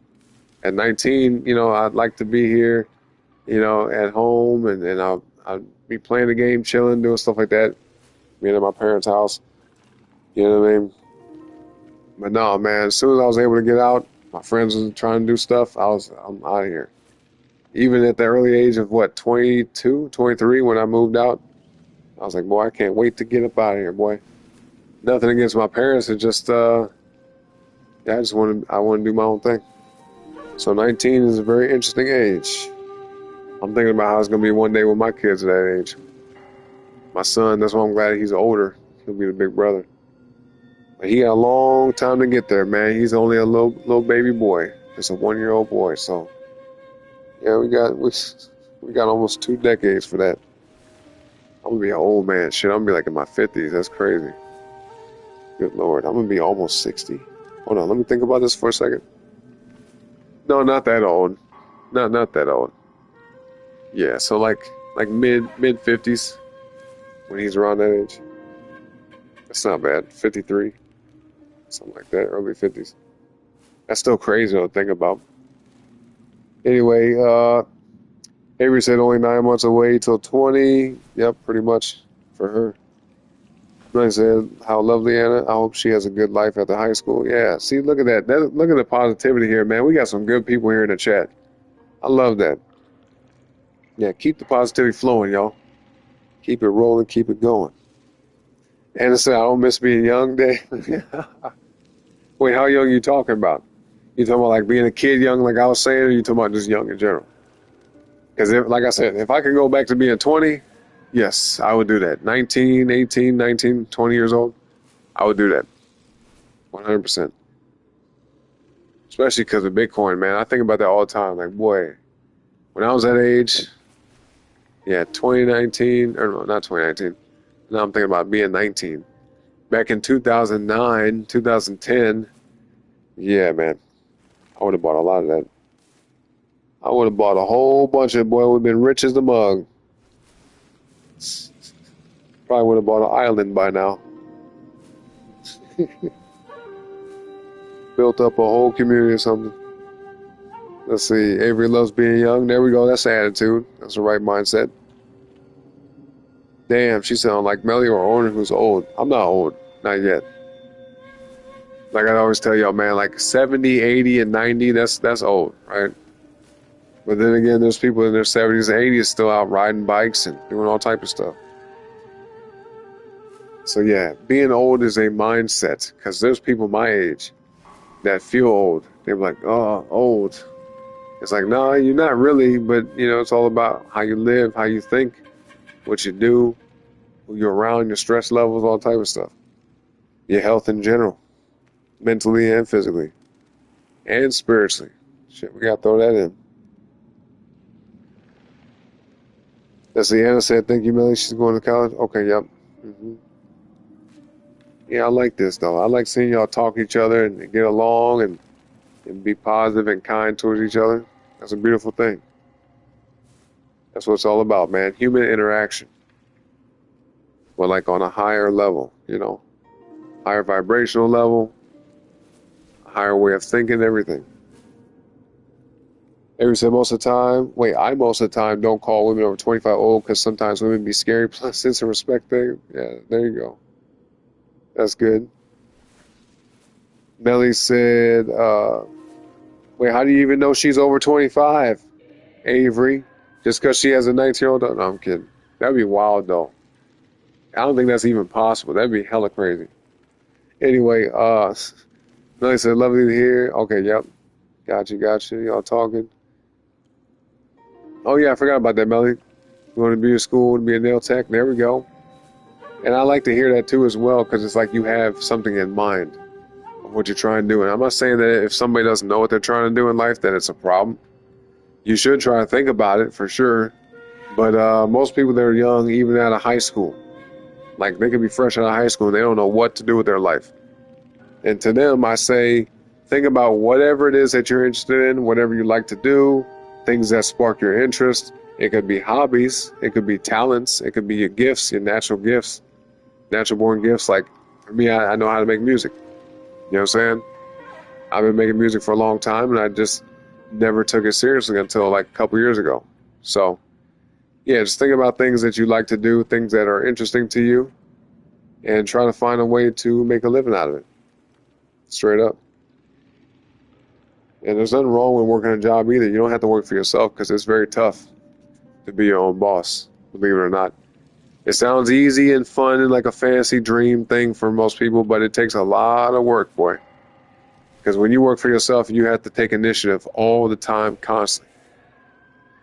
At 19, I'd like to be here, at home, and I'll be playing the game, chilling, doing stuff like that, being at my parents' house. You know what I mean? But no, man, as soon as I was able to get out, my friends was trying to do stuff, I'm out of here. Even at the early age of, 22, 23, when I moved out, I was like, boy, I can't wait to get up out of here, boy. Nothing against my parents, it's just, I want to do my own thing. So 19 is a very interesting age. I'm thinking about how it's going to be one day with my kids at that age. My son, that's why I'm glad he's older. He'll be the big brother. But he got a long time to get there, man. He's only a little baby boy. Just a 1-year-old boy. So, yeah, we got almost 2 decades for that. I'm gonna be an old man. Shit, I'm gonna be like in my 50s. That's crazy. Good Lord, I'm gonna be almost 60. Hold on, let me think about this for a second. No, not that old. Not that old. Yeah, so like mid 50s when he's around that age. That's not bad. 53, something like that. Early 50s. That's still crazy to think about. Anyway, Avery said only 9 months away till 20. Yep, pretty much for her. Billy said, how lovely, Anna. I hope she has a good life after high school. Yeah, see, look at that. Look at the positivity here, man. We got some good people here in the chat. I love that. Yeah, keep the positivity flowing, y'all. Keep it rolling, keep it going. Anna said, I don't miss being young, Dave. Wait, how young are you talking about? You talking about like being a kid young, like I was saying, or you talking about just young in general? Because, like I said, if I could go back to being 20, yes, I would do that. 19, 18, 19, 20 years old, I would do that. 100%. Especially because of Bitcoin, man. I think about that all the time. Like, boy, when I was that age, yeah, 2019, or no, not 2019. Now I'm thinking about being 19. Back in 2009, 2010, yeah, man, I would have bought a lot of that. I would have bought a whole bunch of, boy, we've been rich as the mug. Probably would have bought an island by now. Built up a whole community or something. Let's see, Avery loves being young. There we go, that's the attitude. That's the right mindset. Damn, she sounds like Melly or Ornan who's old. I'm not old, not yet. Like I always tell y'all, man, like 70, 80, and 90, that's old, right? But then again, there's people in their 70s and 80s still out riding bikes and doing all type of stuff. So yeah, being old is a mindset, because there's people my age that feel old. They're like, oh, old. It's like, no, you're not really, but you know, it's all about how you live, how you think, what you do, who you're around, your stress levels, all type of stuff. Your health in general, mentally and physically, and spiritually. Shit, we gotta throw that in. That's the Anna said, thank you, Millie. She's going to college. Okay, yep. Yeah, I like this, though. I like seeing y'all talk to each other and get along and be positive and kind towards each other. That's a beautiful thing. That's what it's all about, man. Human interaction. But like on a higher level, you know. Higher vibrational level. A higher way of thinking, everything. Avery said most of the time, I most of the time don't call women over 25 old because sometimes women be scary. Plus, sense of respect thing. Yeah, there you go. That's good. Melly said, wait, how do you even know she's over 25? Avery, just because she has a 19-year-old? No, I'm kidding. That'd be wild, though. I don't think that's even possible. That'd be hella crazy. Anyway, Melly said, lovely to hear. Okay, yep. Got you. Y'all talking. Oh, yeah, I forgot about that, Melly. You want to be in school and be a nail tech? There we go. And I like to hear that, too, as well, because it's like you have something in mind of what you're trying to do. And I'm not saying that if somebody doesn't know what they're trying to do in life, that it's a problem. You should try to think about it, for sure. But most people that are young, even out of high school, like they could be fresh out of high school and they don't know what to do with their life. And to them, I say, think about whatever it is that you're interested in, whatever you like to do, things that spark your interest. It could be hobbies. It could be talents. It could be your gifts, your natural gifts, natural born gifts. Like for me, I know how to make music. You know what I'm saying? I've been making music for a long time and I just never took it seriously until like a couple years ago. So yeah, just think about things that you like to do, things that are interesting to you, and try to find a way to make a living out of it. Straight up. And there's nothing wrong with working a job either. You don't have to work for yourself because it's very tough to be your own boss, believe it or not. It sounds easy and fun and like a fancy dream thing for most people, but it takes a lot of work, boy. Because when you work for yourself, you have to take initiative all the time, constantly.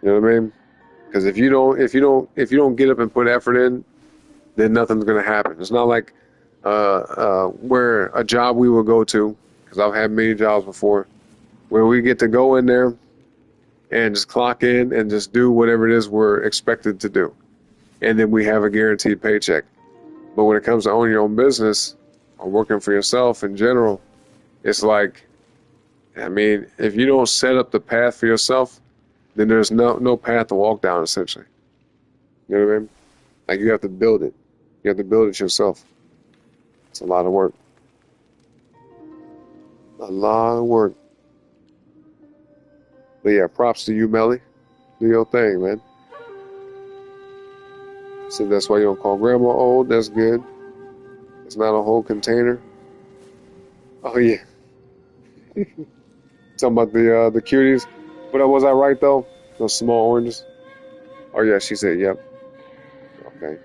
You know what I mean? Because if you don't get up and put effort in, then nothing's going to happen. It's not like where a job we will go to, because I've had many jobs before, where we get to go in there and just clock in and just do whatever it is we're expected to do. And then we have a guaranteed paycheck. But when it comes to owning your own business or working for yourself in general, it's like, I mean, if you don't set up the path for yourself, then there's no path to walk down, essentially. You know what I mean? Like, you have to build it. You have to build it yourself. It's a lot of work. A lot of work. But yeah, props to you, Melly. Do your thing, man. So that's why you don't call grandma old. That's good. It's not a whole container. Oh, yeah. Talking about the cuties. But was I right, though? Those small oranges? Oh, yeah, she said, yep. Okay.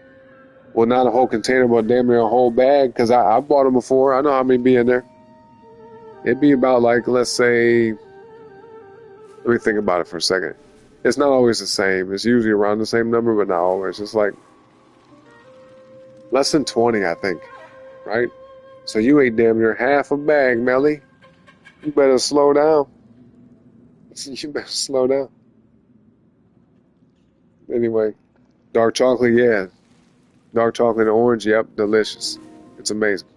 Well, not a whole container, but damn near a whole bag, because I bought them before. I know how many be in there. It'd be about, like, let's say, let me think about it for a second. It's not always the same. It's usually around the same number, but not always. It's like less than 20, I think, right? So you ate damn near half a bag, Melly. You better slow down. You better slow down. Anyway, dark chocolate, yeah. Dark chocolate and orange, yep, delicious. It's amazing.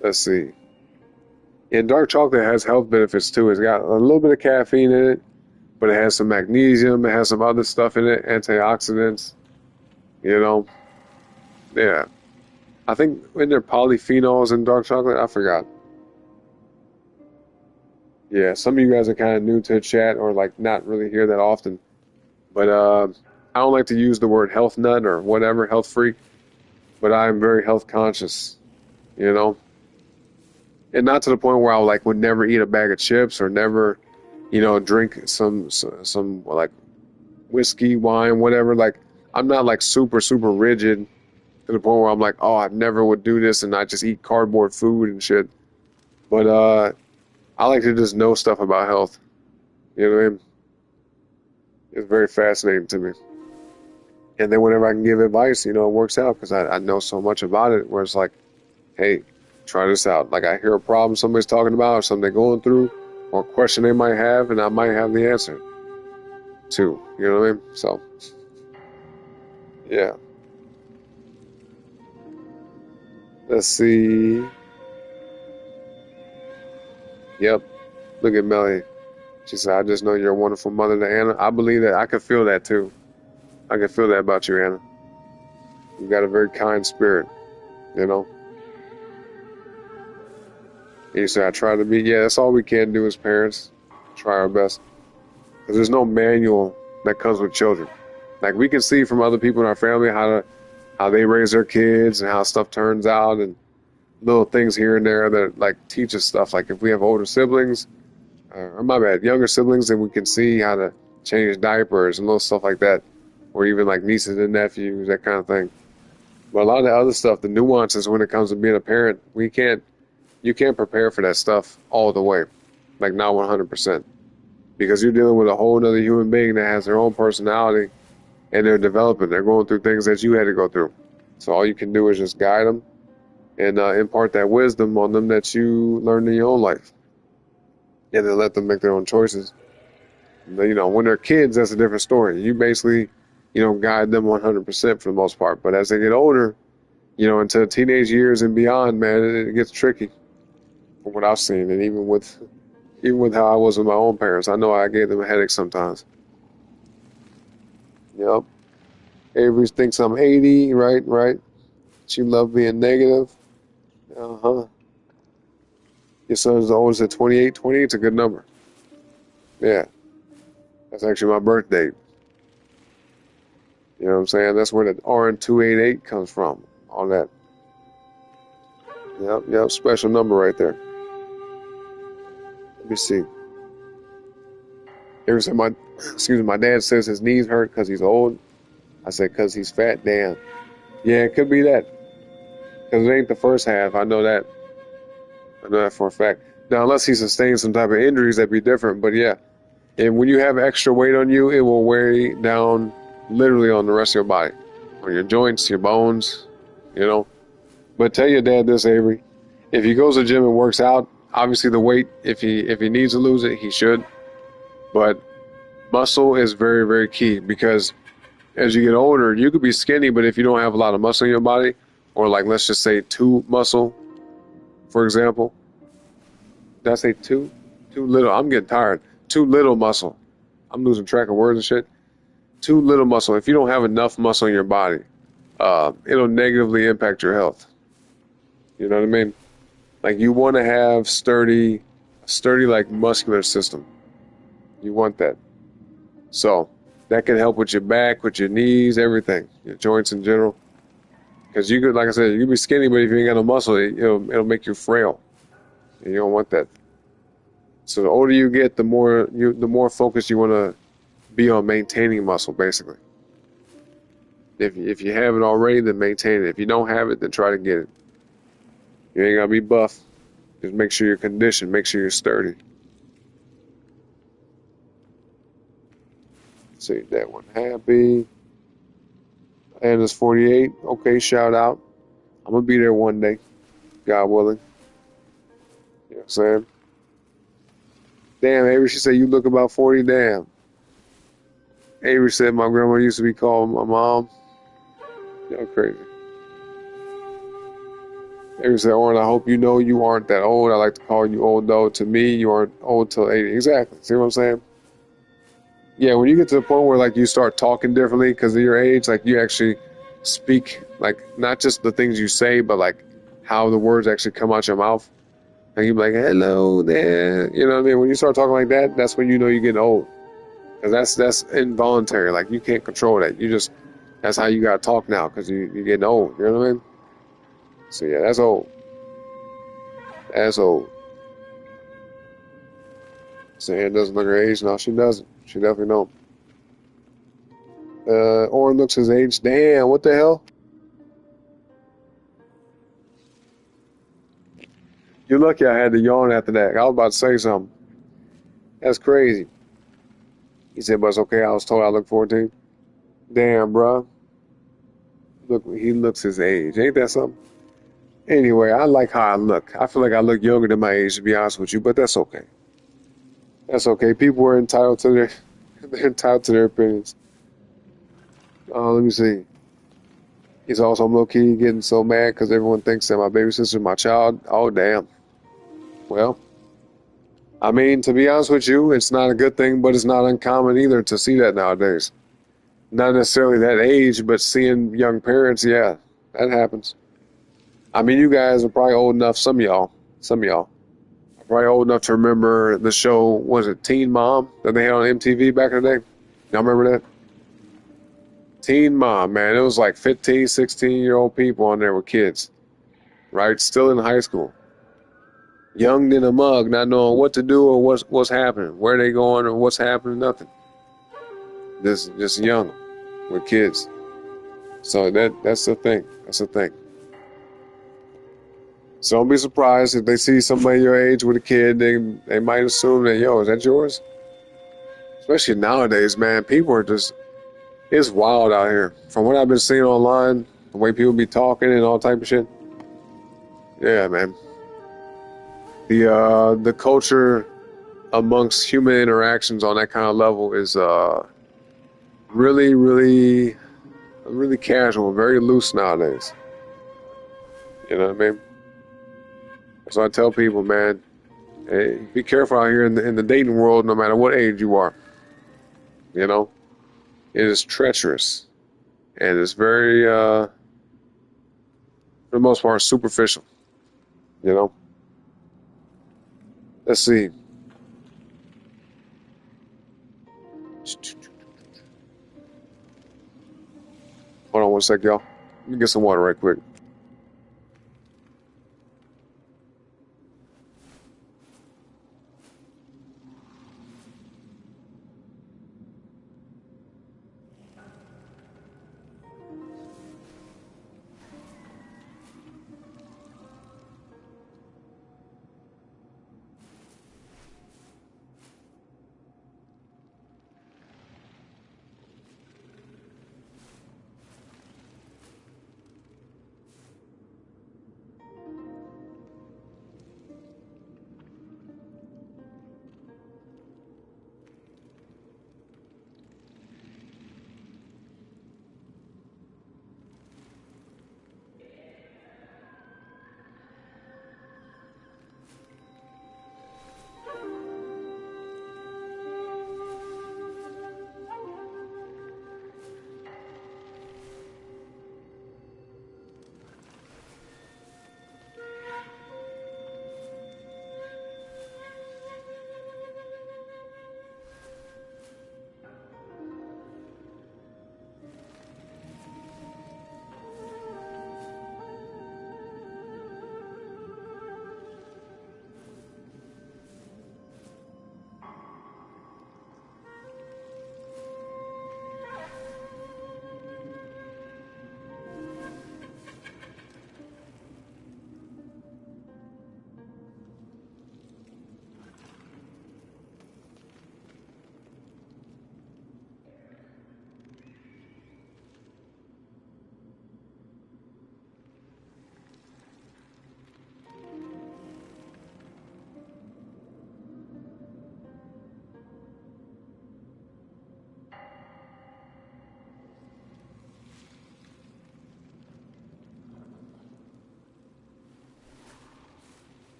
Let's see. And dark chocolate has health benefits too. It's got a little bit of caffeine in it, but it has some magnesium. It has some other stuff in it, antioxidants. You know, yeah. I think when there are polyphenols in dark chocolate, I forgot. Yeah, some of you guys are kind of new to the chat or like not really here that often. But I don't like to use the word health nut or whatever, health freak. But I am very health conscious, you know. And not to the point where I would never eat a bag of chips or never, you know, drink some like whiskey, wine, whatever. Like, I'm not like super rigid to the point where I'm like, oh, I never would do this and I just eat cardboard food and shit. But I like to just know stuff about health. You know what I mean? It's very fascinating to me. And then whenever I can give advice, you know, it works out because I know so much about it where it's like, hey, try this out. Like, I hear a problem somebody's talking about or something they're going through or a question they might have, and I might have the answer too. You know what I mean? So, yeah. Let's see. Yep. Look at Melly. She said, I just know you're a wonderful mother to Anna. I believe that. I could feel that too. I can feel that about you, Anna. You got a very kind spirit, you know? And you say, I try to be. Yeah, that's all we can do as parents. Try our best. Because there's no manual that comes with children. Like, we can see from other people in our family how they raise their kids and how stuff turns out and little things here and there that, like, teach us stuff. Like, if we have older siblings, or my bad, younger siblings, then we can see how to change diapers and little stuff like that. Or even, like, nieces and nephews, that kind of thing. But a lot of the other stuff, the nuances when it comes to being a parent, you can't prepare for that stuff all the way. Like, not 100%. Because you're dealing with a whole other human being that has their own personality and they're developing. They're going through things that you had to go through. So all you can do is just guide them and impart that wisdom on them that you learned in your own life. And then let them make their own choices. You know, when they're kids, that's a different story. You basically, you know, guide them 100% for the most part. But as they get older, you know, into teenage years and beyond, man, it gets tricky from what I've seen. And even with how I was with my own parents, I know I gave them a headache sometimes. Yep. Avery thinks I'm 80, right. She loved being negative. Uh-huh. Your son's always at 28. 28's a good number. Yeah. That's actually my birth date. You know what I'm saying? That's where the RN288 comes from. All that. Yep. Special number right there. Let me see. Ever said my dad says his knees hurt because he's old. I said, because he's fat, damn. Yeah, it could be that. Because it ain't the first half. I know that. I know that for a fact. Now, unless he sustains some type of injuries, that'd be different. But yeah. And when you have extra weight on you, it will weigh down literally on the rest of your body. on your joints, your bones, you know. But tell your dad this, Avery. If he goes to the gym and works out, obviously the weight, if he needs to lose it, he should. But muscle is very, very key, because as you get older, you could be skinny, but if you don't have a lot of muscle in your body, or like let's just say too muscle, for example. Did I say too? Too little. I'm getting tired. Too little muscle. I'm losing track of words and shit. Too little muscle. If you don't have enough muscle in your body, it'll negatively impact your health. You know what I mean? Like, you want to have sturdy like muscular system. You want that. So that can help with your back, with your knees, everything, your joints in general. Because you could, like I said, you could be skinny, but if you ain't got no muscle, it'll make you frail. And you don't want that. So the older you get, the more focused you want to be on maintaining muscle, basically. If you have it already, then maintain it. If you don't have it, then try to get it. You ain't gotta be buff. Just make sure you're conditioned. Make sure you're sturdy. Let's see, that one happy. And it's 48. Okay, shout out. I'm gonna be there one day, God willing. You know what I'm saying? Damn, Avery, she said you look about 40. Damn. Avery said my grandma used to be called my mom. Y'all crazy. Avery said, Oren, I hope you know you aren't that old. I like to call you old, though. To me, you aren't old till 80. Exactly. See what I'm saying? Yeah, when you get to the point where, like, you start talking differently because of your age, like, you actually speak, like, not just the things you say, but, like, how the words actually come out your mouth. And you be like, hello there. You know what I mean? When you start talking like that, that's when you know you're getting old. Because that's involuntary. Like, you can't control that. That's how you got to talk now, because you're getting old. You know what I mean? So, yeah, that's old. That's old. Saying doesn't look her age. No, she doesn't. She definitely don't. Oren looks his age. Damn, what the hell? You're lucky I had to yawn after that. I was about to say something. That's crazy. He said, but it's okay. I was told I look 14. Damn, bruh. Look, he looks his age. Ain't that something? Anyway, I like how I look. I feel like I look younger than my age, to be honest with you, but that's okay. That's okay. People are entitled to they're entitled to their opinions. Let me see. He's also, I'm low-key getting so mad because everyone thinks that my baby sister's my child. Oh, damn. Well, I mean, to be honest with you, it's not a good thing, but it's not uncommon either to see that nowadays. Not necessarily that age, but seeing young parents, yeah, that happens. I mean, you guys are probably old enough, some of y'all are probably old enough to remember the show, was it Teen Mom, that they had on MTV back in the day? Y'all remember that? Teen Mom, man, it was like 15, 16-year-old people on there with kids, right? Still in high school. Young in a mug, not knowing what to do or what's happening, where they going or what's happening, nothing. Just young with kids. So that's the thing. That's the thing. So don't be surprised if they see somebody your age with a kid. They might assume that, yo, is that yours? Especially nowadays, man. People are just, it's wild out here. From what I've been seeing online, the way people be talking and all type of shit. Yeah, man. The culture amongst human interactions on that kind of level is really, really, really casual, very loose nowadays. You know what I mean? So I tell people, man, hey, be careful out here in the dating world, no matter what age you are. You know, it is treacherous, and it's very, for the most part, superficial. You know. Let's see. Hold on one sec, y'all. Let me get some water right quick.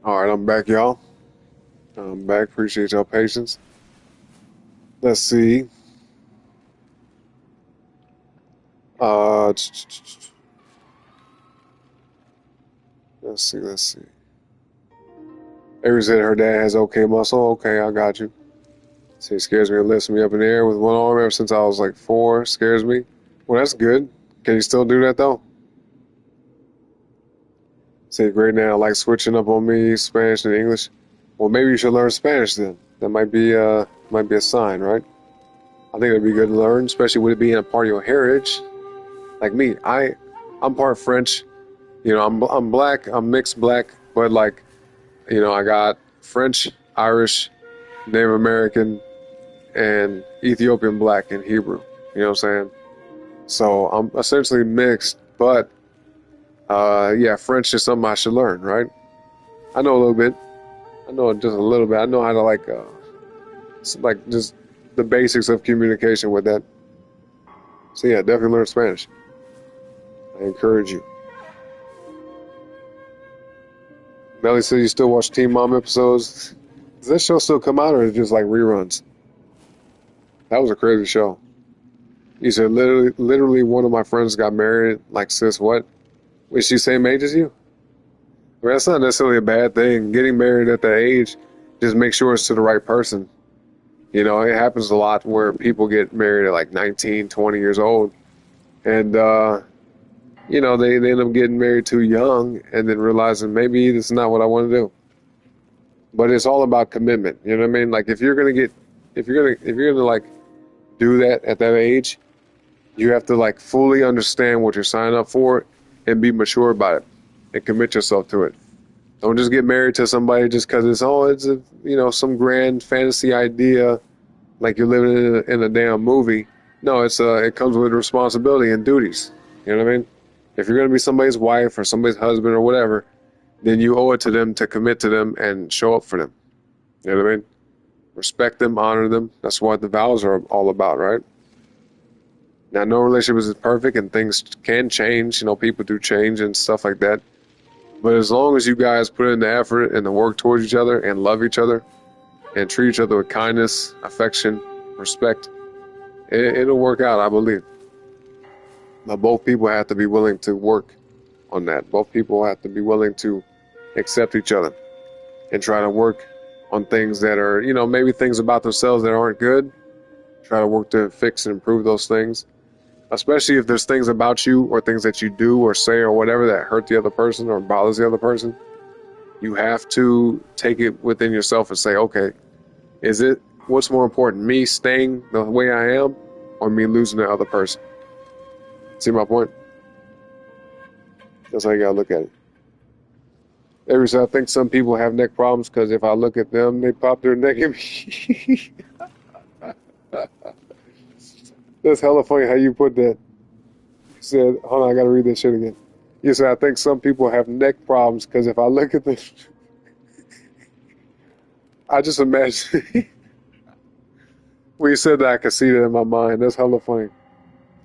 All right, I'm back, y'all. I'm back. Appreciate y'all patience. Let's see. Let's see. Avery said her dad has okay muscle. Okay, I got you. See, it scares me and lifts me up in the air with one arm ever since I was like 4. Scares me. Well, that's good. Can you still do that, though? Say, great now, like switching up on me, Spanish and English. Well, maybe you should learn Spanish then. That might be a sign, right? I think it'd be good to learn, especially with it being a part of your heritage. Like me, I'm part French. You know, I'm black. I'm mixed black, but like, you know, I got French, Irish, Native American, and Ethiopian black and Hebrew. You know what I'm saying? So I'm essentially mixed, but yeah, French is something I should learn, right? I know a little bit. I know just a little bit. I know how to like just the basics of communication with that. So yeah, definitely learn Spanish. I encourage you. Melly said you still watch Teen Mom episodes. Does that show still come out or is it just like reruns? That was a crazy show. You said literally one of my friends got married. Like, sis, what? Was she same age as you? I mean, that's not necessarily a bad thing. Getting married at that age, just make sure it's to the right person. You know, it happens a lot where people get married at like 19, 20 years old. And, you know, they end up getting married too young and then realizing maybe this is not what I want to do. But it's all about commitment. You know what I mean? Like if you're gonna like do that at that age, you have to like fully understand what you're signing up for and be mature about it and commit yourself to it. Don't just get married to somebody just because it's a, you know, some grand fantasy idea like you're living in a damn movie. No, it comes with responsibility and duties. You know what I mean? If you're going to be somebody's wife or somebody's husband or whatever, then you owe it to them to commit to them and show up for them. You know what I mean? Respect them, honor them. That's what the vows are all about, right? Now, no relationship is perfect and things can change. You know, people do change and stuff like that. But as long as you guys put in the effort and the work towards each other and love each other and treat each other with kindness, affection, respect, it'll work out, I believe. But both people have to be willing to work on that. Both people have to be willing to accept each other and try to work on things that are, you know, maybe things about themselves that aren't good. Try to work to fix and improve those things. Especially if there's things about you or things that you do or say or whatever that hurt the other person or bothers the other person. You have to take it within yourself and say, okay, what's more important, me staying the way I am or me losing the other person? See my point? That's how you gotta look at it. I think some people have neck problems because if I look at them, they pop their neck at me. That's hella funny how you put that. You said, hold on, I gotta read that shit again. You said, I think some people have neck problems because if I look at them, I just imagine. When you said that, I could see that in my mind. That's hella funny.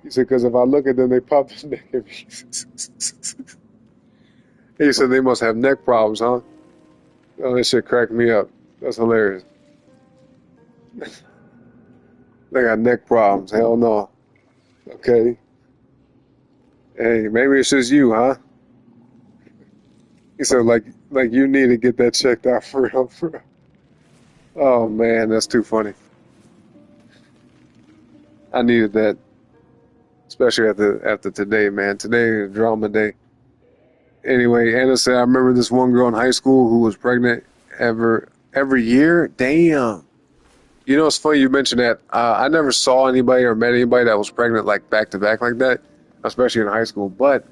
You said, because if I look at them, they pop their neck at me. He said, they must have neck problems, huh? Oh, that shit cracked me up. That's hilarious. They got neck problems. Hell no. Okay. Hey, maybe it's just you, huh? He said, like you need to get that checked out for real, for real. Oh man, that's too funny. I needed that, especially after today, man. Today is drama day. Anyway, Anna said, I remember this one girl in high school who was pregnant every year. Damn. You know, it's funny you mentioned that. I never saw anybody or met anybody that was pregnant like back to back like that, especially in high school. But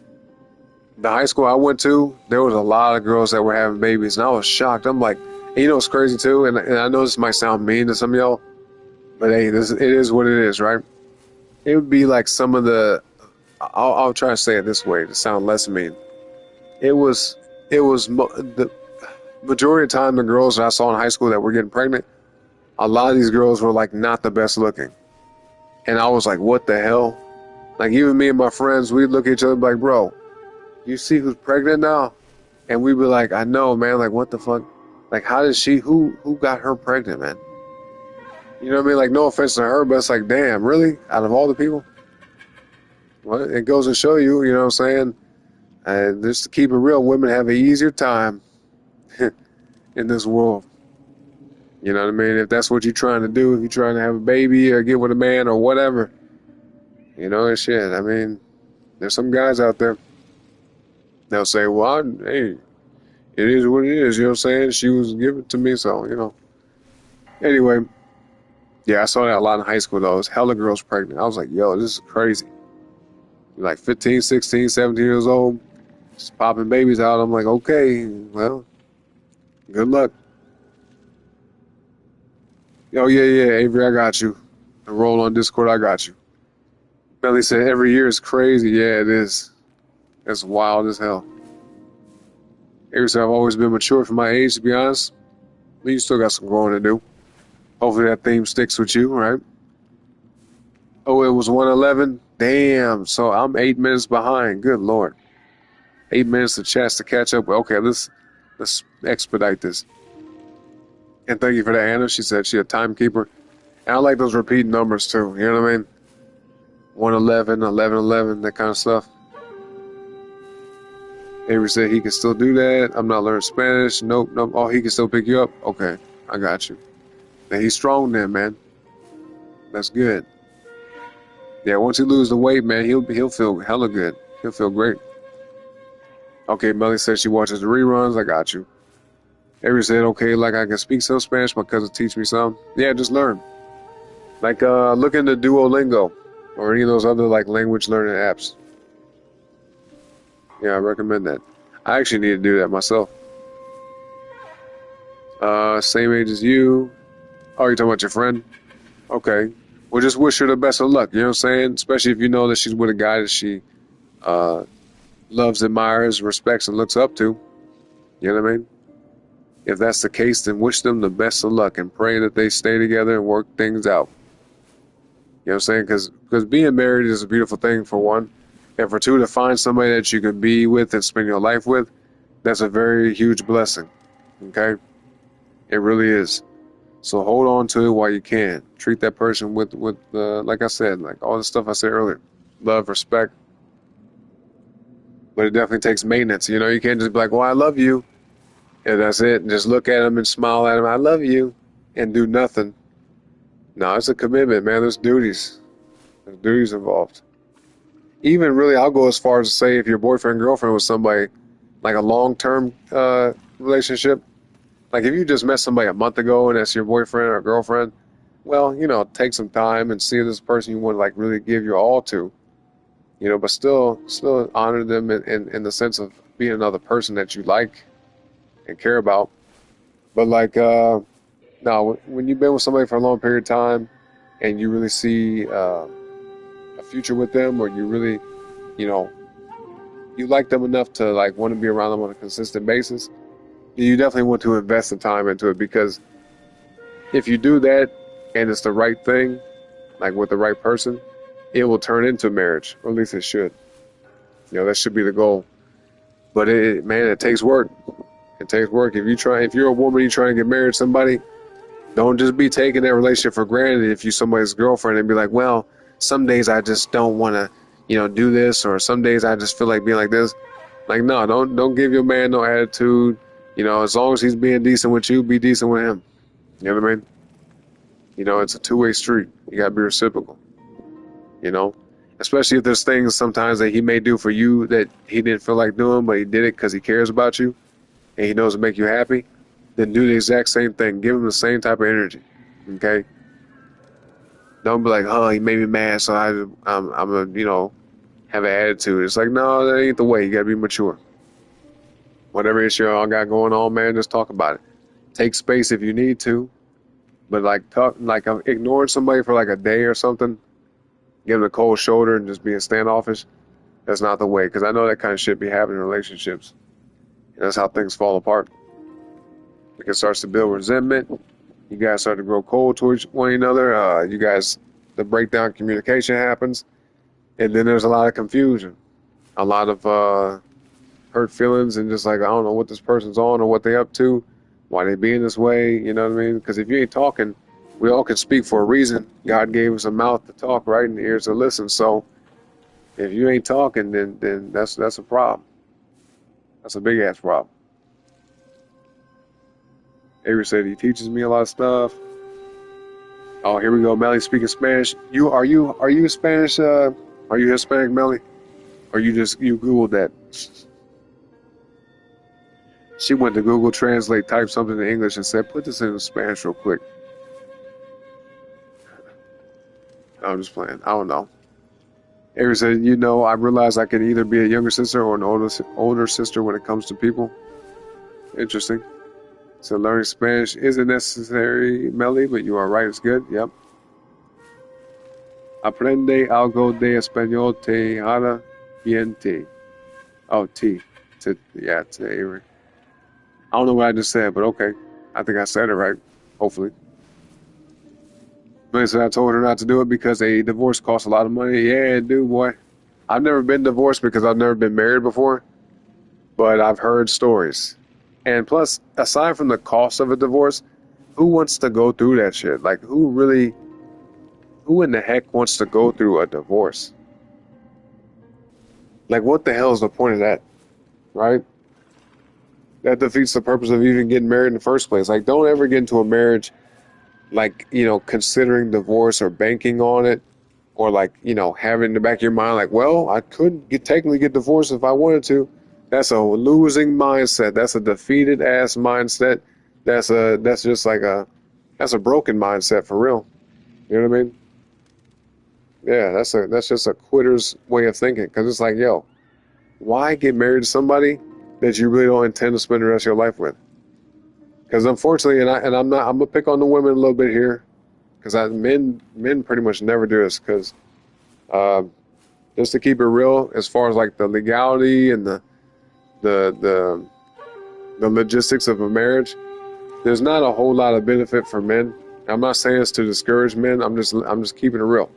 the high school I went to, there was a lot of girls that were having babies, and I was shocked. I'm like, and you know what's crazy too? And I know this might sound mean to some of y'all, but hey, it is what it is, right? It would be like some of the, I'll try to say it this way to sound less mean. It was the majority of the time the girls that I saw in high school that were getting pregnant, a lot of these girls were like not the best looking. And I was like, what the hell? Like even me and my friends, we'd look at each other like, bro, you see who's pregnant now? And we be like, I know, man, like, what the fuck? Like, how did she, who got her pregnant, man? You know what I mean? Like, no offense to her, but it's like, damn, really? Out of all the people? Well, it goes to show you, you know what I'm saying? Just to keep it real, women have an easier time in this world. You know what I mean? If that's what you're trying to do, if you're trying to have a baby or get with a man or whatever, you know, and shit. I mean, there's some guys out there, they'll say, well, hey, it is what it is, you know what I'm saying? She was given to me, so, you know. Anyway, yeah, I saw that a lot in high school, though. It was hella girls pregnant. I was like, yo, this is crazy. You're like 15, 16, 17 years old, just popping babies out. I'm like, okay, well, good luck. Oh, yeah, Avery, I got you. The roll on Discord, I got you. Belly said every year is crazy. Yeah, it is. It's wild as hell. Avery said I've always been mature for my age, to be honest. But you still got some growing to do. Hopefully that theme sticks with you, right? Oh, it was 1:11? Damn, so I'm 8 minutes behind. Good Lord. 8 minutes of chance to catch up. Okay, let's expedite this. And thank you for that, Anna. She said she's a timekeeper. And I like those repeat numbers too. You know what I mean? 1:11, 11:11, that kind of stuff. Avery said he can still do that. I'm not learning Spanish. Nope. Oh, he can still pick you up? Okay, I got you. Now he's strong then, man. That's good. Yeah, once he loses the weight, man, he'll feel hella good. He'll feel great. Okay, Melly said she watches the reruns. I got you. Avery said, okay, like I can speak some Spanish. My cousin teach me some. Yeah, just learn. Like, look into Duolingo or any of those other, like, language learning apps. Yeah, I recommend that. I actually need to do that myself. Same age as you. Oh, you're talking about your friend? Okay. Well, just wish her the best of luck, you know what I'm saying? Especially if you know that she's with a guy that she loves, admires, respects, and looks up to. You know what I mean? If that's the case, then wish them the best of luck and pray that they stay together and work things out. You know what I'm saying? Because being married is a beautiful thing, for one. And for two, to find somebody that you can be with and spend your life with, that's a very huge blessing. Okay? It really is. So hold on to it while you can. Treat that person with like I said, like all the stuff I said earlier. Love, respect. But it definitely takes maintenance. You know, you can't just be like, well, I love you. And that's it. And just look at them and smile at them. I love you. And do nothing. No, it's a commitment, man. There's duties. There's duties involved. Even really, I'll go as far as to say if your boyfriend, girlfriend was somebody, like a long-term relationship, like if you just met somebody a month ago and that's your boyfriend or girlfriend, well, you know, take some time and see this person you want to like really give your all to, you know, but still honor them in the sense of being another person that you like and care about. But like, no, when you've been with somebody for a long period of time and you really see a future with them, or you really, you know, you like them enough to like want to be around them on a consistent basis, you definitely want to invest the time into it, because if you do that and it's the right thing, like with the right person, it will turn into marriage, or at least it should. You know, that should be the goal. But it takes work. It takes work. If you're a woman, you're trying to get married to somebody, don't just be taking that relationship for granted. If you're somebody's girlfriend and be like, well, some days I just don't want to, you know, do this, or some days I just feel like being like this. Like, no, don't give your man no attitude. You know, as long as he's being decent with you, be decent with him. You know what I mean? You know, it's a two-way street. You got to be reciprocal. You know, especially if there's things sometimes that he may do for you that he didn't feel like doing, but he did it because he cares about you and he knows to make you happy, then do the exact same thing. Give him the same type of energy. Okay? Don't be like, oh, he made me mad, so I'm gonna, you know, have an attitude. It's like, no, that ain't the way. You gotta be mature. Whatever issue y'all got going on, man, just talk about it. Take space if you need to, but like ignoring somebody for like a day or something, give them a cold shoulder and just being standoffish, that's not the way. Because I know that kind of shit be happening in relationships. And that's how things fall apart. It starts to build resentment. You guys start to grow cold towards one another. The breakdown in communication happens. And then there's a lot of confusion. A lot of hurt feelings and just like, I don't know what this person's on or what they up to, why they being this way, you know what I mean? Because if you ain't talking, we all can speak for a reason. God gave us a mouth to talk, right, and ears to listen. So if you ain't talking, then that's a problem. That's a big ass problem. Avery said he teaches me a lot of stuff. Oh, here we go. Melly speaking Spanish. Are you Spanish? Are you Hispanic, Melly? Or you Googled that? She went to Google Translate, typed something in English, and said, "Put this in Spanish real quick." I'm just playing. I don't know. Avery said, I realized I can either be a younger sister or an older sister when it comes to people. Interesting. So learning Spanish isn't necessary, Melly, but you are right. It's good. Yep. Aprende algo de español te hará bien ti. Oh, T. To Avery. I don't know what I just said, but okay. I think I said it right. Hopefully. Melly said I told her not to do it because a divorce costs a lot of money. Yeah, it do, boy. I've never been divorced because I've never been married before, but I've heard stories. And plus, aside from the cost of a divorce, who wants to go through that shit? Like, who in the heck wants to go through a divorce? Like, what the hell is the point of that? Right? That defeats the purpose of even getting married in the first place. Like, don't ever get into a marriage, like, considering divorce or banking on it, or like, having in the back of your mind, like, well, I could technically get divorced if I wanted to. That's a losing mindset. That's a defeated ass mindset. That's a broken mindset for real. You know what I mean? Yeah, that's just a quitter's way of thinking. Because it's like, yo, why get married to somebody that you really don't intend to spend the rest of your life with? Because unfortunately, I'm gonna pick on the women a little bit here, because men pretty much never do this. Because just to keep it real, as far as like the legality and the logistics of a marriage, there's not a whole lot of benefit for men. I'm not saying this to discourage men. I'm just keeping it real.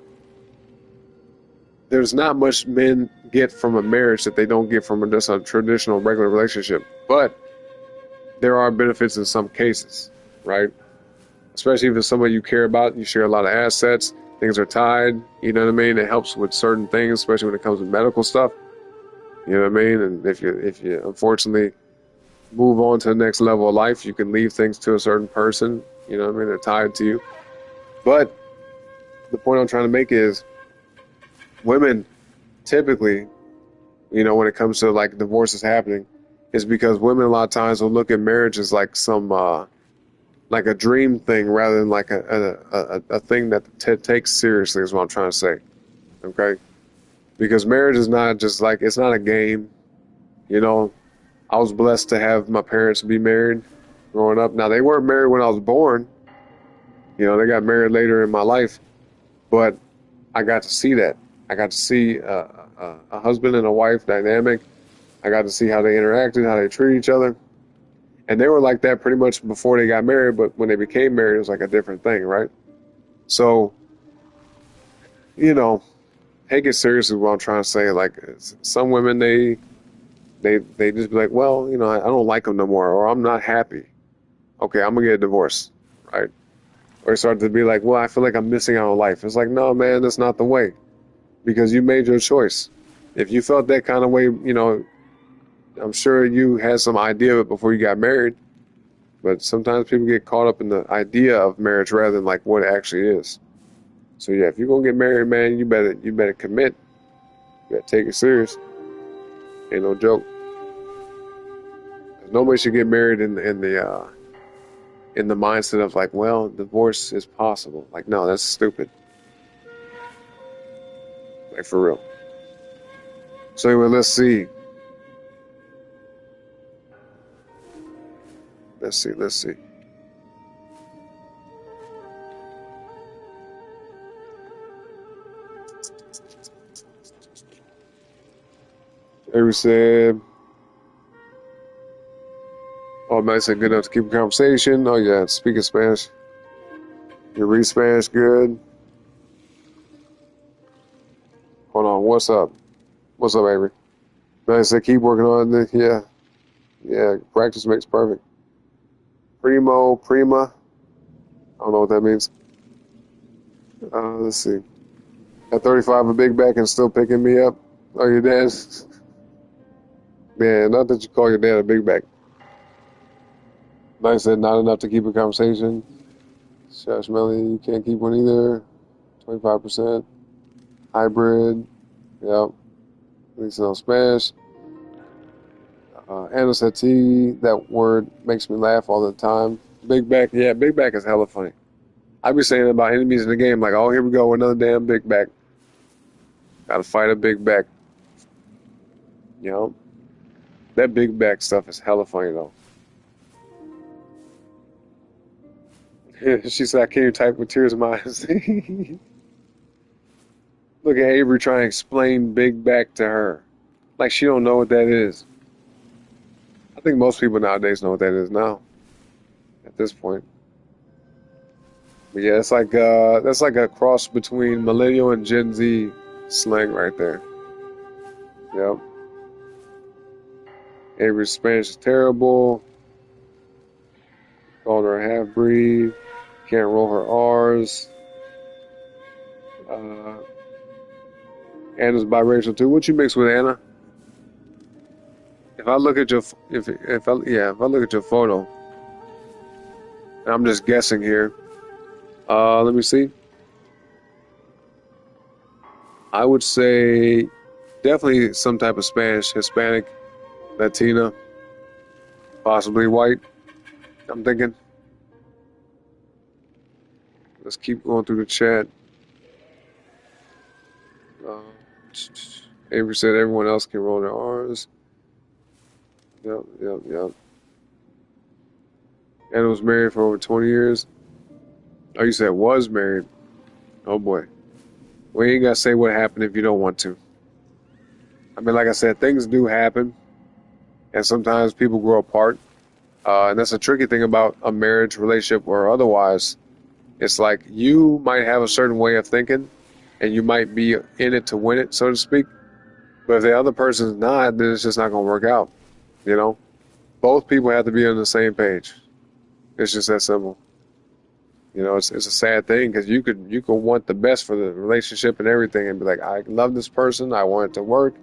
There's not much men get from a marriage that they don't get from just a traditional regular relationship. But there are benefits in some cases, right? Especially if it's somebody you care about, you share a lot of assets, things are tied, you know what I mean? It helps with certain things, especially when it comes to medical stuff. You know what I mean? And if you unfortunately move on to the next level of life, you can leave things to a certain person. You know what I mean? They're tied to you. But the point I'm trying to make is, women typically, when it comes to like divorces happening, is because women a lot of times will look at marriage as like some like a dream thing rather than like a thing that takes seriously, is what I'm trying to say. Okay? Because marriage is not just like, it's not a game. I was blessed to have my parents be married growing up. Now, they weren't married when I was born. They got married later in my life. But I got to see that. I got to see a husband and a wife dynamic. I got to see how they interacted, how they treated each other. And they were like that pretty much before they got married, but when they became married, it was like a different thing, right? So, take it seriously, what I'm trying to say. Like, some women, they just be like, well, I don't like them no more, or I'm not happy. Okay, I'm gonna get a divorce, right? Or they start to be like, well, I feel like I'm missing out on life. It's like, no, man, that's not the way, because you made your choice. If you felt that kind of way, I'm sure you had some idea of it before you got married. But sometimes people get caught up in the idea of marriage rather than like what it actually is. So yeah, if you're gonna get married, man, you better commit. You better take it serious. Ain't no joke. Nobody should get married in the mindset of like, well, divorce is possible. Like, no, that's stupid. Like, for real. So anyway, let's see. Let's see. Avery said, oh, man, said good enough to keep a conversation. Oh, yeah, speaking Spanish. You read Spanish good. Hold on, what's up? What's up, Avery? Nice. I keep working on it. Yeah. Yeah. Practice makes perfect. Prima. I don't know what that means. Let's see. At 35, a big back and still picking me up. Oh, your dad? Man, not that you call your dad a big back. Nice said not enough to keep a conversation. Shash Melly, you can't keep one either. 25%. Hybrid. Yep. At least no Spanish. Anna said T, that word makes me laugh all the time. Big back, yeah, big back is hella funny. I be saying about enemies in the game, like, oh, here we go, another damn big back. Gotta fight a big back. You know? That big back stuff is hella funny, though. She said, I can't even type with tears in my eyes. Look at Avery trying to explain big back to her. Like she don't know what that is. I think most people nowadays know what that is now. At this point. But yeah, it's like that's like a cross between millennial and Gen Z slang right there. Yep. Avery's Spanish is terrible. Called her a half-breed. Can't roll her R's. Anna's biracial too. What you mix with, Anna? If I look at your if I look at your photo, and I'm just guessing here. Let me see. I would say definitely some type of Spanish, Hispanic, Latina, possibly white. I'm thinking. Let's keep going through the chat. Avery said everyone else can roll their R's. Yep. Anna was married for over 20 years. Oh, you said was married. Oh boy. Well, you ain't gotta say what happened if you don't want to. I mean, like I said, things do happen. And sometimes people grow apart. And that's a tricky thing about a marriage, relationship, or otherwise. It's like you might have a certain way of thinking, and you might be in it to win it, so to speak. But if the other person's not, then it's just not going to work out. You know? Both people have to be on the same page. It's just that simple. You know, it's a sad thing because you could want the best for the relationship and everything and be like, I love this person, I want it to work,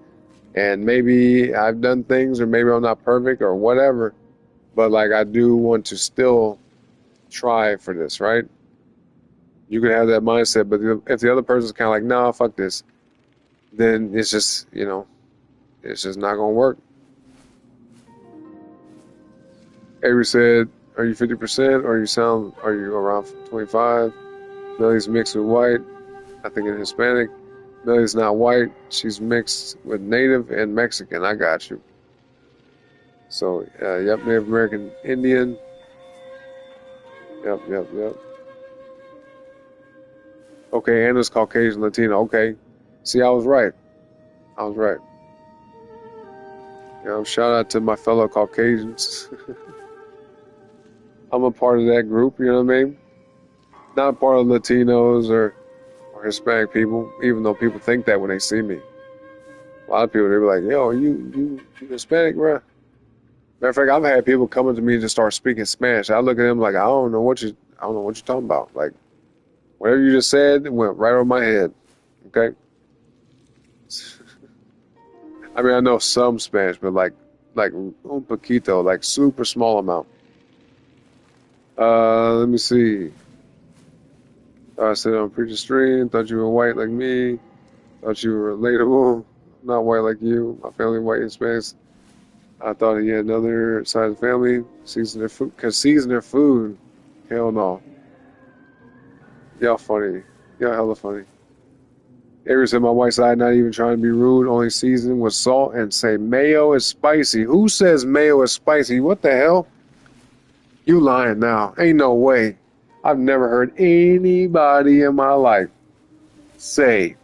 and maybe I've done things or maybe I'm not perfect or whatever, but like I do want to still try for this, right? You could have that mindset, but if the other person's kind of like, nah, fuck this, then it's just, you know, it's just not going to work. Avery said, are you 50% or are you around 25? Millie's mixed with white, I think in Hispanic. Millie's not white, she's mixed with Native and Mexican. I got you. So, yep, Native American Indian. Yep. Okay, Anna's Caucasian Latino. Okay. See, I was right. You know, shout out to my fellow Caucasians. I'm a part of that group, you know what I mean? Not a part of Latinos or Hispanic people, even though people think that when they see me. A lot of people, they be like, yo, you Hispanic, bro? Matter of fact, I've had people coming to me and just start speaking Spanish. I look at them like, I don't know what you're talking about. Like, whatever you just said, it went right over my head. Okay? I mean, I know some Spanish, but like un poquito, like super small amount. Let me see. I said on preacher stream, thought you were white like me. Thought you were relatable. Not white like you. My family white and Spanish. I thought he had another side of the family. Season their food. Hell no. Y'all funny. Y'all hella funny. Avery said my white side not even trying to be rude, only season with salt and say mayo is spicy. Who says mayo is spicy? What the hell? You lying now. Ain't no way. I've never heard anybody in my life say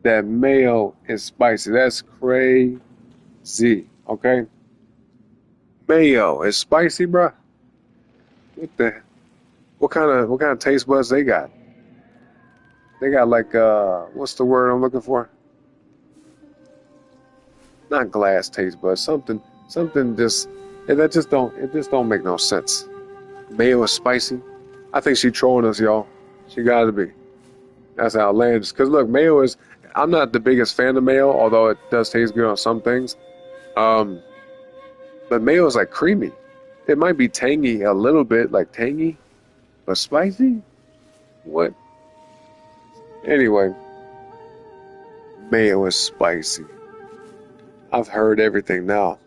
that mayo is spicy. That's crazy. Okay? Mayo is spicy, bruh? What kind of taste buds they got? They got like what's the word I'm looking for? not glass taste, but something just, and that just don't, it just don't make no sense. Mayo is spicy. I think she trolling us, y'all. She gotta be. That's outlandish. Cause look, mayo is, I'm not the biggest fan of mayo, although it does taste good on some things. But mayo is like creamy. It might be tangy a little bit, like tangy, but spicy? What? Anyway, mayo is spicy. I've heard everything now.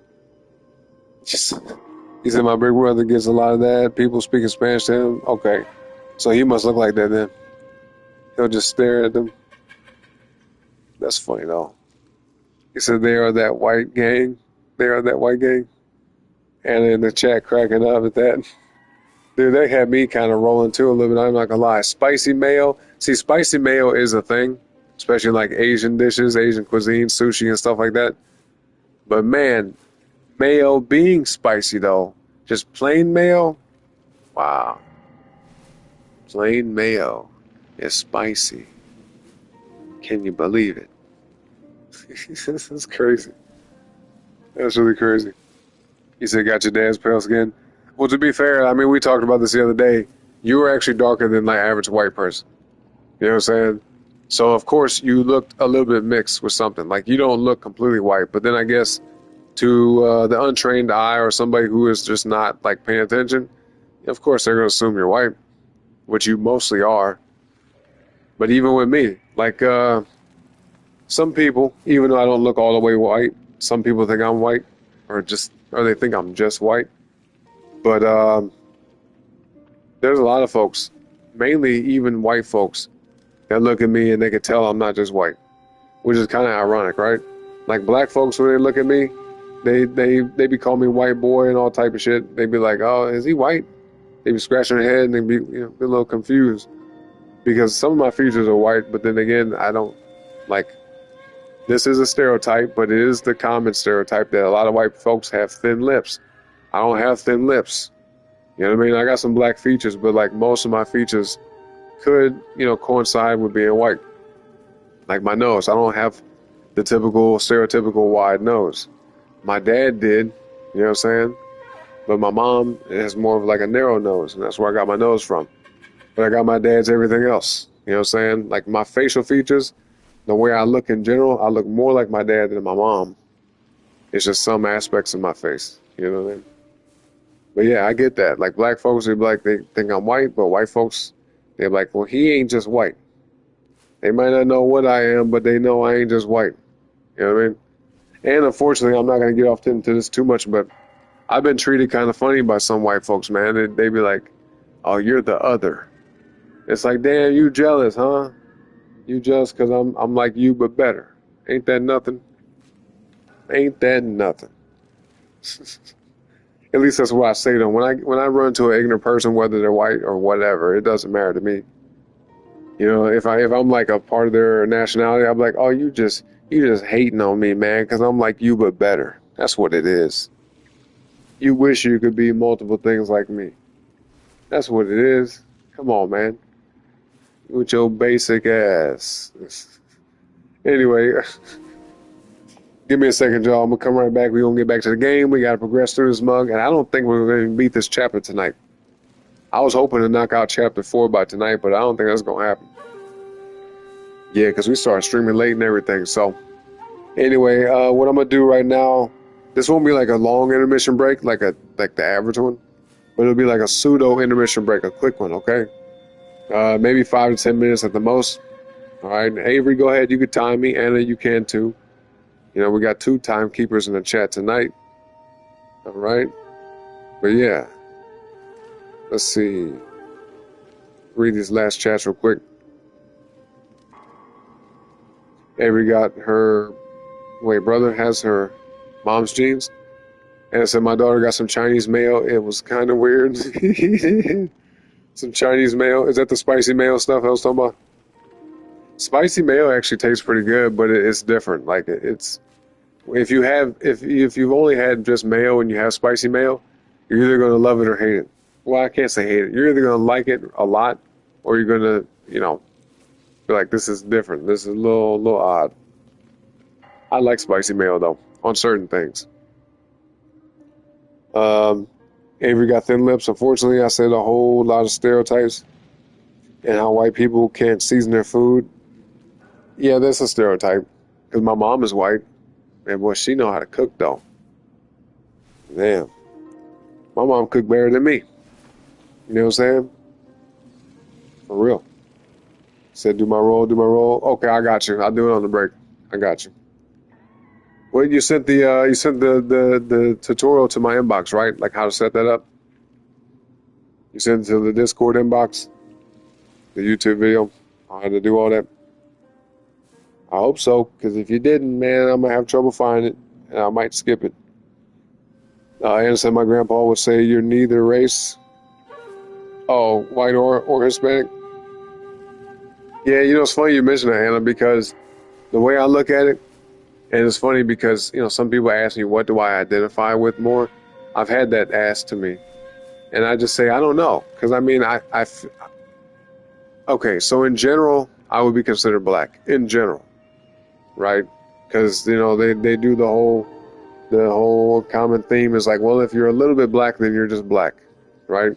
Just, he said my big brother gets a lot of that. People speaking Spanish to him. Okay, so he must look like that then. He'll just stare at them. That's funny though. He said they are that white gang. They are that white gang. And in the chat cracking up at that. Dude, they had me kind of rolling too a little bit. I'm not gonna lie. Spicy mayo. See, spicy mayo is a thing, especially like Asian dishes, Asian cuisine, sushi and stuff like that. But man, mayo being spicy though, just plain mayo, wow. Plain mayo is spicy. Can you believe it? This is crazy. That's really crazy. He said, got your dad's pale skin. Well, to be fair, I mean, we talked about this the other day. You were actually darker than the average white person. You know what I'm saying? So, of course, you looked a little bit mixed with something. Like, you don't look completely white. But then I guess to the untrained eye or somebody who is just not, like, paying attention, of course, they're going to assume you're white, which you mostly are. But even with me, like, some people, even though I don't look all the way white, some people think I'm white or they think I'm just white. But there's a lot of folks, mainly even white folks, that look at me and they can tell I'm not just white, which is kind of ironic, right? Like black folks, when they look at me, they be calling me white boy and all type of shit. They be like, oh, is he white? They be scratching their head and they be, be a little confused because some of my features are white, but then again, I don't like. This is a stereotype, but it is the common stereotype that a lot of white folks have thin lips. I don't have thin lips. You know what I mean? I got some black features, but like most of my features could, coincide with being white. Like my nose, I don't have the typical stereotypical wide nose. My dad did, you know what I'm saying? But my mom has more of like a narrow nose, and that's where I got my nose from. But I got my dad's everything else. You know what I'm saying? Like my facial features, the way I look in general, I look more like my dad than my mom. It's just some aspects of my face. You know what I mean? But yeah, I get that. Like black folks, they be like, they think I'm white, but white folks, they're like, well, he ain't just white. They might not know what I am, but they know I ain't just white. You know what I mean? And unfortunately, I'm not going to get off into this too much, but I've been treated kind of funny by some white folks, man. They be like, oh, you're the other. It's like, damn, you jealous, huh? You jealous because I'm like you, but better. Ain't that nothing? Ain't that nothing? At least that's what I say to them. When I run into an ignorant person, whether they're white or whatever, it doesn't matter to me. You know, if I'm like a part of their nationality, I'm like, oh, you just hating on me, man, because I'm like you, but better. That's what it is. You wish you could be multiple things like me. That's what it is. Come on, man. With your basic ass. Anyway, give me a second, y'all. I'm going to come right back. We're going to get back to the game. We got to progress through this mug, and I don't think we're going to beat this chapter tonight. I was hoping to knock out chapter 4 by tonight, but I don't think that's going to happen. Yeah, because we started streaming late and everything. So, anyway, what I'm going to do right now, this won't be like a long intermission break, like the average one, but it'll be like a pseudo intermission break, a quick one, okay? Maybe 5 to 10 minutes at the most. All right, Avery, go ahead. You can time me. Anna, you can too. You know, we got 2 timekeepers in the chat tonight. All right. But yeah. Let's see. Read these last chats real quick. Avery got her... Wait, brother has her mom's jeans. And said my daughter got some Chinese mayo. It was kind of weird. Some Chinese mayo. Is that the spicy mayo stuff I was talking about? Spicy mayo actually tastes pretty good, but it's different. Like it's if you've only had just mayo and you have spicy mayo, you're either gonna love it or hate it. Well, I can't say hate it. You're either gonna like it a lot, or you're gonna, be like, this is different. This is a little odd. I like spicy mayo though. on certain things. Avery got thin lips. Unfortunately, I said a whole lot of stereotypes and how white people can't season their food. Yeah, that's a stereotype because my mom is white, and boy, she know how to cook though. Damn, my mom cooked better than me. You know what I'm saying? For real. Said, do my roll, do my roll. Okay, I got you. I'll do it on the break. I got you. Well, you sent the tutorial to my inbox, right? Like how to set that up. You sent it to the Discord inbox, the YouTube video, how to do all that. I hope so, because if you didn't, man, I might have trouble finding it, and I might skip it. Anna said my grandpa would say you're neither race. Oh, white or Hispanic. Yeah, you know, it's funny you mentioned that, Anna, because the way I look at it, and it's funny because, you know, some people ask me, what do I identify with more? I've had that asked to me. And I just say, I don't know. Because, I mean, okay, so in general, I would be considered black. In general. Right? Because, you know, they do the whole common theme is like, well, if you're a little bit black, then you're just black. Right?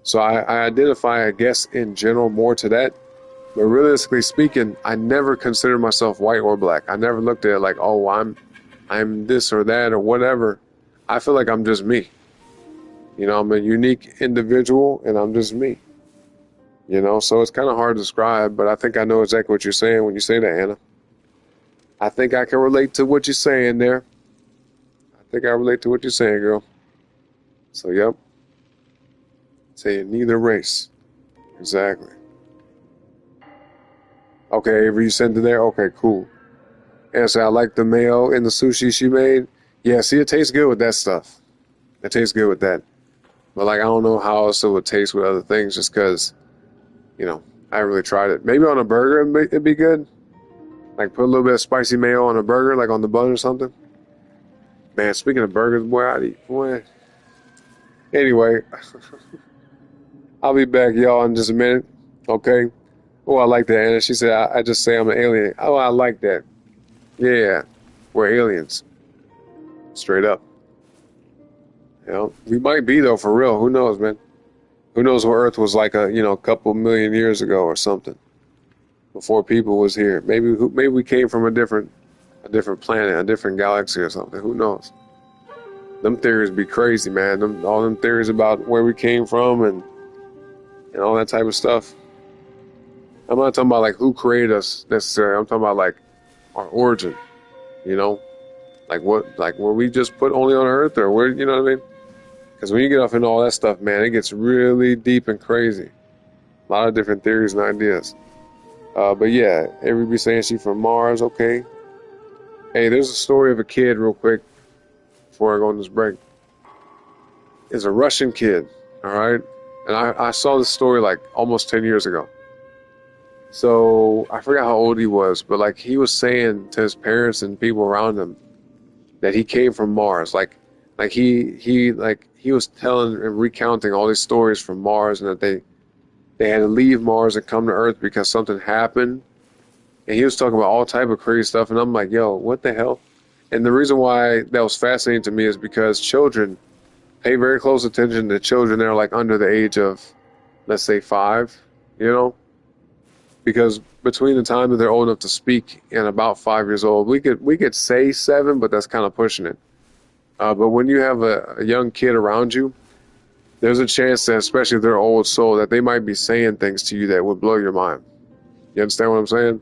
So I identify, I guess, in general more to that. But realistically speaking, I never considered myself white or black. I never looked at it like, oh, I'm this or that or whatever. I feel like I'm just me. You know, I'm a unique individual and I'm just me. You know, so it's kind of hard to describe, but I think I know exactly what you're saying when you say that, Anna. I think I can relate to what you're saying there. I think I relate to what you're saying, girl. So, yep. Saying neither race. Exactly. Okay, Avery, you sent it there? Okay, cool. And so I like the mayo in the sushi she made. Yeah, see, it tastes good with that stuff. It tastes good with that. But, like, I don't know how else it would taste with other things just because, you know, I haven't really tried it. Maybe on a burger it'd be good. Like, put a little bit of spicy mayo on a burger, like on the bun or something. Man, speaking of burgers, boy, I'd eat. Boy. Anyway, I'll be back, y'all, in just a minute. Okay? Oh, I like that, Anna. She said, I just say I'm an alien. Oh, I like that. Yeah, we're aliens. Straight up. You know, we might be, though, for real. Who knows, man? Who knows what Earth was like a couple million years ago or something. Before people was here. Maybe we came from a different planet, a different galaxy or something. Who knows? Them theories be crazy, man. All them theories about where we came from and all that type of stuff. I'm not talking about like who created us necessarily. I'm talking about like our origin, you know, like were we just put only on Earth or where, you know what I mean? Because when you get off into all that stuff, man, it gets really deep and crazy. A lot of different theories and ideas. But yeah, everybody saying she from Mars. Okay. Hey, there's a story of a kid real quick before I go on this break. It's a Russian kid. All right. And I saw this story like almost 10 years ago. So I forgot how old he was, but like he was saying to his parents and people around him that he came from Mars. Like he was telling and recounting all these stories from Mars and that they had to leave Mars and come to Earth because something happened. And he was talking about all type of crazy stuff. And I'm like, yo, what the hell? And the reason why that was fascinating to me is because children pay very close attention to children that are like under the age of, let's say 5, you know? Because between the time that they're old enough to speak and about 5 years old, we could say 7, but that's kind of pushing it. But when you have a young kid around you, there's a chance that, especially if they're old soul, that they might be saying things to you that would blow your mind. You understand what I'm saying?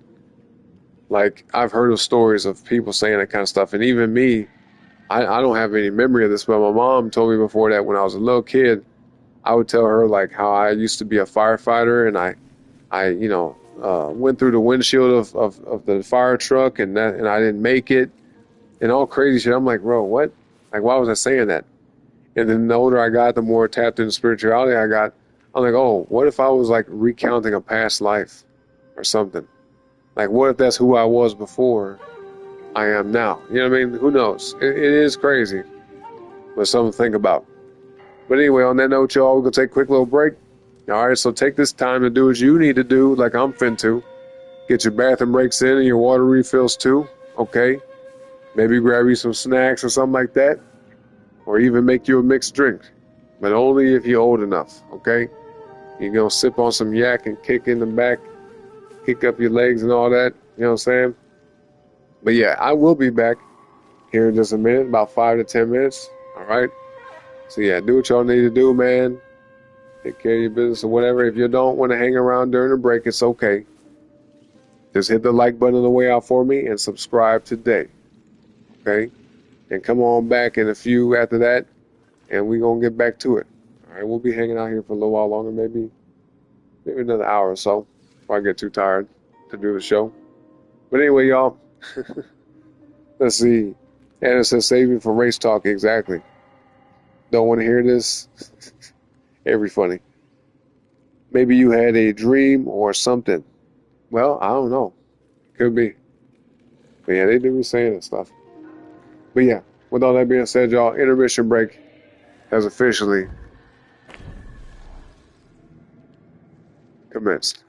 Like, I've heard of stories of people saying that kind of stuff. And even me, I don't have any memory of this, but my mom told me before that when I was a little kid, I would tell her, like, how I used to be a firefighter and I went through the windshield of the fire truck and I didn't make it and all crazy shit. I'm like, bro, what? Like, why was I saying that? And then the older I got, the more tapped into spirituality I got. I'm like, oh, what if I was like recounting a past life or something? Like, what if that's who I was before I am now? You know what I mean? Who knows? It is crazy, but something to think about. But anyway, on that note, y'all, we're going to take a quick little break. All right, so take this time to do what you need to do, like I'm fin to. Get your bathroom breaks in and your water refills too, okay? Maybe grab you some snacks or something like that, or even make you a mixed drink, but only if you're old enough, okay? You're gonna sip on some yak and kick in the back, kick up your legs and all that, you know what I'm saying? But yeah, I will be back here in just a minute, about 5 to 10 minutes, all right? So yeah, do what y'all need to do, man. Take care of your business or whatever. If you don't want to hang around during the break, it's okay. Just hit the like button on the way out for me and subscribe today, okay? And come on back in a few after that, and we're going to get back to it. All right, we'll be hanging out here for a little while longer, maybe another hour or so before I get too tired to do the show. But anyway, y'all, let's see. Anna says, save me for race talk. Exactly. Don't want to hear this? Every funny. Maybe you had a dream or something. Well, I don't know. Could be. But yeah, they do be saying that stuff. But yeah, with all that being said, y'all, intermission break has officially commenced.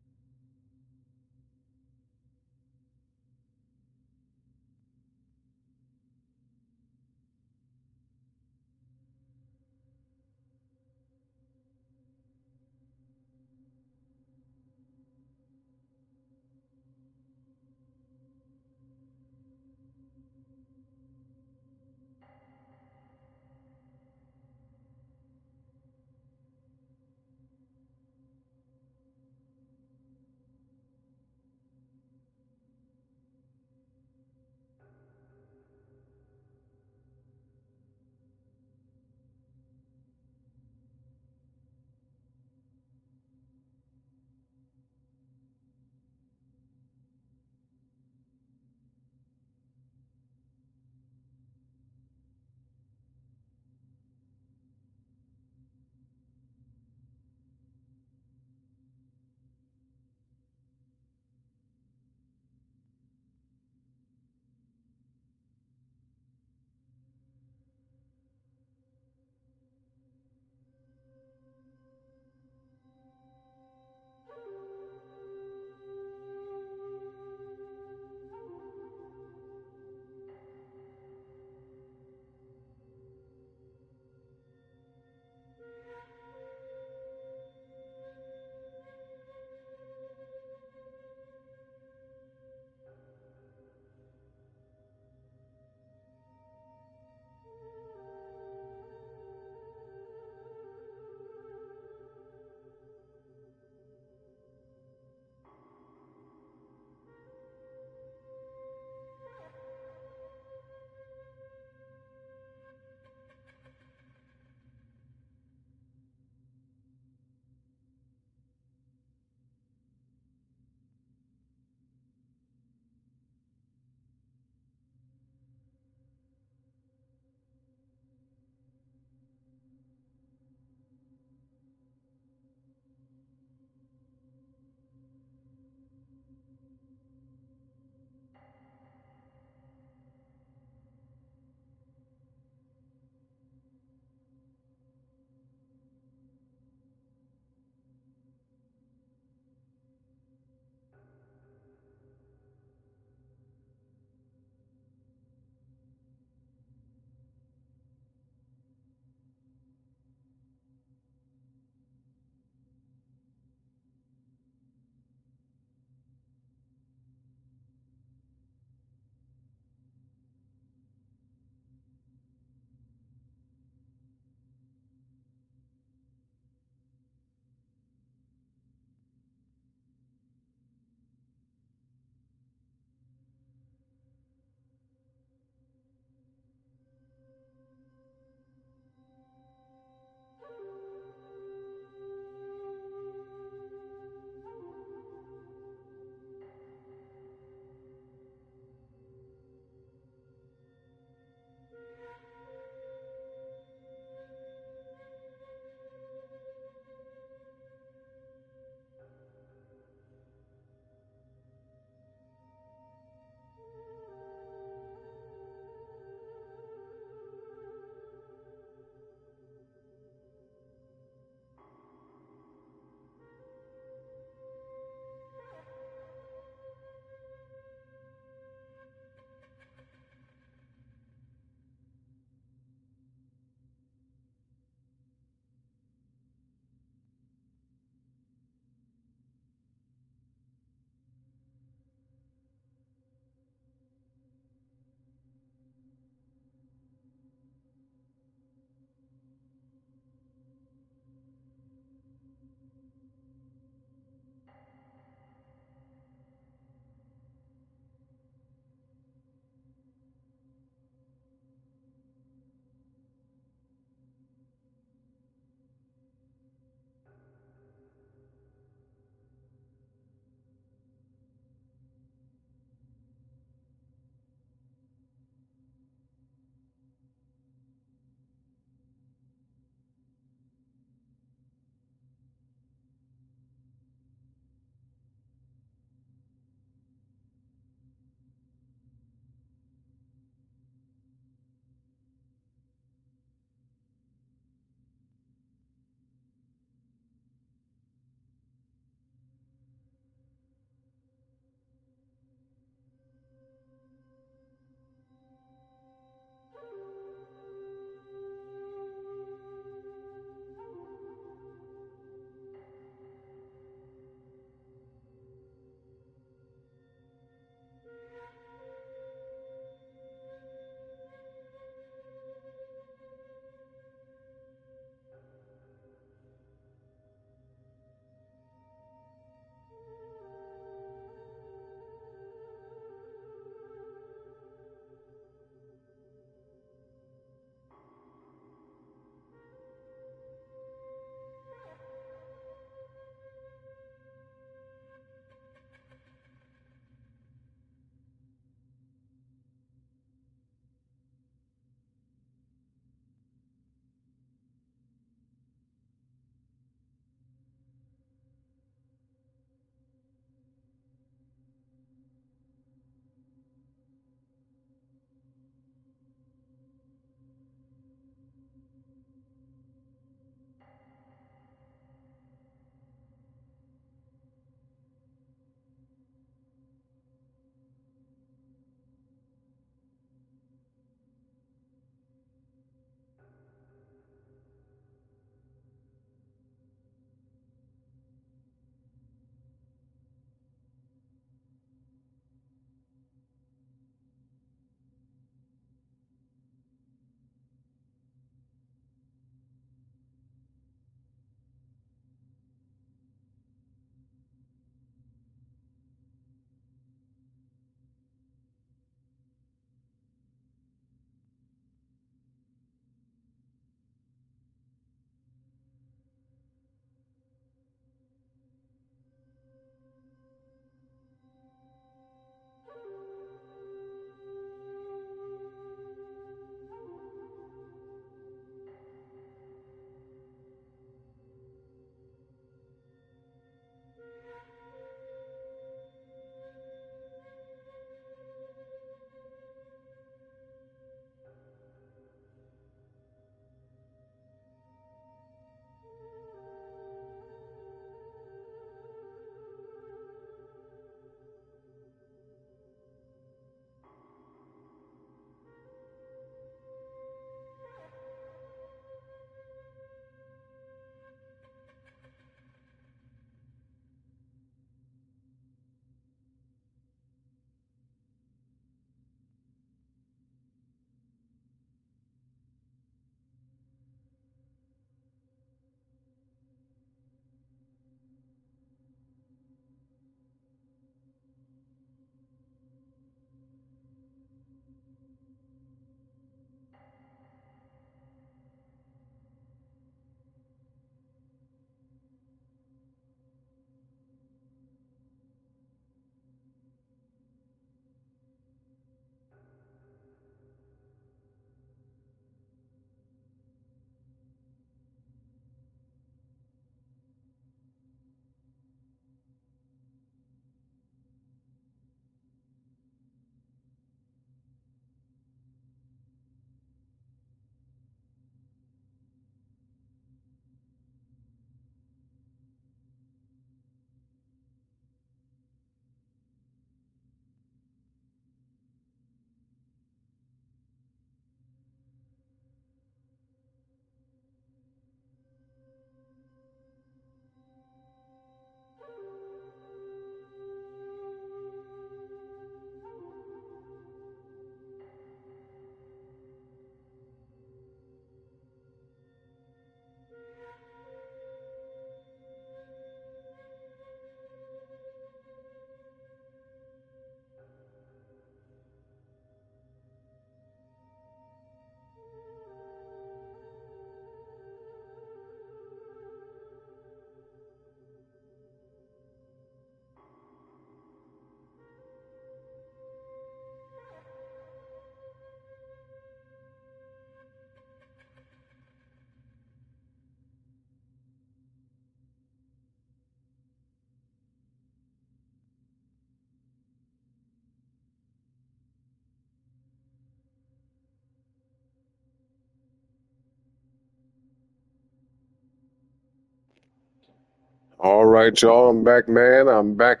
All right, y'all. I'm back, man. I'm back.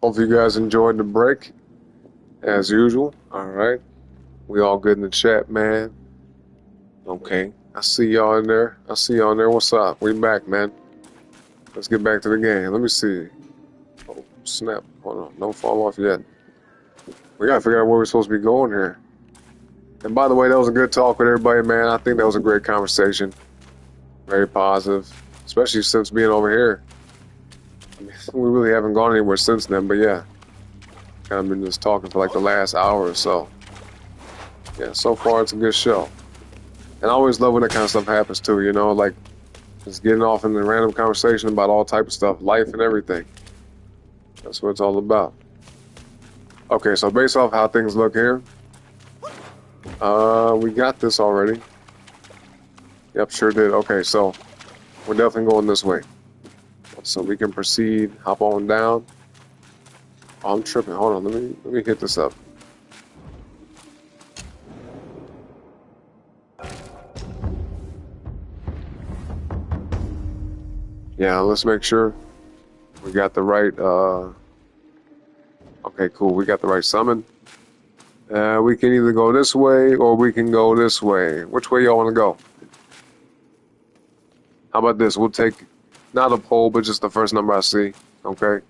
Hope you guys enjoyed the break, as usual. All right. We all good in the chat, man. Okay. I see y'all in there. What's up? We back, man. Let's get back to the game. Let me see. Oh, snap. Hold on. Don't fall off yet. We gotta figure out where we're supposed to be going here. And by the way, that was a good talk with everybody, man. I think that was a great conversation. Very positive, especially since being over here. I mean, we really haven't gone anywhere since then, but yeah. Kind of been just talking for like the last hour or so. Yeah, so far it's a good show. And I always love when that kind of stuff happens too, you know, like just getting off in a random conversation about all type of stuff, life and everything. That's what it's all about. Okay, so based off how things look here, we got this already. Yep, sure did. Okay, so we're definitely going this way. So we can proceed, hop on down. Oh, I'm tripping. Hold on, let me hit this up. Yeah, let's make sure we got the right, okay, cool, we got the right summon. We can either go this way or we can go this way. Which way y'all want to go? How about this? We'll take, not a poll, but just the first number I see, okay?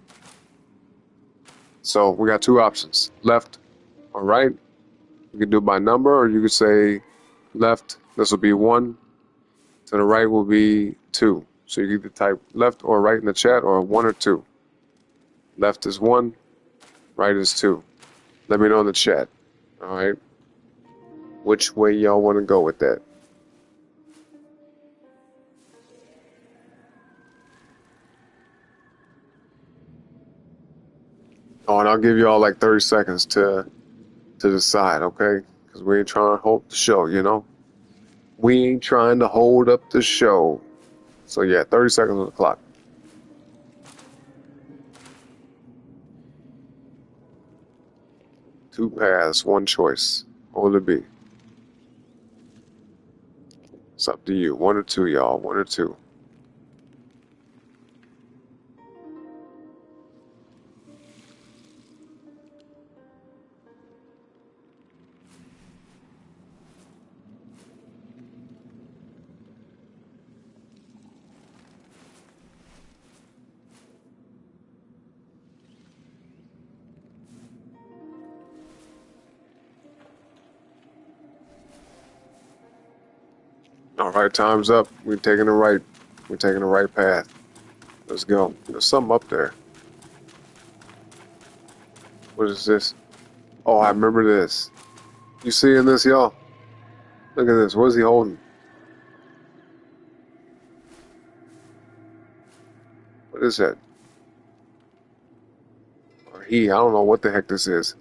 So we got two options, left or right. You can do it by number, or you could say left, this will be 1, to the right will be 2. So you can either type left or right in the chat, or 1 or 2. Left is 1, right is 2. Let me know in the chat. All right. Which way y'all want to go with that? Oh, and I'll give y'all like 30 seconds to decide, okay? Because we ain't trying to hold the show, you know? We ain't trying to hold up the show. So yeah, 30 seconds on the clock. 2 paths, 1 choice. What will it be? It's up to you. 1 or 2, y'all. 1 or 2. All right, time's up. We're taking the right. We're taking the right path. Let's go. There's something up there. What is this? Oh, I remember this. You seeing this, y'all? Look at this. What is he holding? What is that? Or he? I don't know what the heck this is.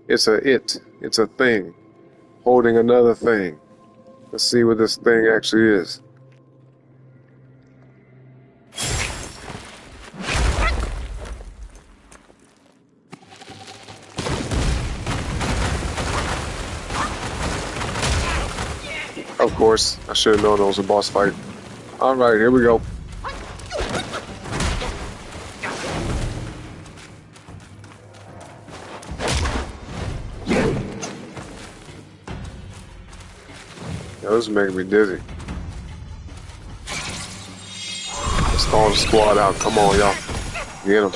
It's a it. It's a thing. Holding another thing. Let's see what this thing actually is. Of course, I should have known it was a boss fight. Alright, here we go. Yo, this is making me dizzy. Let's call the squad out. Come on, y'all. Get him.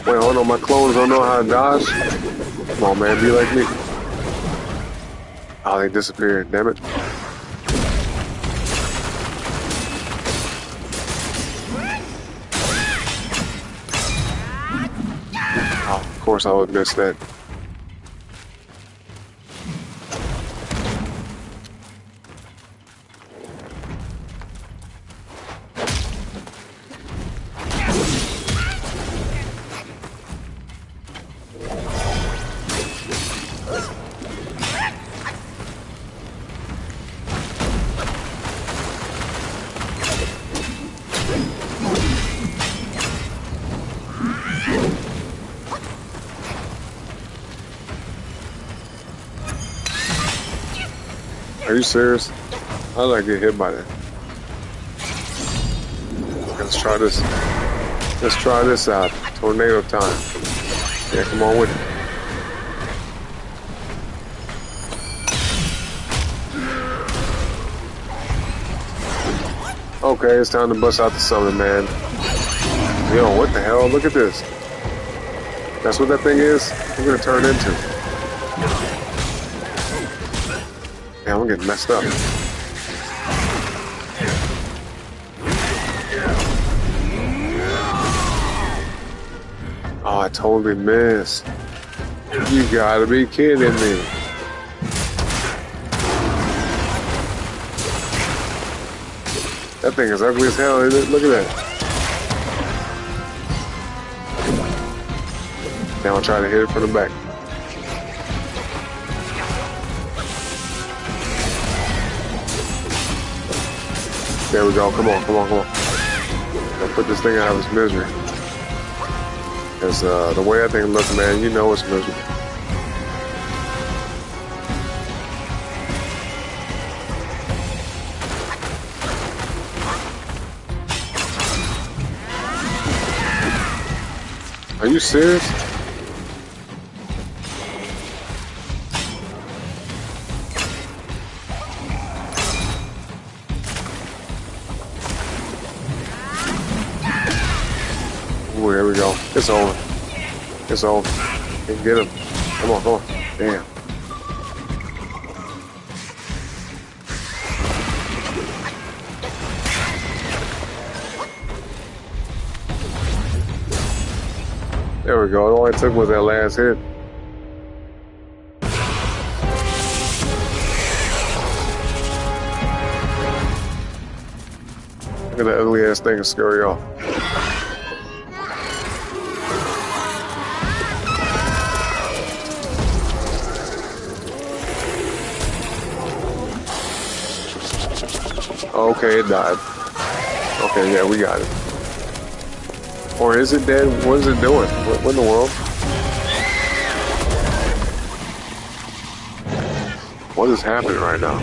Wait, hold on, my clones don't know how to dodge? Come on, man, be like me. Oh, they disappeared, damn it. Oh, of course I would miss that. Are you serious? How did I get hit by that? Let's try this. Let's try this out. Tornado time. Yeah, come on with it. Okay, it's time to bust out the summon, man. Yo, what the hell? Look at this. That's what that thing is? I'm gonna turn into. Yeah, I'm getting messed up. Oh, I totally missed. You gotta be kidding me. That thing is ugly as hell, isn't it? Look at that. Now I'll try to hit it from the back. There we go. Come on, come on, come on. I'll put this thing out of its misery. Because the way that thing looks, man, you know it's miserable. Are you serious? Ooh, here we go. It's over. It's over. Get him. Come on, come on. Damn. There we go. All it took was that last hit. Look at that ugly ass thing and scurry off. Okay, it died. Okay, yeah, we got it. Or is it dead? What is it doing? What in the world? What is happening right now?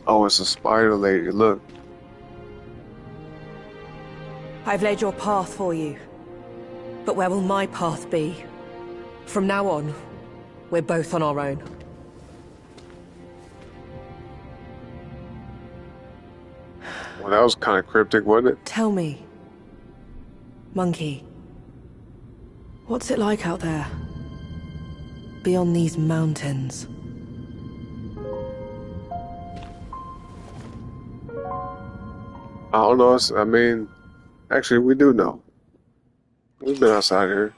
Oh, it's a spider lady. Look. I've laid your path for you. But where will my path be? From now on, we're both on our own. Well, that was kind of cryptic, wasn't it? Tell me, Monkey, what's it like out there? Beyond these mountains? I don't know. I mean, actually, we do know. We've been outside here.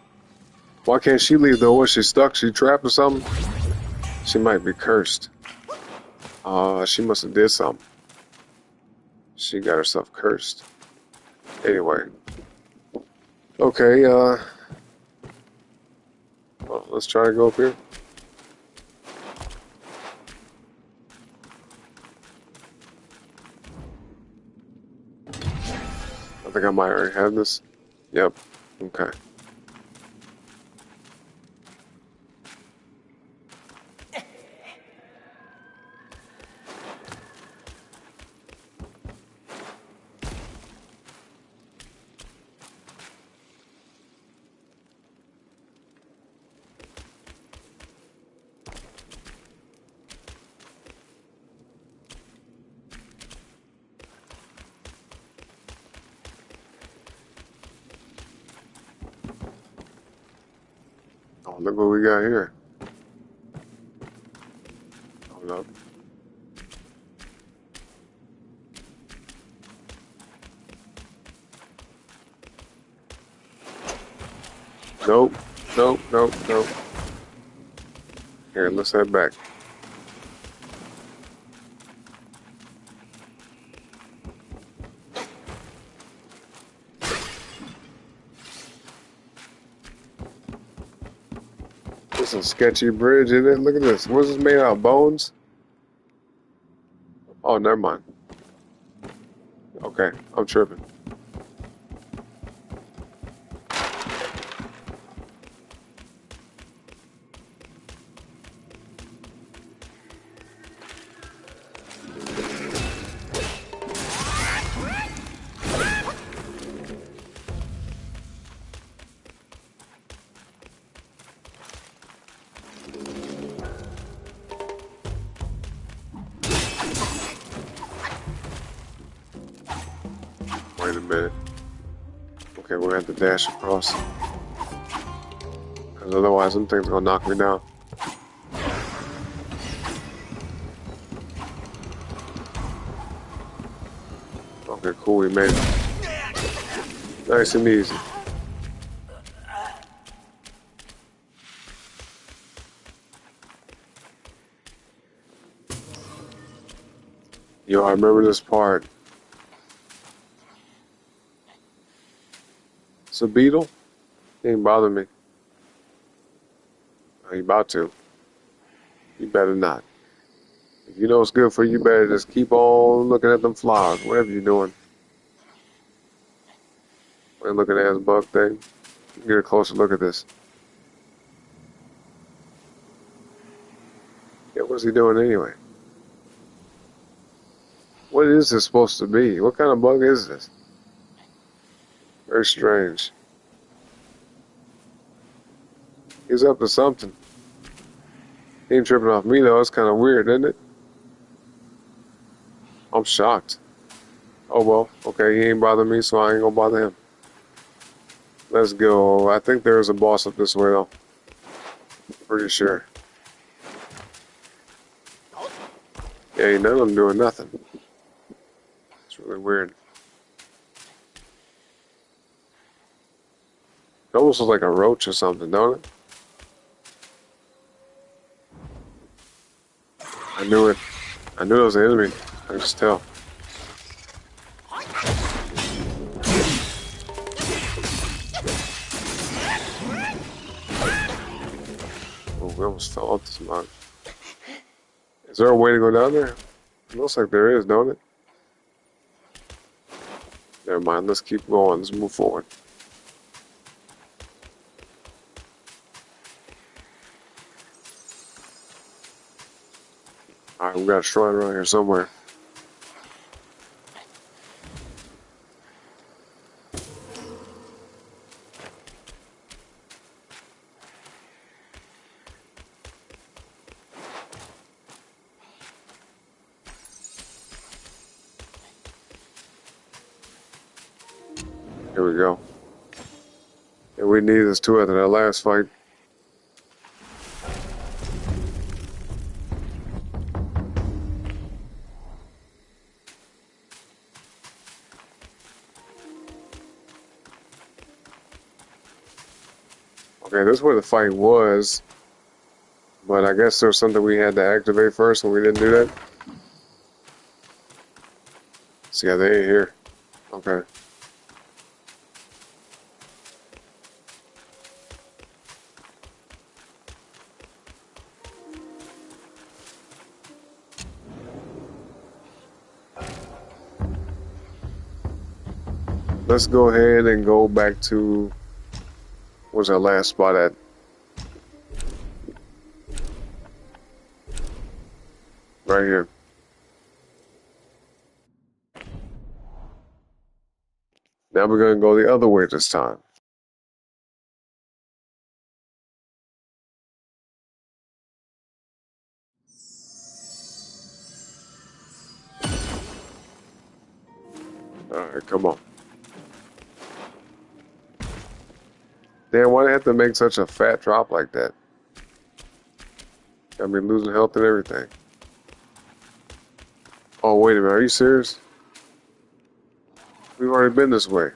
Why can't she leave though? Was she stuck? She trapped or something? She might be cursed. She must have did something. She got herself cursed. Anyway. Okay, well, let's try to go up here. I think I might already have this. Yep. Okay. Oh, look what we got here. Hold up. Nope. Nope. Nope. Nope. Here, let's head back. This is a sketchy bridge, isn't it? Look at this. What's this made out of? Bones? Oh, never mind. Okay, I'm tripping. minute. Okay, we're gonna have to dash across. Because otherwise, them things are gonna knock me down. Okay, cool, we made it. Nice and easy. Yo, I remember this part. It's a beetle? He ain't bother me. Are you about to? You better not. If you know it's good for you, you better just keep on looking at them flowers, whatever you're doing. We're looking at his bug thing. Get a closer look at this. Yeah, what's he doing anyway? What is this supposed to be? What kind of bug is this? Very strange. He's up to something. He ain't tripping off me though. It's kind of weird, isn't it? I'm shocked. Oh well, okay, he ain't bothering me, so I ain't gonna bother him. Let's go. I think there's a boss up this way though. Pretty sure. Yeah, ain't none of them doing nothing. It's really weird. It almost looks like a roach or something, don't it? I knew it. I knew it was an enemy. I could just tell. Oh, we almost fell off this mountain. Is there a way to go down there? It looks like there is, don't it? Never mind, let's keep going. Let's move forward. Alright, we got a shrine around here somewhere. Here we go. And we need this too after that last fight. Okay, this is where the fight was. But I guess there's something we had to activate first when we didn't do that. So yeah, they ain't here. Okay. Let's go ahead and go back to, where's our last spot at? Right here. Now we're going to go the other way this time. Alright, come on. Damn, why do they have to make such a fat drop like that? Got me losing health and everything. Oh, wait a minute. Are you serious? We've already been this way.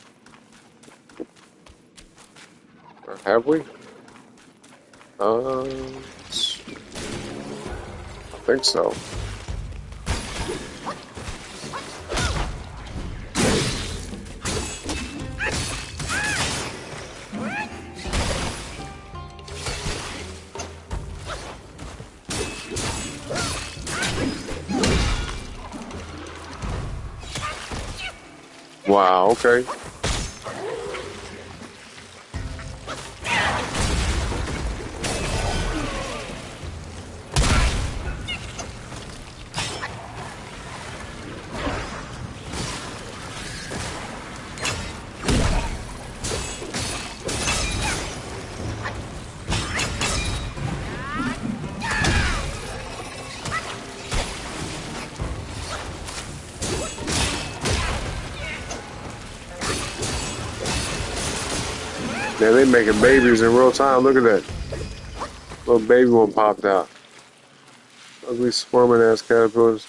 Or have we? I think so. Wow, okay. Man, they making babies in real time. Look at that. Little baby one popped out. Ugly squirming ass caterpillars.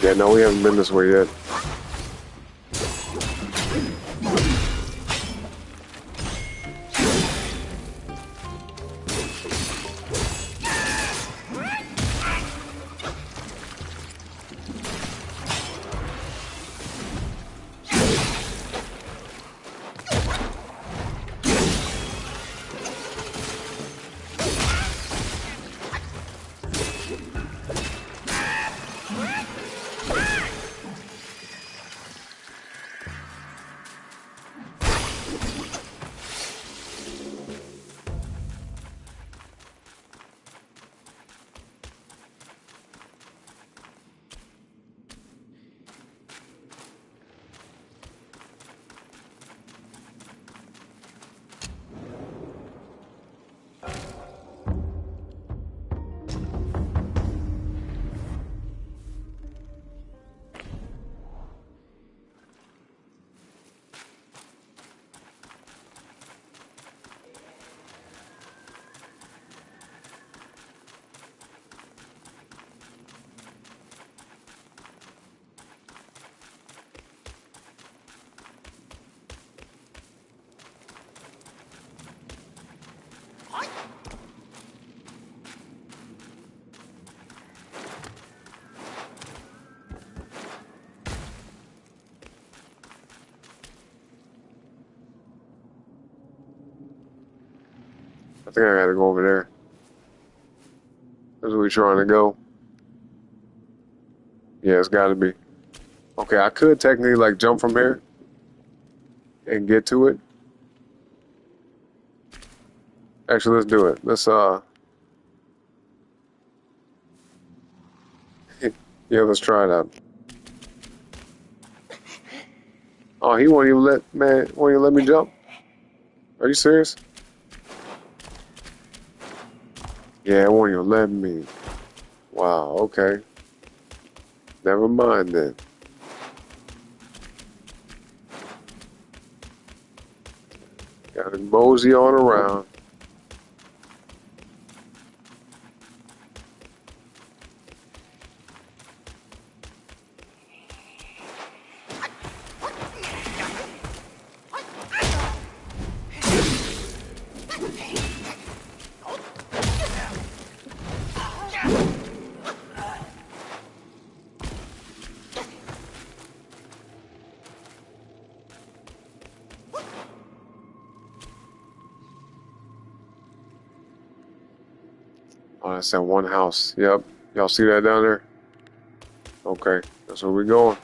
Yeah, no, we haven't been this way yet. I think I gotta go over there. That's where we trying to go. Yeah, it's gotta be. Okay, I could technically like jump from here and get to it. Actually, let's do it. Let's yeah, let's try it out. Oh, he won't even won't even let me jump? Are you serious? Yeah, it won't even let me. Wow, okay. Never mind then. Gotta mosey on around. Oh, that's that one house. Yep. Y'all see that down there? Okay, that's where we're going.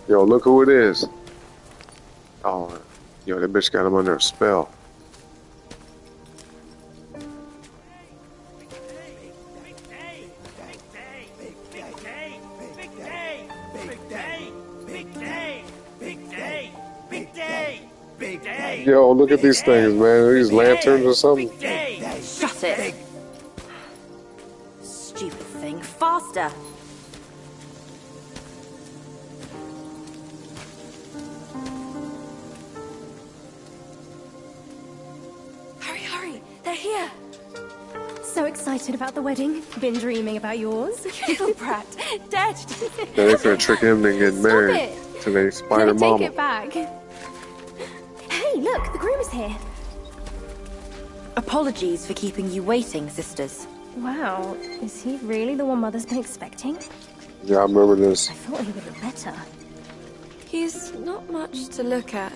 Yo, look who it is. Oh, yo, that bitch got him under a spell. Yo, look at these things, man. Are these lanterns or something? Shut it! Stupid thing. Faster! Hurry! They're here! So excited about the wedding. Been dreaming about yours. Little brat. Dead. Yeah, they finna trick him to get married to their spider mama. Take it back. Hey, look, the groom is here. Apologies for keeping you waiting, sisters. Wow, is he really the one Mother's been expecting? Yeah, I remember this. I thought he would look better. He's not much to look at,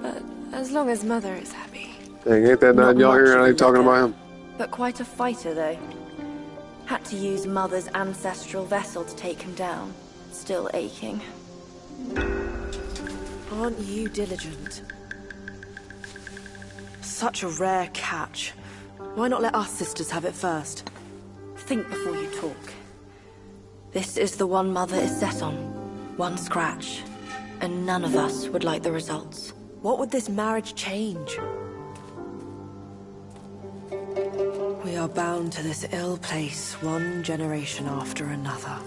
but as long as Mother is happy. Dang, ain't that not y'all here and I ain't talking about him? But quite a fighter, though. Had to use Mother's ancestral vessel to take him down. Still aching. Aren't you diligent? Such a rare catch. Why not let us sisters have it first? Think before you talk. This is the one Mother is set on. One scratch. And none of us would like the results. What would this marriage change? We are bound to this ill place, one generation after another.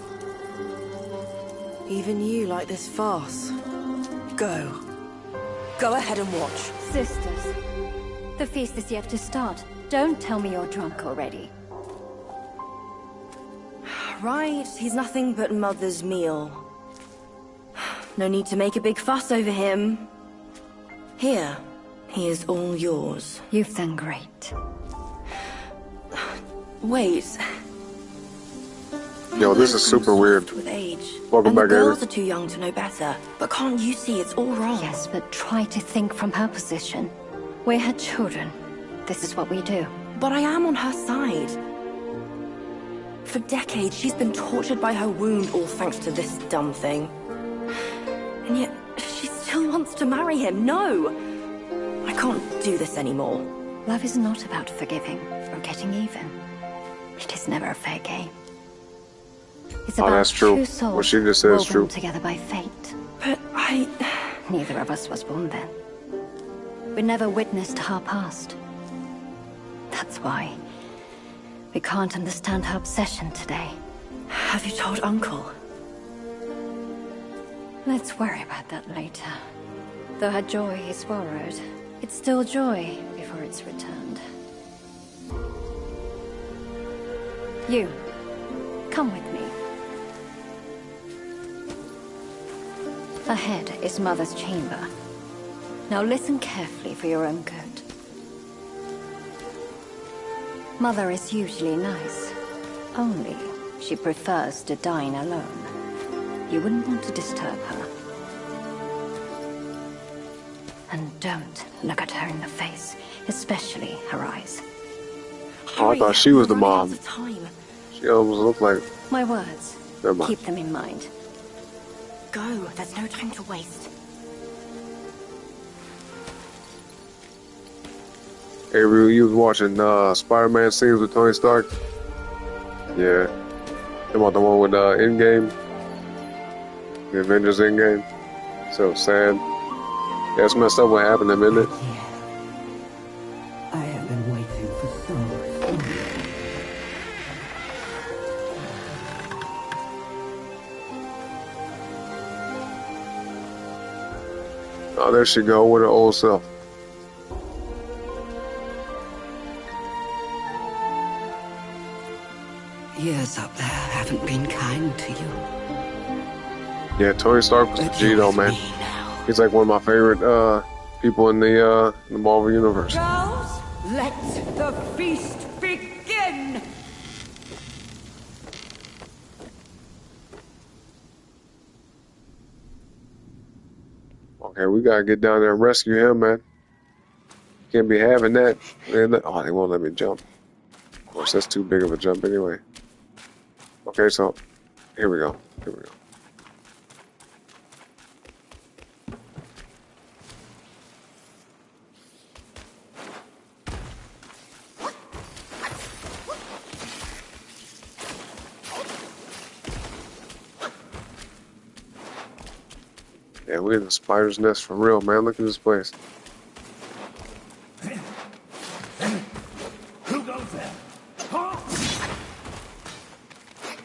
Even you like this farce. Go. Go ahead and watch. Sisters, the feast is yet to start. Don't tell me you're drunk already. Right, he's nothing but Mother's meal. No need to make a big fuss over him. Here, he is all yours. You've done great. Wait. Yo, this is super weird. With age. Welcome back, And the girls Avery. are too young to know better. But can't you see it's all wrong? Yes, but try to think from her position. We're her children. This is what we do. But I am on her side. For decades, she's been tortured by her wound, all thanks to this dumb thing. And yet, she still wants to marry him. No! I can't do this anymore. Love is not about forgiving or getting even. It is never a fair game. It's about that's true. two souls What she just said is woven true. together by fate. But I... Neither of us was born then. We never witnessed her past. That's why we can't understand her obsession today. Have you told Uncle? Let's worry about that later. Though her joy is borrowed, it's still joy before it's returned. You, come with me. Ahead is Mother's chamber. Now listen carefully for your own good. Mother is usually nice. Only she prefers to dine alone. You wouldn't want to disturb her. And don't look at her in the face, especially her eyes. Oh, I thought she was the mom. Time. She almost looked like... My words. Never mind. Keep them in mind. Go, there's no time to waste. Avery, you was watching Spider-Man scenes with Tony Stark? Yeah. About the one with Endgame? The Avengers Endgame? So sad. Yeah, it's messed up what happened to him, isn't it? I have been waiting for so long. Oh, there she go with her old self. Years up there haven't been kind to you. Yeah, Tony Stark was the G though, man. He's like one of my favorite people in the Marvel universe. Girls, let the feast begin! Okay, we gotta get down there and rescue him, man. Can't be having that. Oh, they won't let me jump. Of course, that's too big of a jump anyway. Okay, so here we go. Here we go. Yeah, we're in the spider's nest for real, man. Look at this place. Who goes there?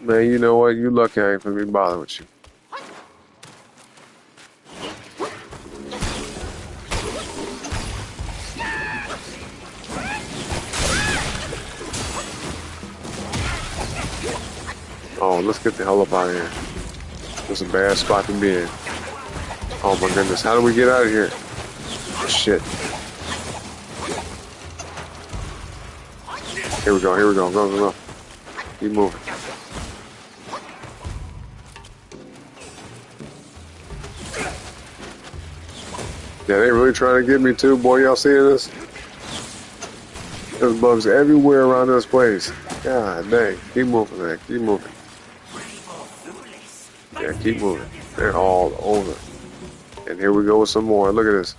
Man, you know what? You lucky I ain't finna be bothered with you. Oh, let's get the hell up out of here. This is a bad spot to be in. Oh my goodness, how do we get out of here? Shit. Here we go, here we go. Go, go, go. Keep moving. Yeah, they really trying to get me too. Boy, y'all seeing this? There's bugs everywhere around this place. God dang. Keep moving, man. Keep moving. Yeah, keep moving. They're all over. And here we go with some more. Look at this.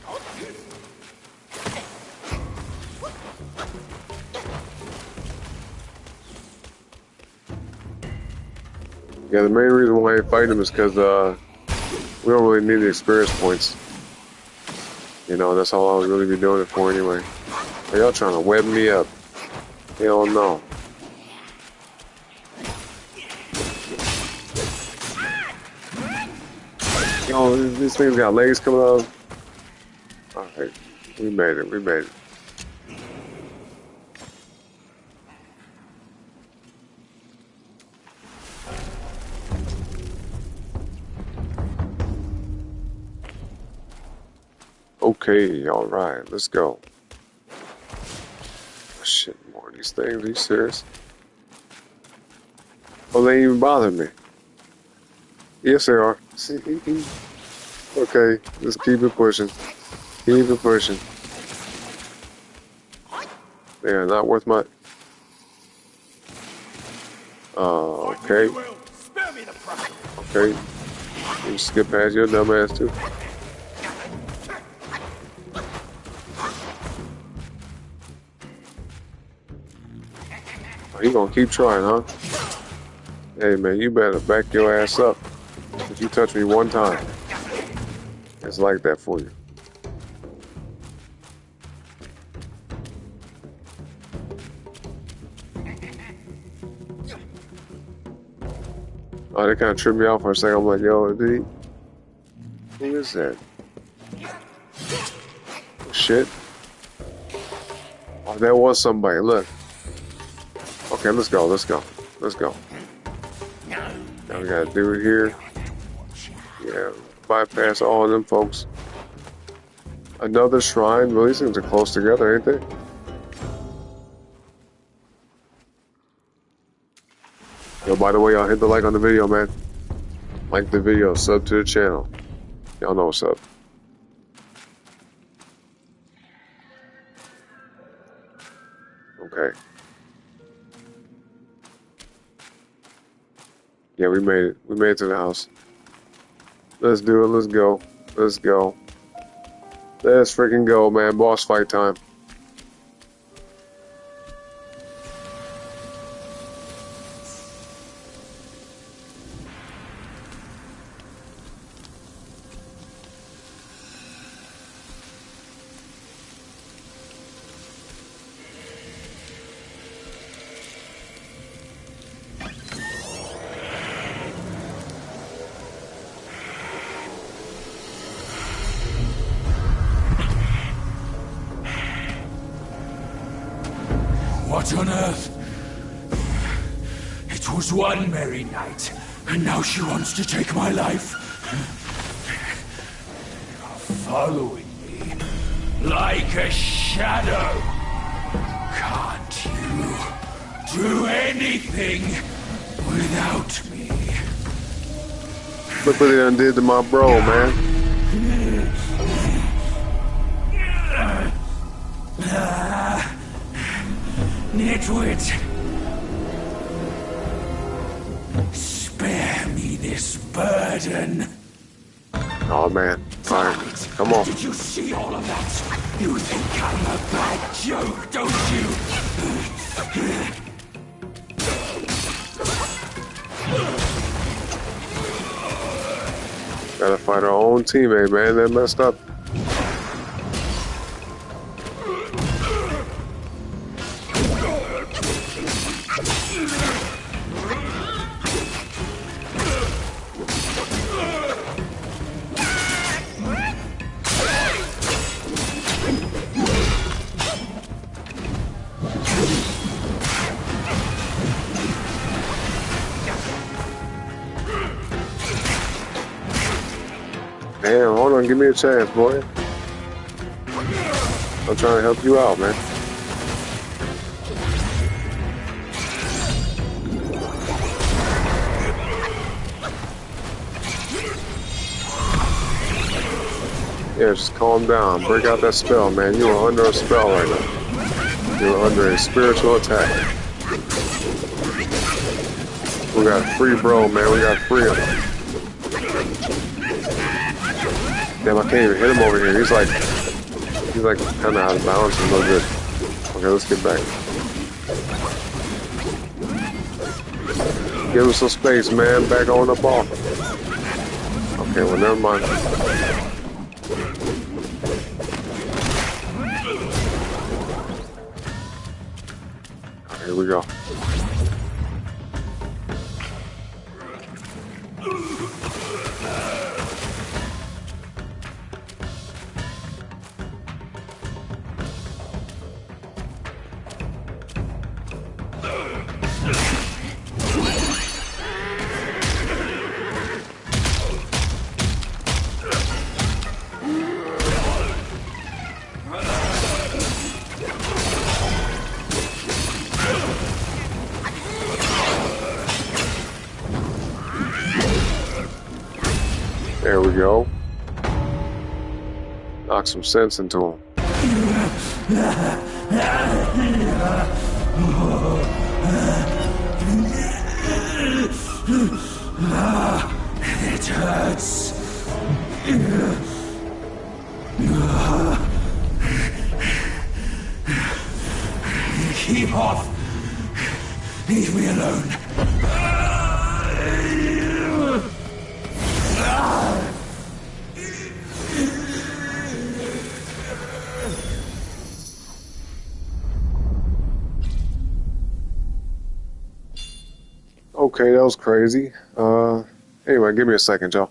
Yeah, the main reason why I fight them is because we don't really need the experience points. You know, that's all I would really be doing it for anyway. Are y'all trying to web me up? Hell no. Yo, these things got legs coming out. Alright, we made it, we made it. Okay, alright, let's go. Oh, shit, more of these things, are you serious? Oh, they ain't even bothering me. Yes, they are. Okay, let's keep it pushing. Keep it pushing. They are not worth my... okay. Okay. You skip past your dumb ass too. Oh, you gonna keep trying, huh? Hey man, you better back your ass up. If you touch me one time, it's like that for you. Oh, they kind of tripped me out for a second. I'm like, yo, dude, who is that? Oh, shit. Oh, there was somebody. Look. Okay, let's go. Let's go. Let's go. Now we gotta do it here. Yeah, bypass all of them folks. Another shrine. Well, these things are close together, ain't they? Yo, by the way, y'all hit the like on the video, man. Like the video, sub to the channel. Y'all know what's up. Okay. Yeah, we made it. We made it to the house. Let's do it. Let's go. Let's go. Let's freaking go, man. Boss fight time. What on earth? It was one merry night, and now she wants to take my life. You're following me like a shadow. Can't you do anything without me? Look what they done did to my bro, man. Nitwit! Spare me this burden. Oh man. Alright, come on. Did you see all of that? You think I'm a bad joke, don't you? Gotta fight our own teammate, man. They messed up. Damn, hold on, give me a chance, boy. I'm trying to help you out, man. Yeah, just calm down. Break out that spell, man. You are under a spell right now. You're under a spiritual attack. We got free bro, man. We got free him. Damn, I can't even hit him over here. He's like kind of out of bounds a little bit. Okay, let's get back. Give him some space, man. Back on the ball. Okay, well, never mind. Here we go. There we go. Knock some sense into him. It hurts. Keep off. Leave me alone. Okay, that was crazy. Anyway, give me a second, y'all.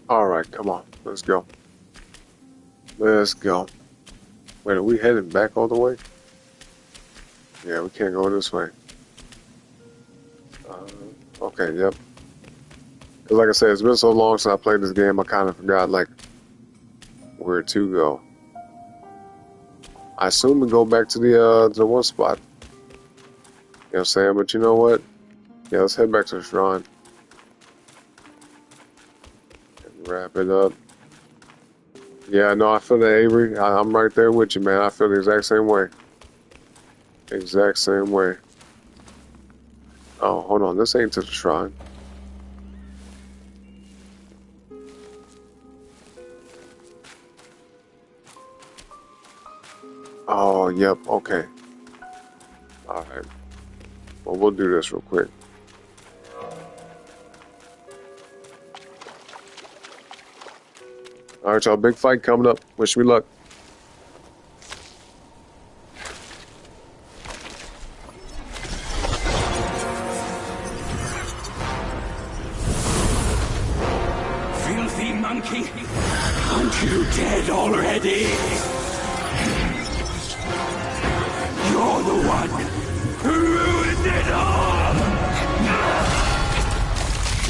All right, come on. Let's go. Let's go. Wait, are we heading back all the way? Yeah, we can't go this way. Okay, yep. Cause like I said, it's been so long since I played this game, I kind of forgot like where to go. I assume we go back to the one spot. You know what I'm saying? But you know what? Yeah, let's head back to the shrine. And wrap it up. Yeah, no, I feel that, Avery. I'm right there with you, man. I feel the exact same way. Exact same way. Oh, hold on. This ain't to the shrine. Oh, yep. Okay. All right. Well, we'll do this real quick. All right, y'all. Big fight coming up. Wish me luck. Filthy monkey! Aren't you dead already? You're the one who ruined it all!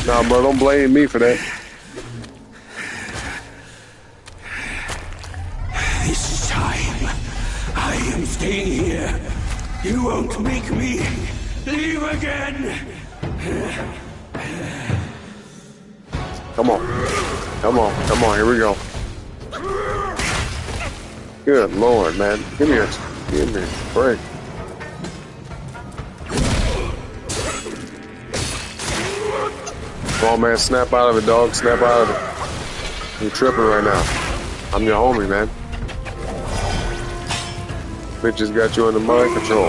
Nah, bro, don't blame me for that. This time, I am staying here. You won't make me leave again! Come on. Come on. Come on. Here we go. Good Lord, man. Give me a break. Come on, man. Snap out of it, dog. Snap out of it. You're tripping right now. I'm your homie, man. Bitches got you under mind control.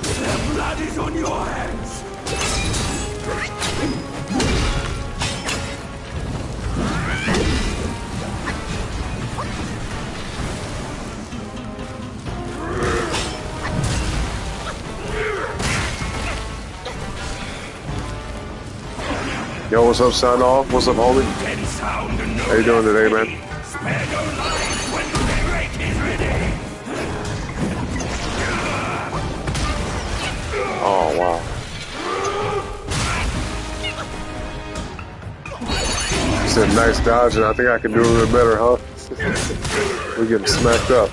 The blood is on your hands! Yo, what's up, son off? What's up, homie? How you doing today, man? Oh, wow. You said nice dodge, and I think I can do a little bit better, huh? We're getting smacked up.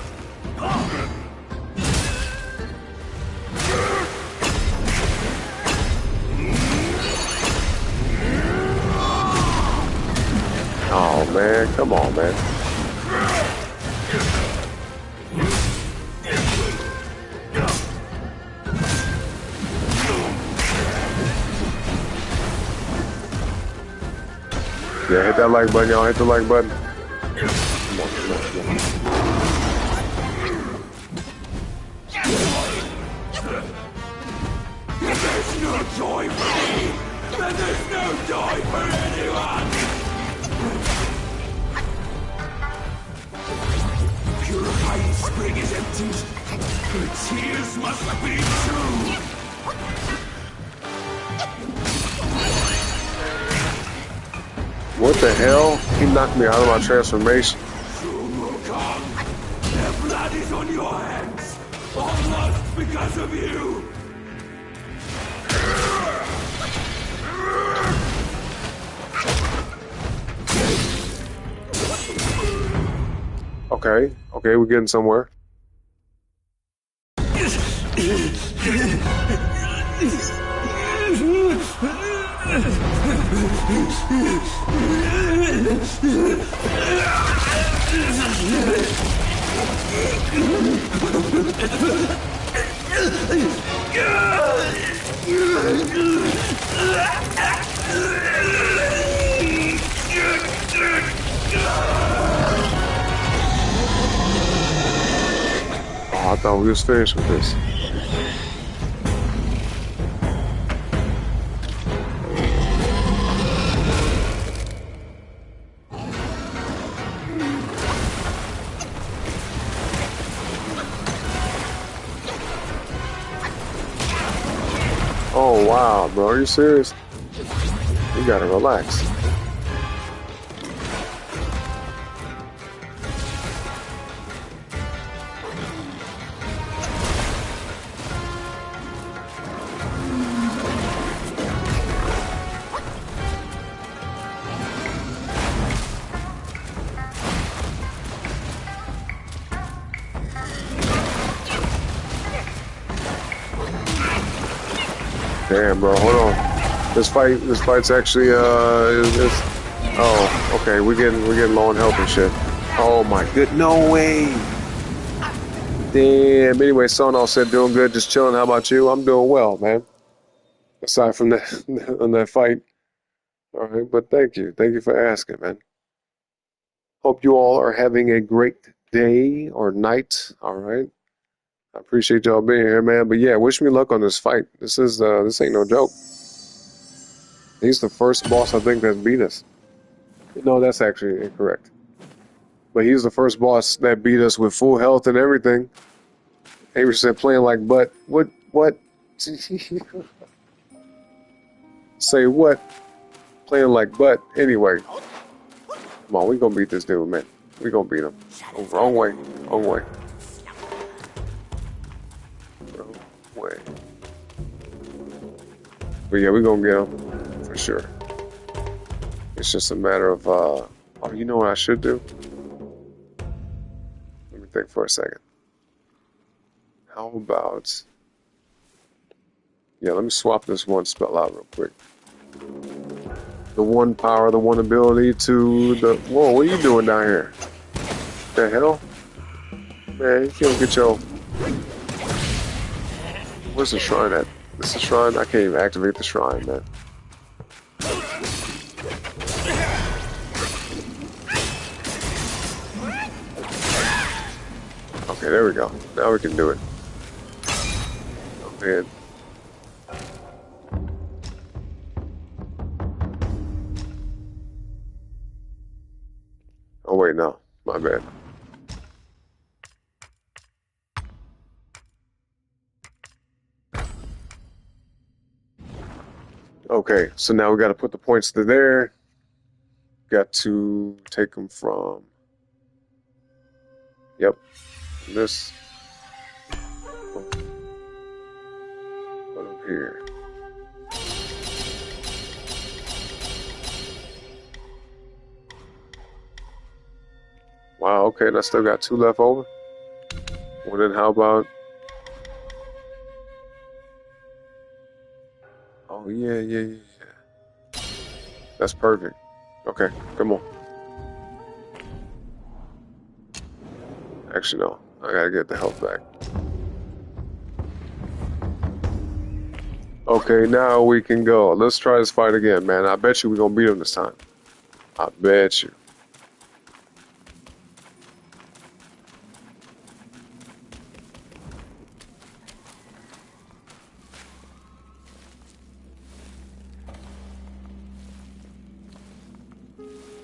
Oh, man. Come on, man. Yeah, hit that like button, y'all. Hit the like button. Come on, come on, come on. There's no joy for me! And there's no joy for anyone! The purifying spring is empty. Her tears must be true! What the hell? He knocked me out of my transformation. Wukong, their blood is on your hands. All lost because of you. Okay, okay, we're getting somewhere. Oh, I thought we was finished with this. Oh wow, bro, are you serious? You gotta relax. Damn, bro. Hold on. This fight's actually oh, okay. We're getting low on health and shit. Oh my good. No way. Damn. Anyway, son, all said doing good, just chilling. How about you? I'm doing well, man. Aside from that, on that fight. All right, but thank you for asking, man. Hope you all are having a great day or night. All right. I appreciate y'all being here, man. But yeah, wish me luck on this fight. This ain't no joke. He's the first boss I think that's beat us. No, that's actually incorrect. But he's the first boss that beat us with full health and everything. Avery said playing like butt. What? Say what? Playing like butt. Anyway. Come on, we gonna beat this dude, man. We gonna beat him. Oh, wrong way. Wrong way. Wrong way. But yeah, we gonna get him. For sure. It's just a matter of, oh, you know what I should do? Let me think for a second. How about, yeah, let me swap this one spell out real quick. The one power, the one ability to the, whoa, what are you doing down here? The hell? Man, you can't get your, where's the shrine at? This is the shrine? I can't even activate the shrine, man. Okay, there we go. Now we can do it. Oh, man. Oh, wait, no. My bad. Okay, so now we got to put the points to there. Got to take them from... Yep. This. Put them here. Wow, okay, and I still got 2 left over. Well, then how about... Oh, yeah. That's perfect. Okay, come on. Actually, no. I gotta get the health back. Okay, now we can go. Let's try this fight again, man. I bet you we're gonna beat him this time. I bet you.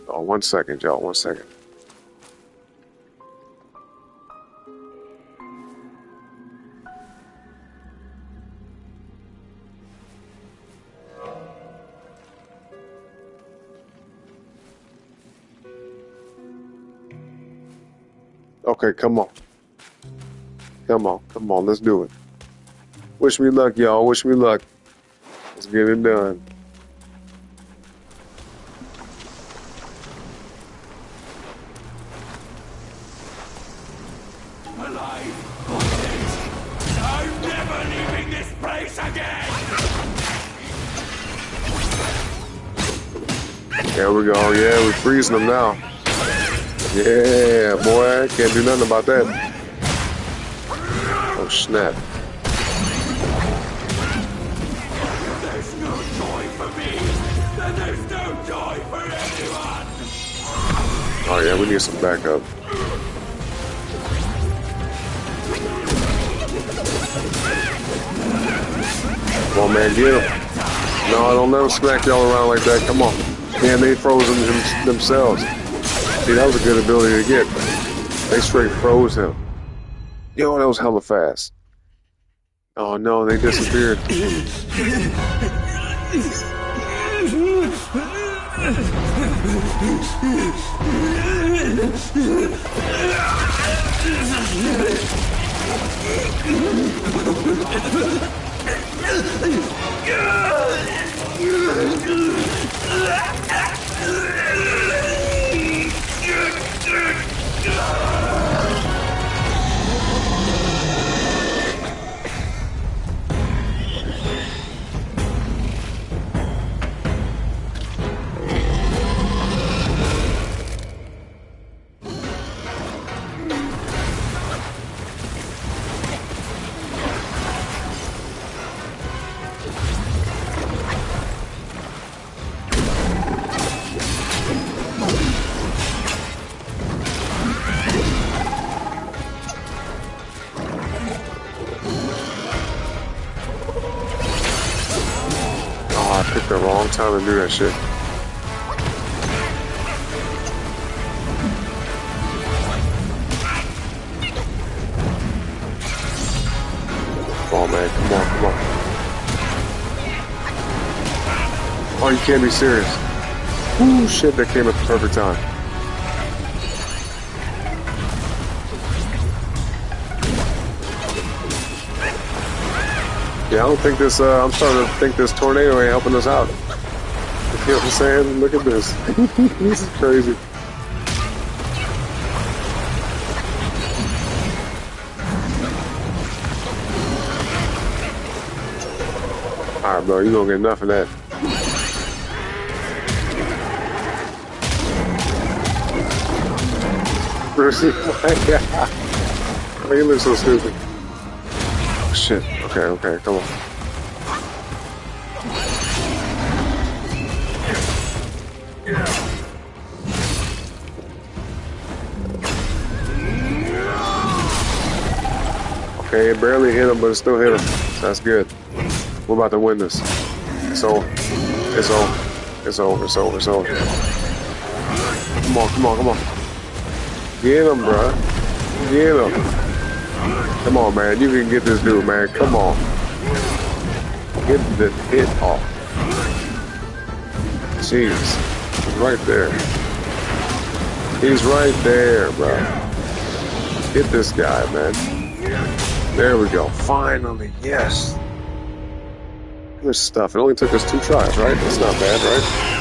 Oh, 1 second, y'all. 1 second. Okay, come on. Come on, let's do it. Wish me luck, y'all. Wish me luck. Let's get it done. Alive or dead, I'm never leaving this place again! There we go. Yeah, we're freezing them now. Yeah, boy, can't do nothing about that. Oh, snap. There's no joy for me, then there's no joy for anyone! Oh, yeah, we need some backup. Come on, man, get him. No, I don't never smack y'all around like that. Come on. Man, they froze themselves. See, that was a good ability to get. They straight froze him. Yo, that was hella fast. Oh no, they disappeared. time to do that shit. Come on, man. Come on, come on. Oh, you can't be serious. Ooh, shit, that came at the perfect time. Yeah, I don't think this, I'm starting to think this tornado ain't helping us out. You know what I'm saying? Look at this. This is crazy. Alright, bro, you gonna get enough of that. Brucey, my God. Oh, you look so stupid. Oh, shit. Okay, okay, come on. Okay, it barely hit him, but it still hit him. So that's good. We're about to win this. It's over. It's over. It's over. It's over. It's over. Come on, come on, come on. Get him, bro. Get him. Come on, man. You can get this dude, man. Come on. Get the hit off. Jeez. He's right there. He's right there, bro. Get this guy, man. There we go. Finally. Yes. Good stuff. It only took us 2 tries, right? That's not bad, right?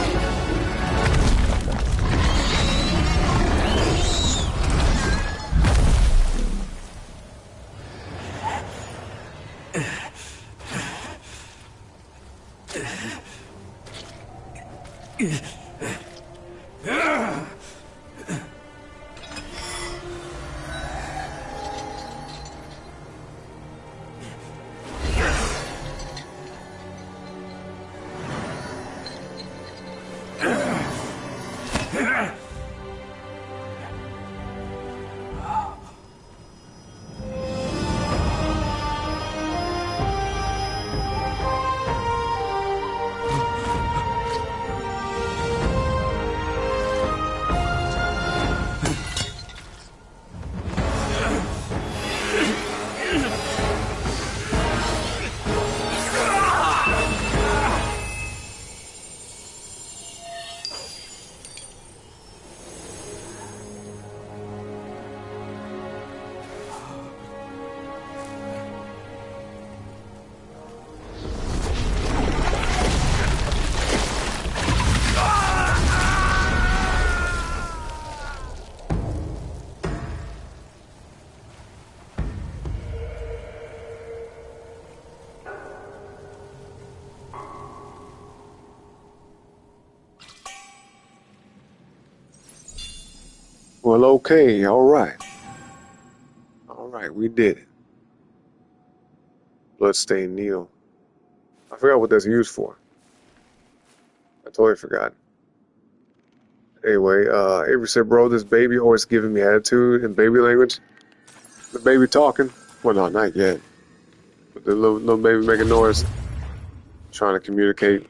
Well, okay, all right. All right, we did it. Bloodstained needle. I forgot what that's used for. I totally forgot. Anyway, Avery said, bro, this baby always giving me attitude in baby language. The baby talking? Well, no, not yet. But the little baby making noise. Trying to communicate.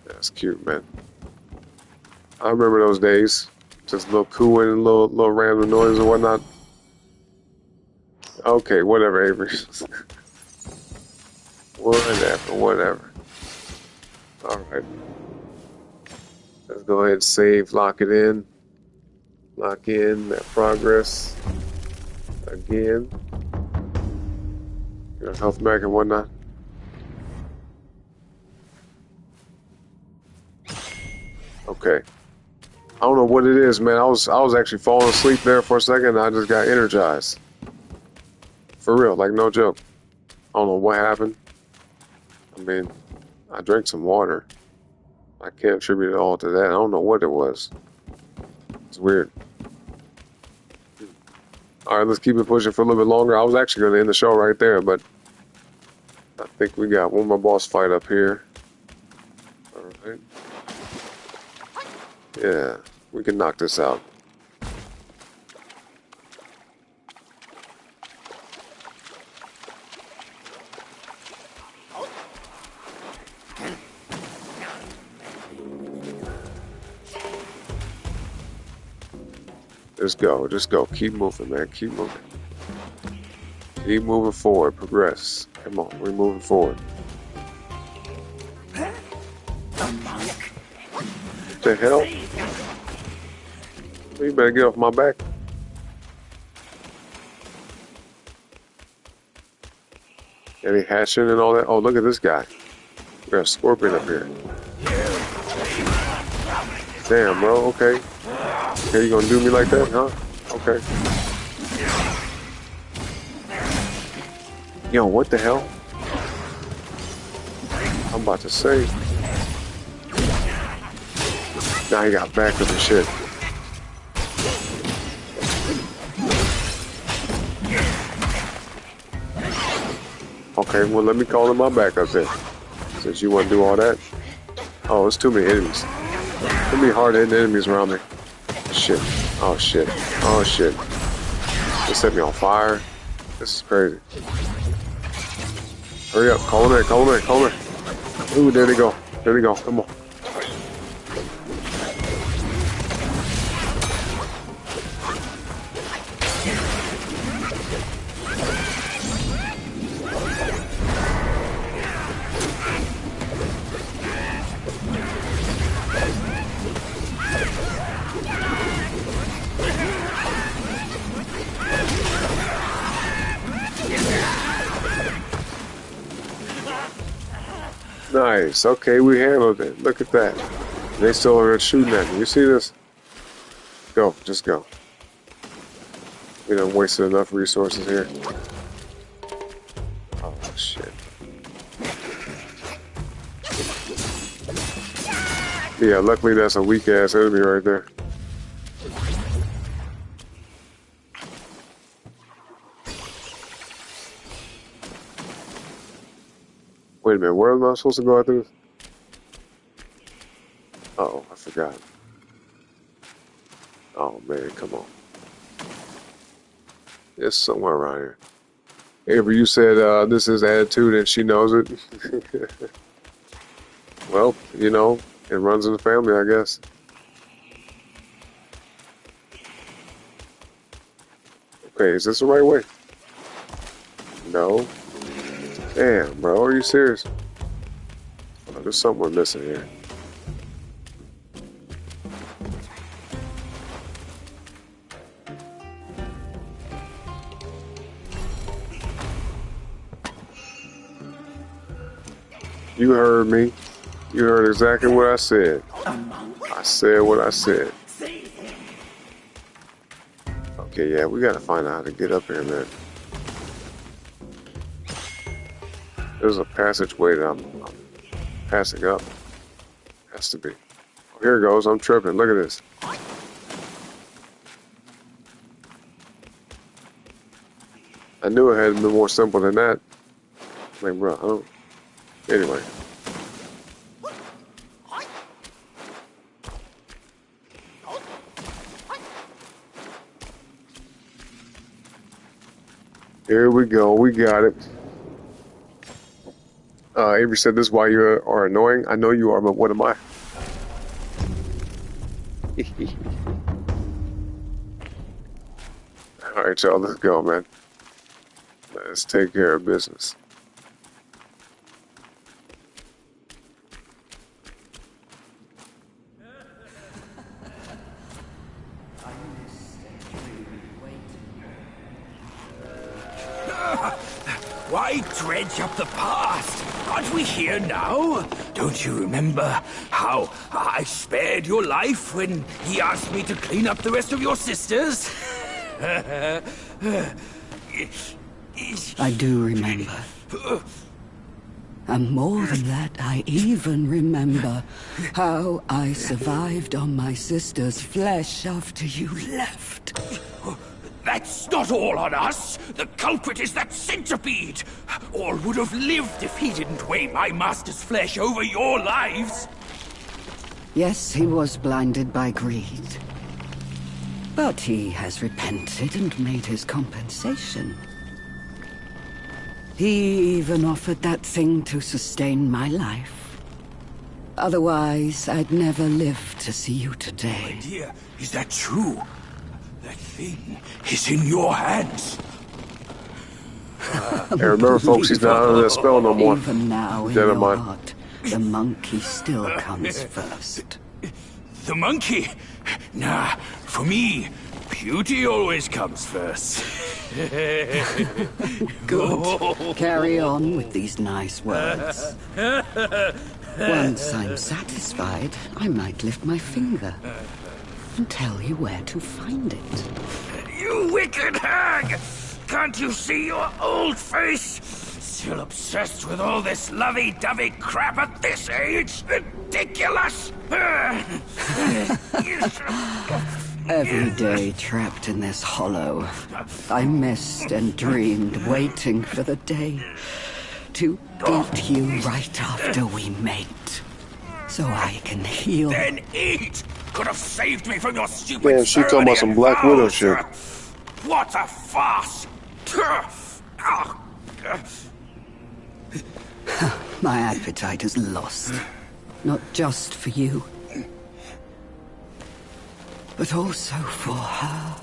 That's cute, man. I remember those days. Just a little cooing and little random noise and whatnot. Okay, whatever, Avery. Whatever. Alright. Let's go ahead and save, lock it in. Lock in that progress. Again. Get our health back and whatnot. Okay. I don't know what it is, man. I was actually falling asleep there for a second and I just got energized. For real, like no joke. I don't know what happened. I mean, I drank some water. I can't attribute it all to that. I don't know what it was. It's weird. Alright, let's keep it pushing for a little bit longer. I was actually going to end the show right there, but I think we got one more boss fight up here. Alright. Yeah, we can knock this out. Just go. Just go. Keep moving, man. Keep moving. Keep moving forward. Progress. Come on. We're moving forward. What the hell? You better get off my back. Any hatching and all that? Oh, look at this guy. We got a scorpion up here. Damn, bro. Okay. Okay, you gonna do me like that, huh? Okay. Yo, what the hell? I'm about to say. Now he got back up and shit. Okay, well, let me call in my backup then. Since you want to do all that. Oh, it's too many enemies. Too many hard-hitting enemies around me. Shit. Oh, shit. Oh, shit. They set me on fire. This is crazy. Hurry up. Call him in. Call him in. Call him in. Ooh, there they go. There they go. Come on. Nice. Okay, we handled it. Look at that. They still are shooting at me. You see this? Go. Just go. We done wasted enough resources here. Oh, shit. Yeah, luckily that's a weak-ass enemy right there. Wait a minute, where am I supposed to go after this? Uh-oh, I forgot. Oh, man, come on. It's somewhere around here. Avery, you said this is attitude and she knows it. Well, you know, it runs in the family, I guess. Okay, is this the right way? No. Damn, bro, are you serious? Oh, there's something missing here. You heard me. You heard exactly what I said. I said what I said. Okay, yeah, we gotta find out how to get up here, man. There's a passageway that I'm passing up. Has to be. Oh, here it goes. I'm tripping. Look at this. I knew it had been more simple than that. Like, bro, I don't. Anyway. Here we go. We got it. Avery said this is why you are annoying. I know you are, but what am I? Alright, y'all, let's go, man. Let's take care of business. Why dredge up the past? Aren't we here now? Don't you remember how I spared your life when he asked me to clean up the rest of your sisters? I do remember. And more than that, I even remember how I survived on my sister's flesh after you left. That's not all on us. The culprit is that centipede. All would have lived if he didn't weigh my master's flesh over your lives. Yes, he was blinded by greed. But he has repented and made his compensation. He even offered that thing to sustain my life. Otherwise, I'd never live to see you today. My dear, is that true? That thing is in your hands. Hey, remember, folks, he's not under that spell no more. Even now, in your heart, the monkey still comes first. The monkey? Nah, for me, beauty always comes first. Good. Carry on with these nice words. Once I'm satisfied, I might lift my finger and tell you where to find it. You wicked hag! Can't you see your old face? Still obsessed with all this lovey-dovey crap at this age? Ridiculous! Every day trapped in this hollow, I missed and dreamed, waiting for the day to eat you right after we mate, so I can heal. Then eat! Could have saved me from your stupid. Man, she talking about some Black Widow shit. What a farce! My appetite is lost, not just for you, but also for her.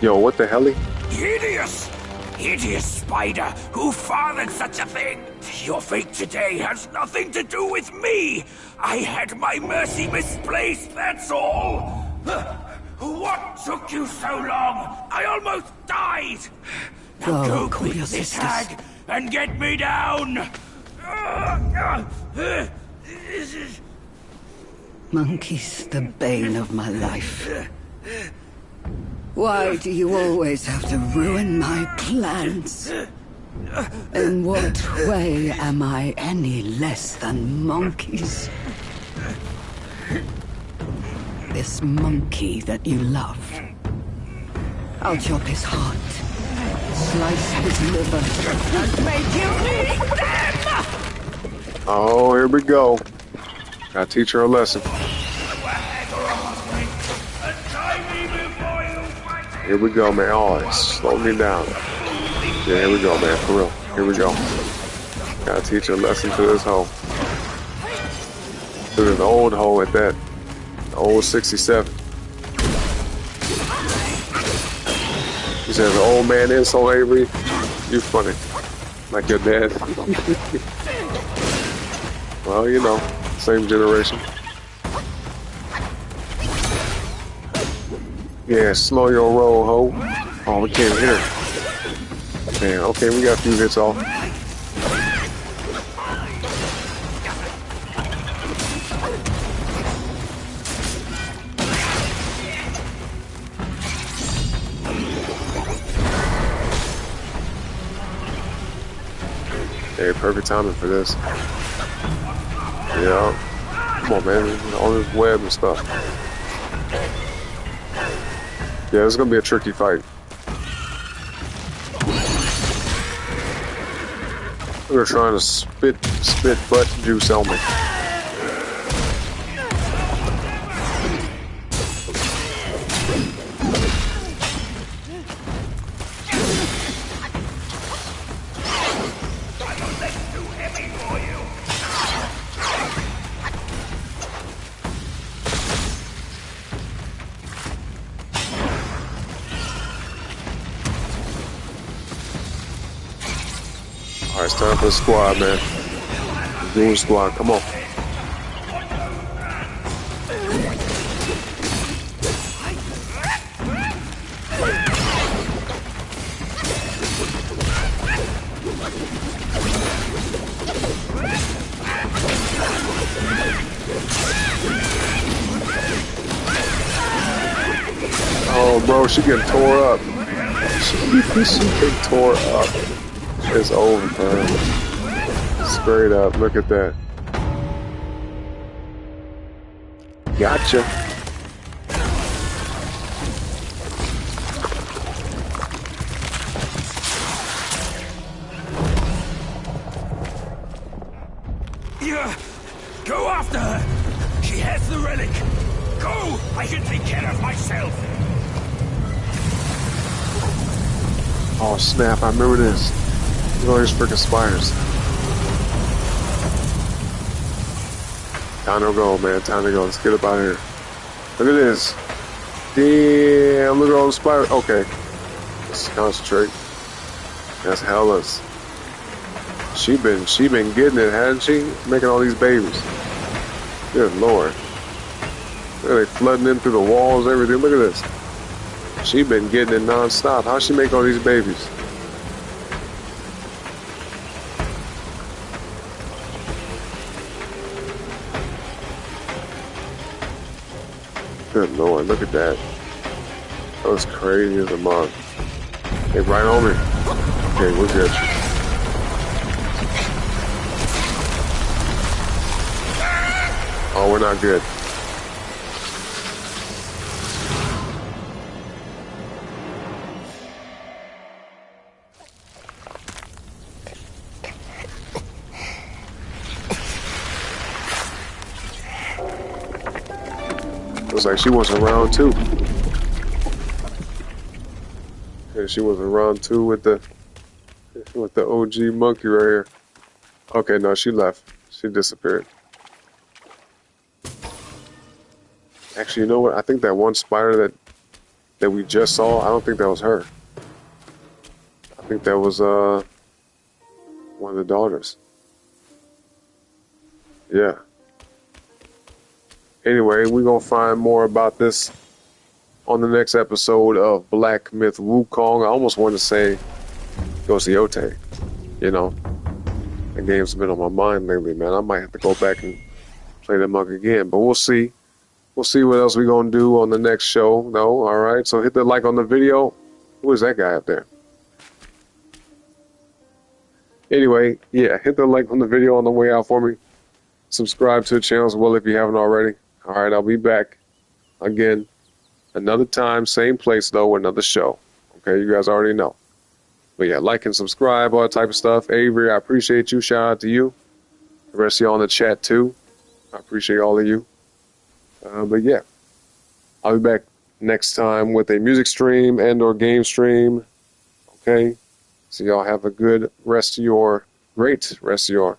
Yo, what the hell? Hideous! Hideous spider! Who fathered such a thing? Your fate today has nothing to do with me! I had my mercy misplaced, that's all! What took you so long? I almost died! Now go quick, this hag, and get me down! Monkey's the bane of my life. Why do you always have to ruin my plans? In what way am I any less than monkeys? This monkey that you love, I'll chop his heart, slice his liver, and make you eat them! Oh, here we go. Gotta teach her a lesson. Here we go, man. Oh, it's slowing me down. Yeah, here we go, man. For real. Here we go. Gotta teach her a lesson to this hoe. To the old hoe at that. The old 67. He says, the old man insult Avery. You funny. Like your dad. Well, you know, same generation. Yeah, slow your roll, ho. Oh, we can't hit her. Damn, okay, we got a few hits off. Hey, perfect timing for this. Yeah. Come on, man. All this web and stuff. Yeah, it's gonna be a tricky fight. They're trying to spit butt juice on me. Alright, it's time for the squad, man. Doing squad, come on. Oh, bro, she getting tore up. She getting tore up. It's over, man. Straight up, look at that. Gotcha. Yeah, go after her. She has the relic. Go, I can take care of myself. Oh snap, I remember this. Look at all these freaking spiders. Time to go, man. Time to go. Let's get up out of here. Look at this. Damn, look at all the spiders. Okay. Let's concentrate. That's hellas. She been getting it, hasn't she? Making all these babies. Good lord. Look at they flooding in through the walls, everything. Look at this. She been getting it non-stop. How'd she make all these babies? Good lord, look at that. That was crazy as a mug. Hey, right on me. Okay, we're good. Oh, we're not good. Looks like she was around too. Yeah, she was around too with the OG monkey right here. Okay, no, she left. She disappeared. Actually, you know what? I think that one spider that we just saw, I don't think that was her. I think that was one of the daughters. Yeah. Anyway, we're gonna find more about this on the next episode of Black Myth Wukong. I almost want to say Ghost Yote. You know, that game's been on my mind lately, man. I might have to go back and play that mug again, but we'll see. We'll see what else we're gonna do on the next show. No, all right. So hit the like on the video. Who is that guy up there? Anyway, yeah, hit the like on the video on the way out for me. Subscribe to the channel as well if you haven't already. All right, I'll be back again another time, same place though, another show. Okay, you guys already know. But yeah, like and subscribe, all that type of stuff. Avery, I appreciate you. Shout out to you. The rest of y'all in the chat too. I appreciate all of you. But yeah, I'll be back next time with a music stream and or game stream. Okay, so y'all have a good great rest of your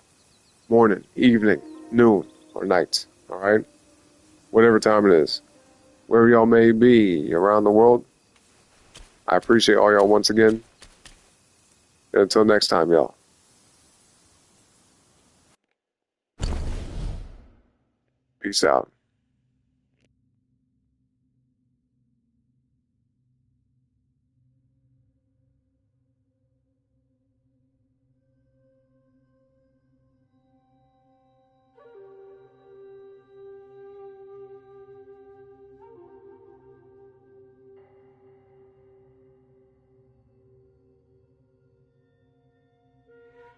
morning, evening, noon, or night. All right, whatever time it is, wherever y'all may be around the world. I appreciate all y'all once again. And until next time, y'all. Peace out.